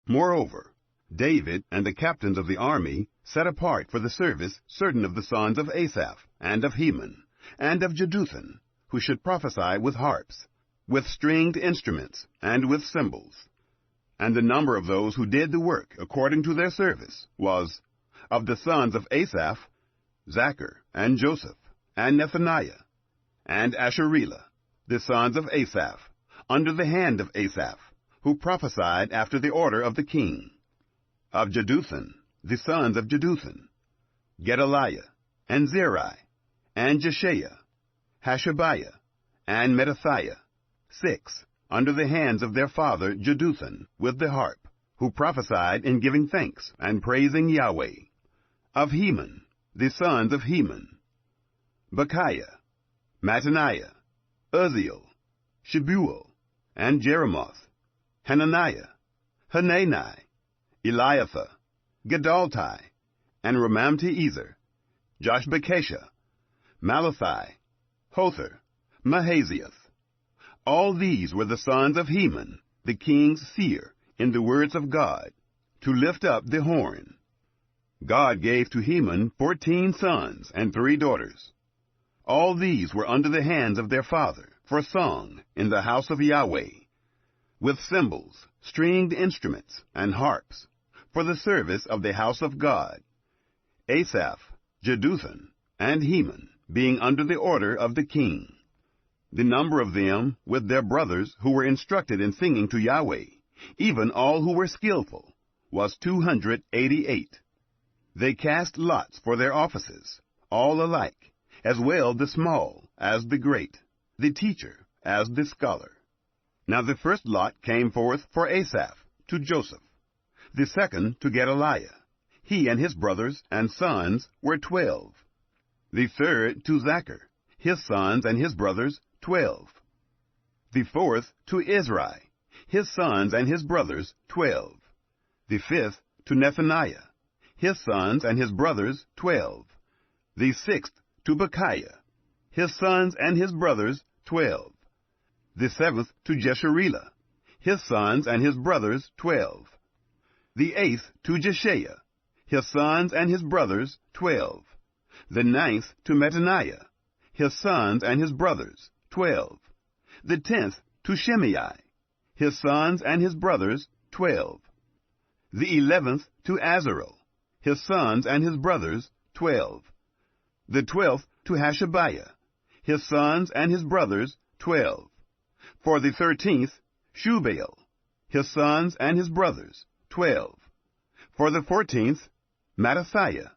Moreover, David and the captains of the army set apart for the service certain of the sons of Asaph, and of Heman, and of Jeduthun, who should prophesy with harps, with stringed instruments, and with cymbals. And the number of those who did the work according to their service was, of the sons of Asaph, Zachar, and Joseph, and Nethaniah, and Asherelah, the sons of Asaph, under the hand of Asaph, who prophesied after the order of the king. Of Jeduthun, the sons of Jeduthun, Gedaliah, and Zeri, and Jeshiah, Hashabiah, and Mattithiah, 6, under the hands of their father Jeduthun with the harp, who prophesied in giving thanks and praising Yahweh. Of Heman, the sons of Heman: Bechiah, Mattaniah, Uzziel, Shebuel, and Jeremoth, Hananiah, Hanani, Eliathah, Gedalti, and Ramamti-Ezer, Joshbekashah, Malathi, Hother, Mahazieth. All these were the sons of Heman, the king's seer, in the words of God, to lift up the horn. God gave to Heman 14 sons and 3 daughters. All these were under the hands of their father, for song, in the house of Yahweh, with cymbals, stringed instruments, and harps, for the service of the house of God. Asaph, Jeduthun, and Heman, being under the order of the king. The number of them, with their brothers who were instructed in singing to Yahweh, even all who were skillful, was 288. They cast lots for their offices, all alike, as well the small as the great, the teacher as the scholar. Now the first lot came forth for Asaph to Joseph, the second to Gedaliah. He and his brothers and sons were 12. The third to Zachar, his sons and his brothers 12. The fourth to Izri, his sons and his brothers 12. The fifth to Nethaniah, his sons and his brothers 12. The sixth to Bechiah, his sons and his brothers 12. The seventh to Jeshurela, his sons and his brothers 12. The eighth to Jeshiah, his sons and his brothers 12. The ninth to Mattaniah, his sons and his brothers 12. The 10th to Shimei, his sons and his brothers 12. The 11th to Azarel, his sons and his brothers 12. The 12th to Hashabiah, his sons and his brothers 12. For the 13th, Shubael, his sons and his brothers 12. For the 14th, Mattathiah,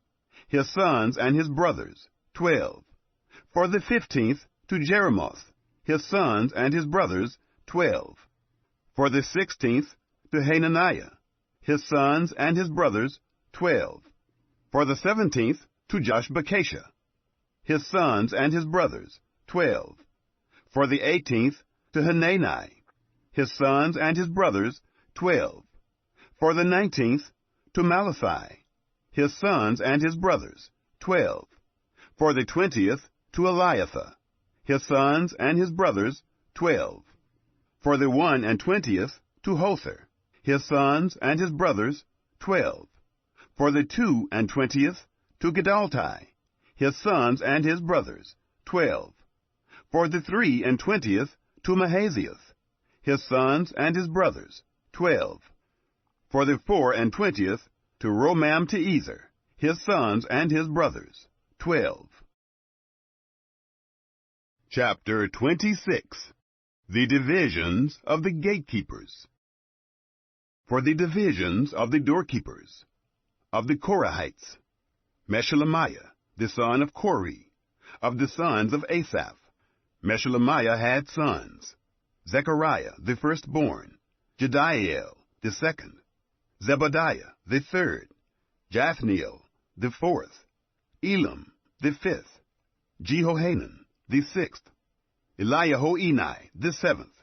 his sons and his brothers 12. For the 15th, to Jeremoth, his sons and his brothers 12. For the 16th, to Hananiah, his sons and his brothers 12. For the 17th, to Joshbekashah, his sons and his brothers 12. For the 18th, to Hanani, his sons and his brothers 12. For the 19th, to Malathi, his sons and his brothers 12. For the 20th, to Eliathah, his sons and his brothers 12. For the 21st, to Hother, his sons and his brothers 12. For the 22nd, to Gedalti, his sons and his brothers 12. For the 23rd, to Mahazieth, his sons and his brothers 12. For the 24th, to Romamti-Ezer, his sons and his brothers 12. Chapter 26. The divisions of the gatekeepers. For the divisions of the doorkeepers, of the Korahites, Meshelemiah, the son of Kori, of the sons of Asaph. Meshelemiah had sons: Zechariah the firstborn, Jediael the second, Zebadiah the third, Jathniel the fourth, Elam the fifth, Jehohanan the sixth, Eliahoenai the seventh.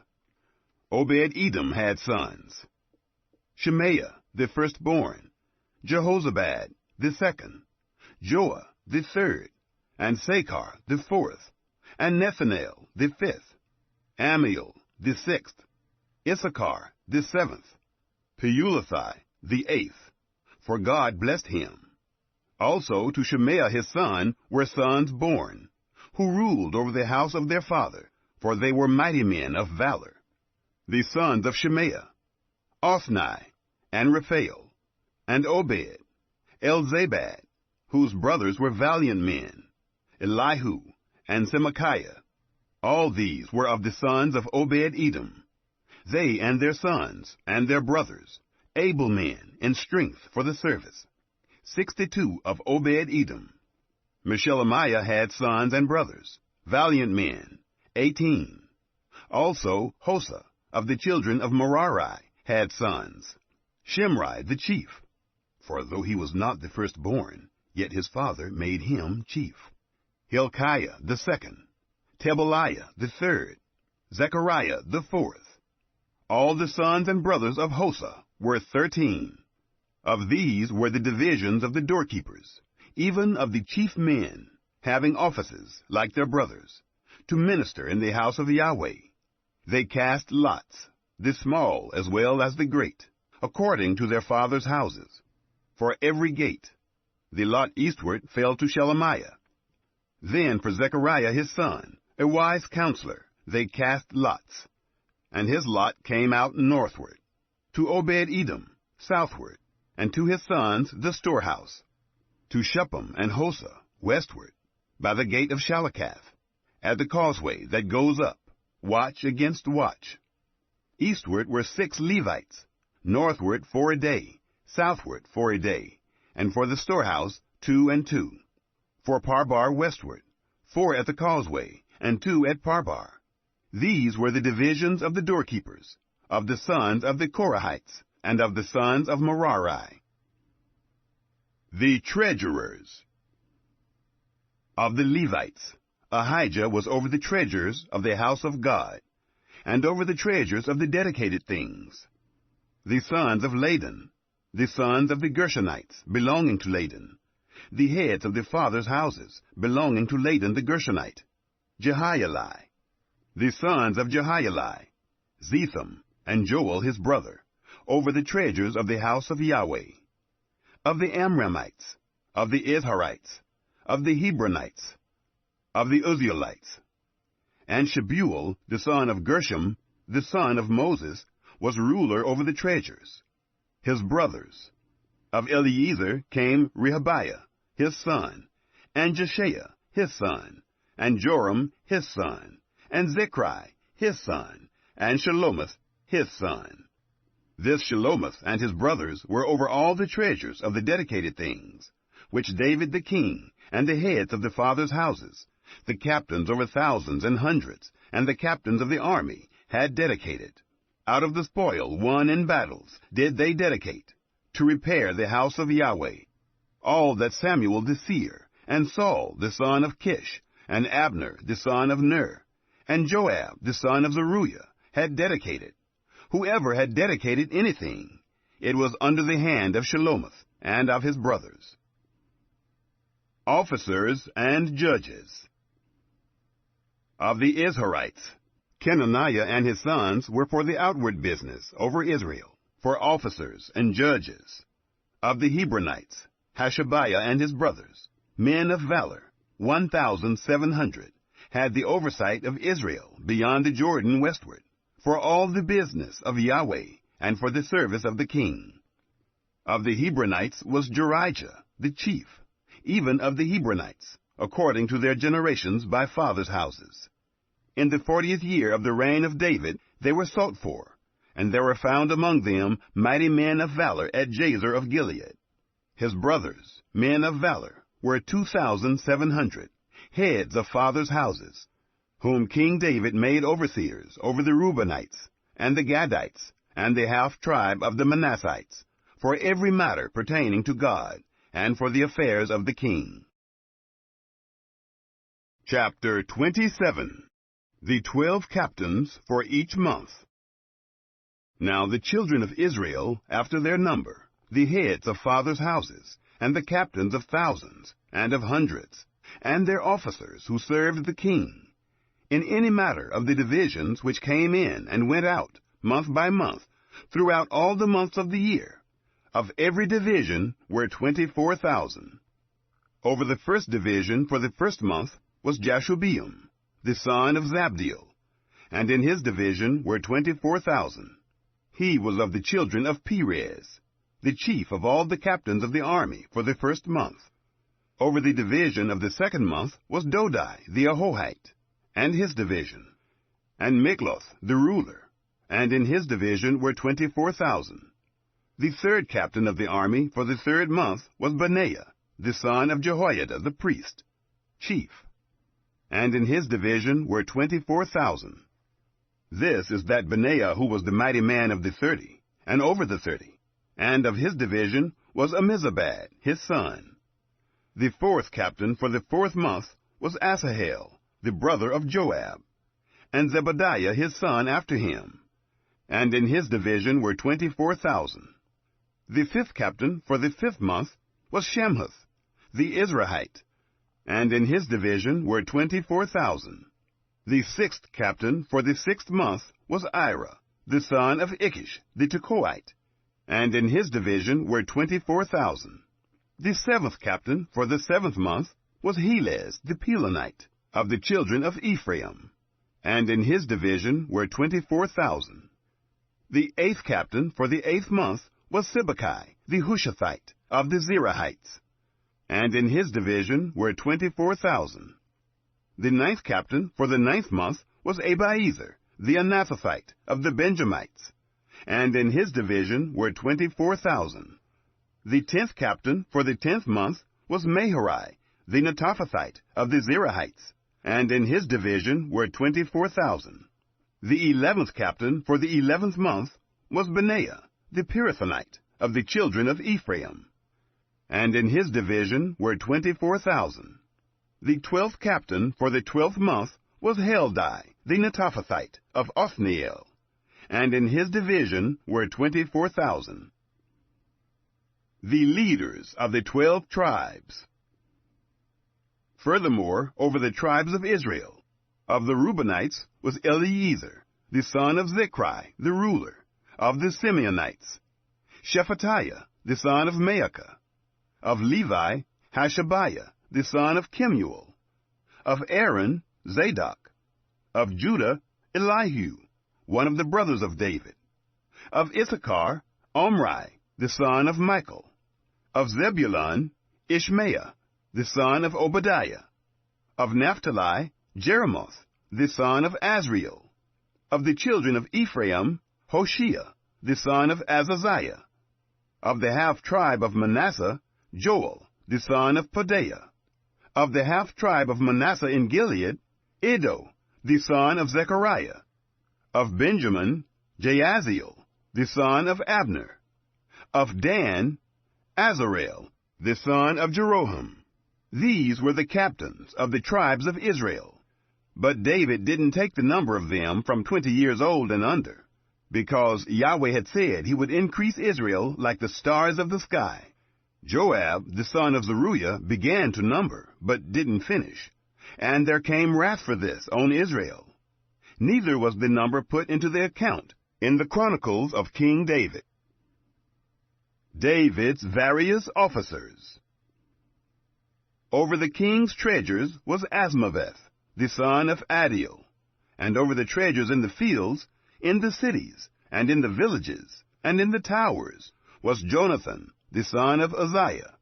Obed-Edom had sons: Shemaiah the firstborn, Jehozabad the second, Joah the third, and Sakar the fourth, and Nethanel the fifth, Amiel the sixth, Issachar the seventh, Peulethai the eighth, for God blessed him. Also to Shemaiah his son were sons born, who ruled over the house of their father, for they were mighty men of valor. The sons of Shemaiah: Othni, and Raphael, and Obed, Elzabad, whose brothers were valiant men, Elihu, and Semachiah. All these were of the sons of Obed-Edom. They and their sons and their brothers, able men in strength for the service, 62 of Obed-Edom. Meshelemiah had sons and brothers, valiant men, 18. Also Hosa of the children of Merari, had sons. Shimri the chief, for though he was not the firstborn, yet his father made him chief. Hilkiah the second, Tebaliah the third, Zechariah the fourth. All the sons and brothers of Hosa were 13. Of these were the divisions of the doorkeepers, even of the chief men, having offices, like their brothers, to minister in the house of Yahweh. They cast lots, the small as well as the great, according to their fathers' houses. For every gate, the lot eastward fell to Shelemiah. Then for Zechariah his son, a wise counselor, they cast lots, and his lot came out northward, to Obed-Edom, southward, and to his sons the storehouse, to Shuppim and Hosa, westward, by the gate of Shalakath, at the causeway that goes up, watch against watch. Eastward were 6 Levites, northward 4 a day, southward 4 a day, and for the storehouse 2 and 2. For Parbar westward, 4 at the causeway, and 2 at Parbar. These were the divisions of the doorkeepers, of the sons of the Korahites, and of the sons of Merari. The treasurers. Of the Levites, Ahijah was over the treasures of the house of God, and over the treasures of the dedicated things. The sons of Ladan, the sons of the Gershonites, belonging to Ladan, the heads of the fathers' houses, belonging to Ladan the Gershonite, Jehieli. The sons of Jehieli, Zetham, and Joel his brother, over the treasures of the house of Yahweh. Of the Amramites, of the Izharites, of the Hebronites, of the Uzzielites. And Shebuel, the son of Gershom, the son of Moses, was ruler over the treasures. His brothers. Of Eliezer came Rehabiah, his son, and Jeshaiah, his son, and Joram, his son, and Zechri, his son, and Shelomith, his son. This Shelomith and his brothers were over all the treasures of the dedicated things, which David the king, and the heads of the fathers' houses, the captains over thousands and hundreds, and the captains of the army, had dedicated. Out of the spoil won in battles did they dedicate, to repair the house of Yahweh. All that Samuel the seer, and Saul the son of Kish, and Abner the son of Ner, and Joab the son of Zeruiah, had dedicated. Whoever had dedicated anything, it was under the hand of Shelomith and of his brothers. Officers and judges. Of the Izharites, Kenaniah and his sons were for the outward business over Israel, for officers and judges. Of the Hebronites, Hashabiah and his brothers, men of valor, 1,700, had the oversight of Israel beyond the Jordan westward, for all the business of Yahweh, and for the service of the king. Of the Hebronites was Jerijah, the chief, even of the Hebronites, according to their generations by fathers' houses. In the 40th year of the reign of David they were sought for, and there were found among them mighty men of valor at Jazer of Gilead. His brothers, men of valor, were 2,700, heads of fathers' houses, whom King David made overseers over the Reubenites, and the Gadites, and the half-tribe of the Manassites, for every matter pertaining to God, and for the affairs of the king. Chapter 27. The 12 captains for each month. Now the children of Israel, after their number, the heads of fathers' houses, and the captains of thousands, and of hundreds, and their officers who served the king, in any matter of the divisions which came in and went out, month by month, throughout all the months of the year, of every division were 24,000. Over the first division for the first month was Jashubeam, the son of Zabdiel, and in his division were 24,000. He was of the children of Perez, the chief of all the captains of the army for the first month. Over the division of the second month was Dodai the Ahohite, and his division, and Mikloth the ruler, and in his division were 24,000. The third captain of the army for the third month was Benaiah, the son of Jehoiada the priest, chief, and in his division were 24,000. This is that Benaiah who was the mighty man of the 30, and over the 30. And of his division was Ammizabad, his son. The 4th captain for the 4th month was Asahel, the brother of Joab, and Zebadiah his son after him. And in his division were 24,000. The 5th captain for the 5th month was Shamhuth, the Israelite, and in his division were 24,000. The 6th captain for the 6th month was Ira, the son of Ikish, the Tekoite, and in his division were 24,000. The 7th captain for the 7th month was Helez, the Pelonite, of the children of Ephraim, and in his division were 24,000. The 8th captain for the 8th month was Sibbecai, the Hushathite, of the Zerahites, and in his division were 24,000. The 9th captain for the 9th month was Abiezer, the Anathothite, of the Benjamites, and in his division were 24,000. The 10th captain for the 10th month was Maharai, the Netophathite, of the Zerahites, and in his division were 24,000. The 11th captain for the 11th month was Benaiah, the Pirathonite, of the children of Ephraim, and in his division were 24,000. The 12th captain for the 12th month was Heldai, the Netophathite, of Othniel, and in his division were 24,000. The leaders of the 12 tribes. Furthermore, over the tribes of Israel, of the Reubenites was Eliezer, the son of Zichri, the ruler, of the Simeonites, Shephatiah, the son of Maacah, of Levi, Hashabiah, the son of Kemuel, of Aaron, Zadok, of Judah, Elihu, one of the brothers of David, of Issachar, Omri, the son of Michael, of Zebulun, Ishmael, the son of Obadiah, of Naphtali, Jeremoth, the son of Azriel, of the children of Ephraim, Hoshea, the son of Azaziah, of the half-tribe of Manasseh, Joel, the son of Pedaiah, of the half-tribe of Manasseh in Gilead, Iddo, the son of Zechariah, of Benjamin, Jaazeel, the son of Abner, of Dan, Azarel, the son of Jeroham. These were the captains of the tribes of Israel. But David didn't take the number of them from 20 years old and under, because Yahweh had said he would increase Israel like the stars of the sky. Joab, the son of Zeruiah, began to number, but didn't finish, and there came wrath for this on Israel. Neither was the number put into the account in the Chronicles of King David. David's various officers. Over the king's treasures was Asmaveth, the son of Adiel, and over the treasures in the fields, in the cities, and in the villages, and in the towers, was Jonathan, the son of Uzziah.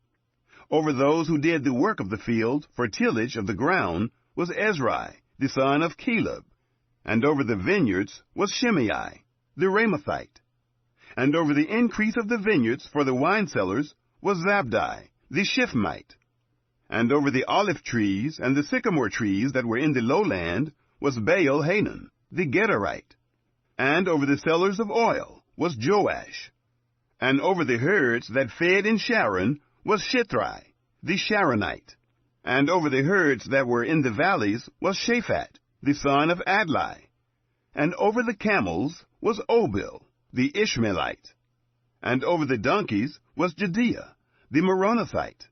Over those who did the work of the field for tillage of the ground was Ezrai, the son of Caleb, and over the vineyards was Shimei, the Ramathite. And over the increase of the vineyards for the wine cellars was Zabdi, the Shifmite. And over the olive trees and the sycamore trees that were in the lowland was Baal-Hanan, the Gederite. And over the cellars of oil was Joash. And over the herds that fed in Sharon was Shithri, the Sharonite. And over the herds that were in the valleys was Shaphat, the son of Adlai. And over the camels was Obil, the Ishmaelite. And over the donkeys was Jediah, the Meronothite.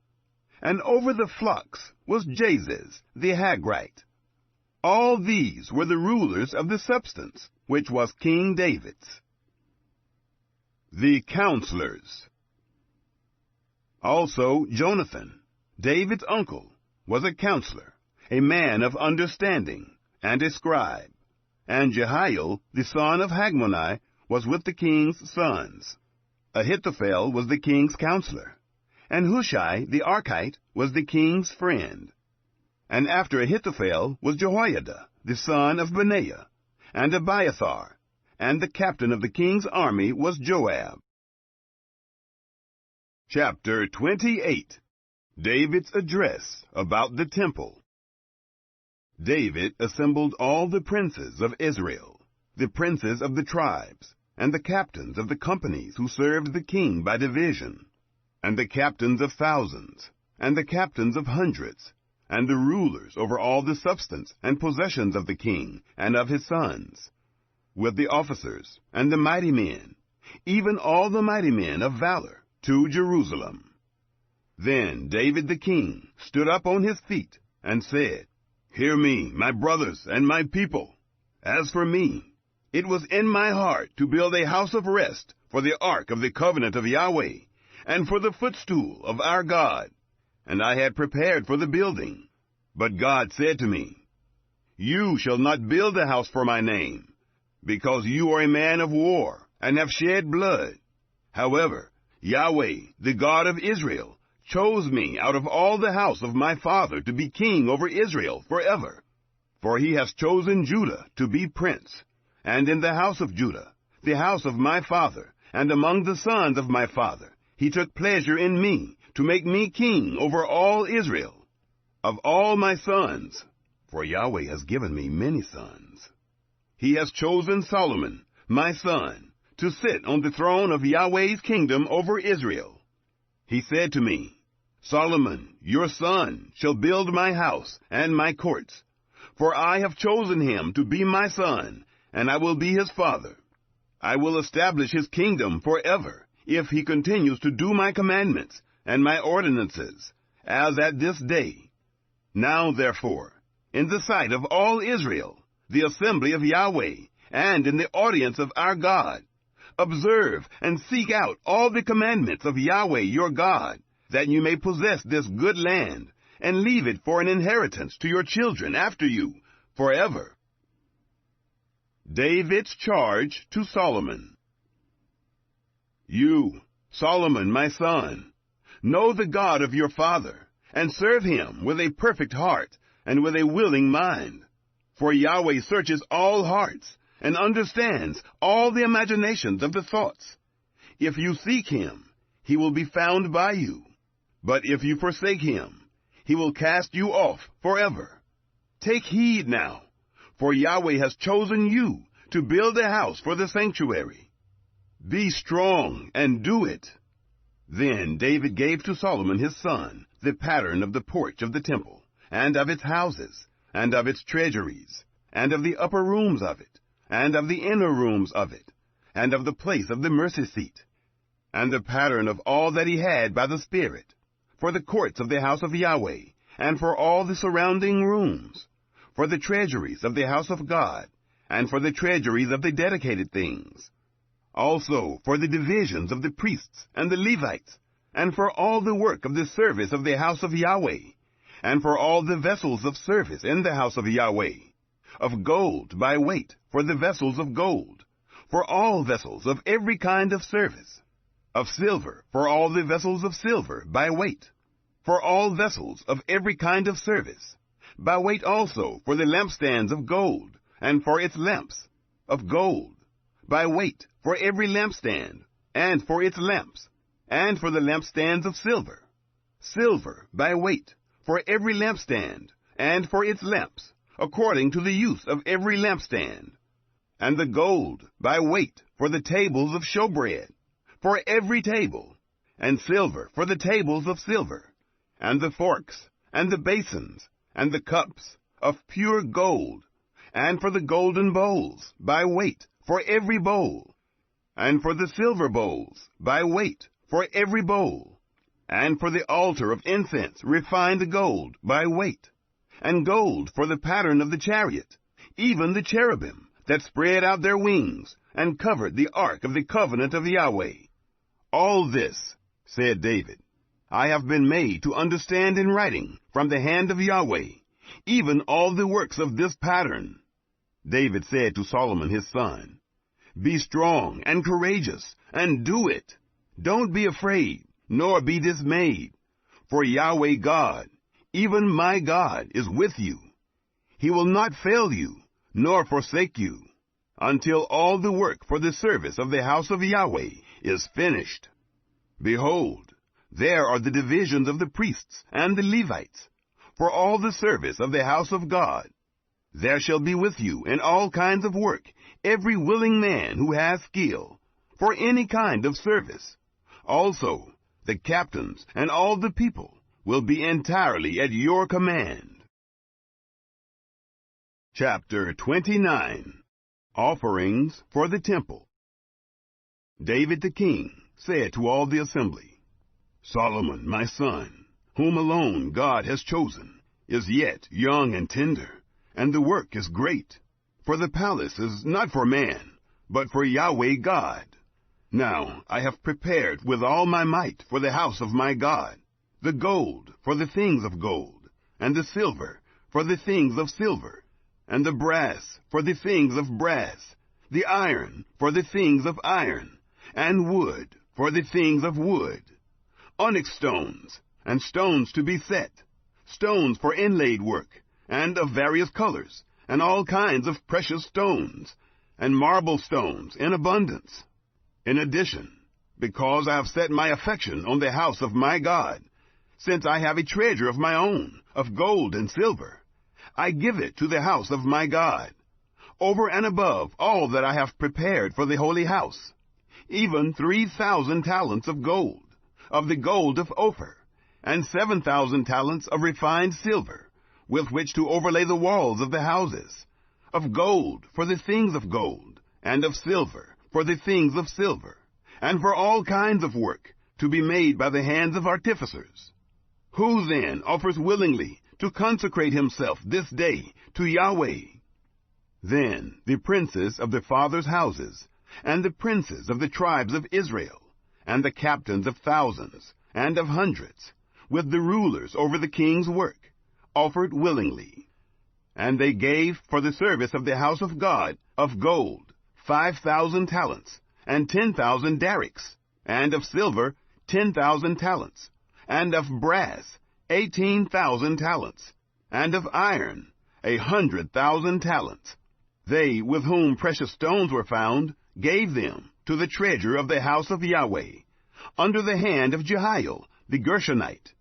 And over the flocks was Jaziz, the Hagrite. All these were the rulers of the substance, which was King David's. The counselors. Also Jonathan, David's uncle, was a counselor, a man of understanding, and a scribe. And Jehiel, the son of Hagmoni, was with the king's sons. Ahithophel was the king's counselor, and Hushai the Archite was the king's friend. And after Ahithophel was Jehoiada, the son of Benaiah, and Abiathar, and the captain of the king's army was Joab. Chapter 28. David's address about the temple. David assembled all the princes of Israel, the princes of the tribes, and the captains of the companies who served the king by division, and the captains of thousands, and the captains of hundreds, and the rulers over all the substance and possessions of the king and of his sons, with the officers and the mighty men, even all the mighty men of valor, to Jerusalem. Then David the king stood up on his feet and said, Hear me, my brothers and my people. As for me, it was in my heart to build a house of rest for the ark of the covenant of Yahweh, and for the footstool of our God. And I had prepared for the building. But God said to me, You shall not build a house for my name, because you are a man of war, and have shed blood. However, Yahweh, the God of Israel, chose me out of all the house of my father to be king over Israel forever. For he has chosen Judah to be prince, and in the house of Judah, the house of my father, and among the sons of my father, he took pleasure in me, to make me king over all Israel. Of all my sons, for Yahweh has given me many sons, he has chosen Solomon, my son, to sit on the throne of Yahweh's kingdom over Israel. He said to me, Solomon, your son, shall build my house and my courts, for I have chosen him to be my son, and I will be his father. I will establish his kingdom forever, if he continues to do my commandments and my ordinances, as at this day. Now, therefore, in the sight of all Israel, the assembly of Yahweh, and in the audience of our God, observe and seek out all the commandments of Yahweh your God, that you may possess this good land, and leave it for an inheritance to your children after you, forever. David's charge to Solomon. You, Solomon, my son, know the God of your father, and serve him with a perfect heart and with a willing mind. For Yahweh searches all hearts, and understands all the imaginations of the thoughts. If you seek him, he will be found by you. But if you forsake him, he will cast you off forever. Take heed now, for Yahweh has chosen you to build a house for the sanctuary. Be strong and do it. Then David gave to Solomon his son the pattern of the porch of the temple, and of its houses, and of its treasuries, and of the upper rooms of it, and of the inner rooms of it, and of the place of the mercy seat, and the pattern of all that he had by the Spirit, for the courts of the house of Yahweh, and for all the surrounding rooms, for the treasuries of the house of God, and for the treasuries of the dedicated things, also for the divisions of the priests and the Levites, and for all the work of the service of the house of Yahweh, and for all the vessels of service in the house of Yahweh, of gold by weight for the vessels of gold, for all vessels of every kind of service, of silver for all the vessels of silver by weight, for all vessels of every kind of service, by weight also for the lampstands of gold, and for its lamps, of gold, by weight for every lampstand, and for its lamps, and for the lampstands of silver, silver by weight for every lampstand, and for its lamps, according to the use of every lampstand, and the gold by weight for the tables of showbread, for every table, and silver for the tables of silver, and the forks, and the basins, and the cups, of pure gold, and for the golden bowls by weight for every bowl, and for the silver bowls by weight for every bowl, and for the altar of incense refined gold by weight, and gold for the pattern of the chariot, even the cherubim that spread out their wings, and covered the ark of the covenant of Yahweh. All this, said David, I have been made to understand in writing from the hand of Yahweh, even all the works of this pattern. David said to Solomon his son, Be strong and courageous, and do it. Don't be afraid, nor be dismayed. For Yahweh God, even my God, is with you. He will not fail you, nor forsake you, until all the work for the service of the house of Yahweh is finished. Behold, there are the divisions of the priests and the Levites, for all the service of the house of God. There shall be with you in all kinds of work every willing man who has skill, for any kind of service. Also, the captains and all the people will be entirely at your command. Chapter 29. Offerings for the Temple. David the king said to all the assembly, Solomon, my son, whom alone God has chosen, is yet young and tender, and the work is great. For the palace is not for man, but for Yahweh God. Now I have prepared with all my might for the house of my God, the gold for the things of gold, and the silver for the things of silver, and the brass for the things of brass, the iron for the things of iron, and wood for the things of wood, onyx stones, and stones to be set, stones for inlaid work, and of various colors, and all kinds of precious stones, and marble stones in abundance. In addition, because I have set my affection on the house of my God, since I have a treasure of my own, of gold and silver, I give it to the house of my God, over and above all that I have prepared for the holy house, even 3,000 talents of gold, of the gold of Ophir, and 7,000 talents of refined silver, with which to overlay the walls of the houses, of gold for the things of gold, and of silver for the things of silver, and for all kinds of work to be made by the hands of artificers. Who then offers willingly to consecrate himself this day to Yahweh? Then the princes of the fathers' houses, and the princes of the tribes of Israel, and the captains of thousands and of hundreds, with the rulers over the king's work, offered willingly. And they gave for the service of the house of God of gold 5,000 talents, and 10,000 darics, and of silver 10,000 talents, and of brass 18,000 talents, and of iron 100,000 talents. They with whom precious stones were found gave them to the treasure of the house of Yahweh, under the hand of Jehiel the Gershonite.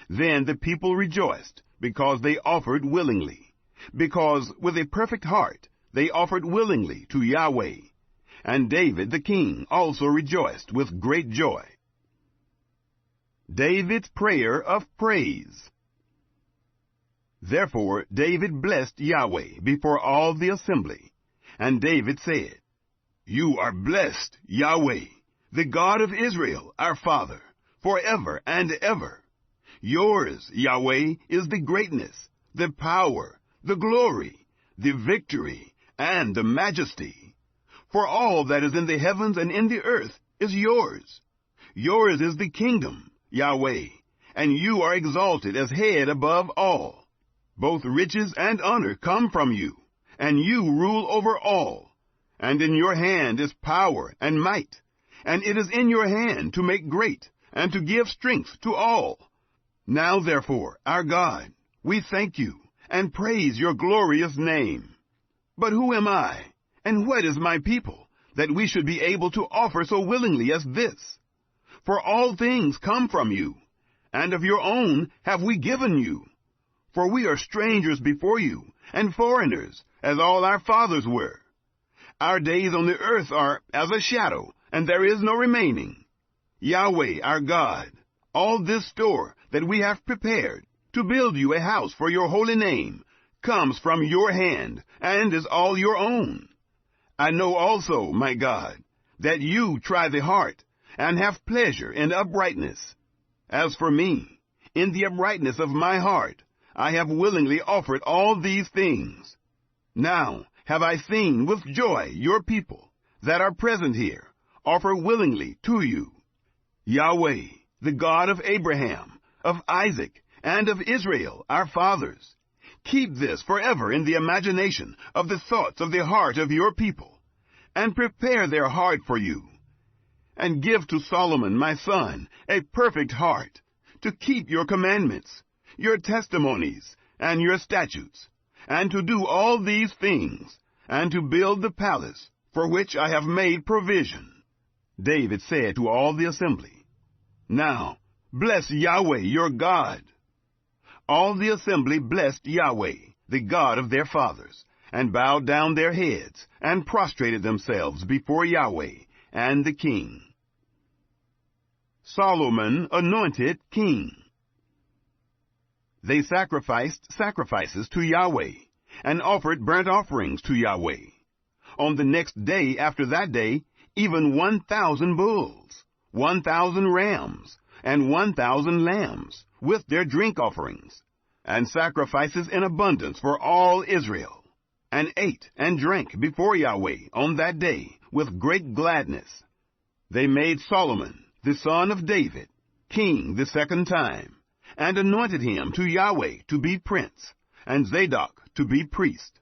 Then the people rejoiced, because they offered willingly, because with a perfect heart they offered willingly to Yahweh. And David the king also rejoiced with great joy. David's prayer of praise. Therefore David blessed Yahweh before all the assembly. And David said, You are blessed, Yahweh, the God of Israel, our Father, forever and ever. Yours, Yahweh, is the greatness, the power, the glory, the victory, and the majesty. For all that is in the heavens and in the earth is yours. Yours is the kingdom, Yahweh, and you are exalted as head above all. Both riches and honor come from you, and you rule over all. And in your hand is power and might, and it is in your hand to make great, and to give strength to all. Now therefore, our God, we thank you, and praise your glorious name. But who am I, and what is my people, that we should be able to offer so willingly as this? For all things come from you, and of your own have we given you. For we are strangers before you, and foreigners, as all our fathers were. Our days on the earth are as a shadow, and there is no remaining. Yahweh our God, all this store that we have prepared to build you a house for your holy name comes from your hand, and is all your own. I know also, my God, that you try the heart, and have pleasure in uprightness. As for me, in the uprightness of my heart, I have willingly offered all these things. Now have I seen with joy your people that are present here offer willingly to you. Yahweh, the God of Abraham, of Isaac, and of Israel, our fathers, keep this forever in the imagination of the thoughts of the heart of your people, and prepare their heart for you. And give to Solomon my son a perfect heart, to keep your commandments, your testimonies, and your statutes, and to do all these things, and to build the palace for which I have made provision. David said to all the assembly, Now bless Yahweh your God. All the assembly blessed Yahweh, the God of their fathers, and bowed down their heads, and prostrated themselves before Yahweh and the king. Solomon anointed king. They sacrificed sacrifices to Yahweh, and offered burnt offerings to Yahweh. On the next day after that day, even 1,000 bulls, 1,000 rams, and 1,000 lambs, with their drink offerings, and sacrifices in abundance for all Israel, and ate and drank before Yahweh on that day with great gladness. They made Solomon, the son of David, king the second time, and anointed him to Yahweh to be prince, and Zadok to be priest.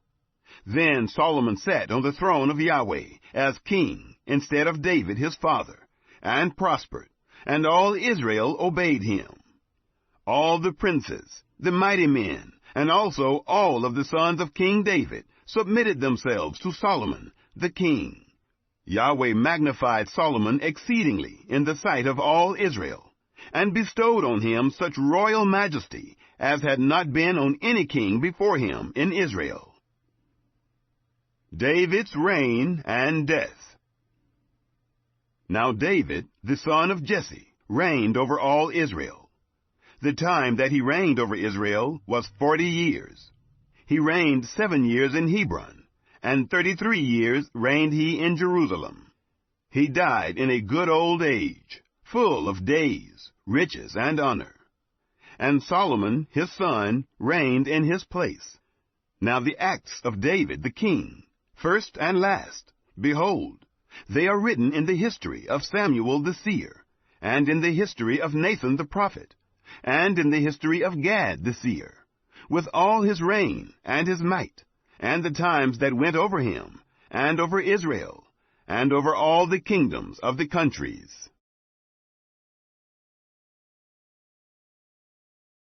Then Solomon sat on the throne of Yahweh as king instead of David his father, and prospered, and all Israel obeyed him. All the princes, the mighty men, and also all of the sons of King David submitted themselves to Solomon the king. Yahweh magnified Solomon exceedingly in the sight of all Israel, and bestowed on him such royal majesty as had not been on any king before him in Israel. David's reign and death. Now David, the son of Jesse, reigned over all Israel. The time that he reigned over Israel was 40 years. He reigned 7 years in Hebron, and 33 years reigned he in Jerusalem. He died in a good old age, full of days, riches, and honor. And Solomon, his son, reigned in his place. Now the acts of David the king, first and last, behold, they are written in the history of Samuel the seer, and in the history of Nathan the prophet, and in the history of Gad the seer, with all his reign and his might, and the times that went over him, and over Israel, and over all the kingdoms of the countries.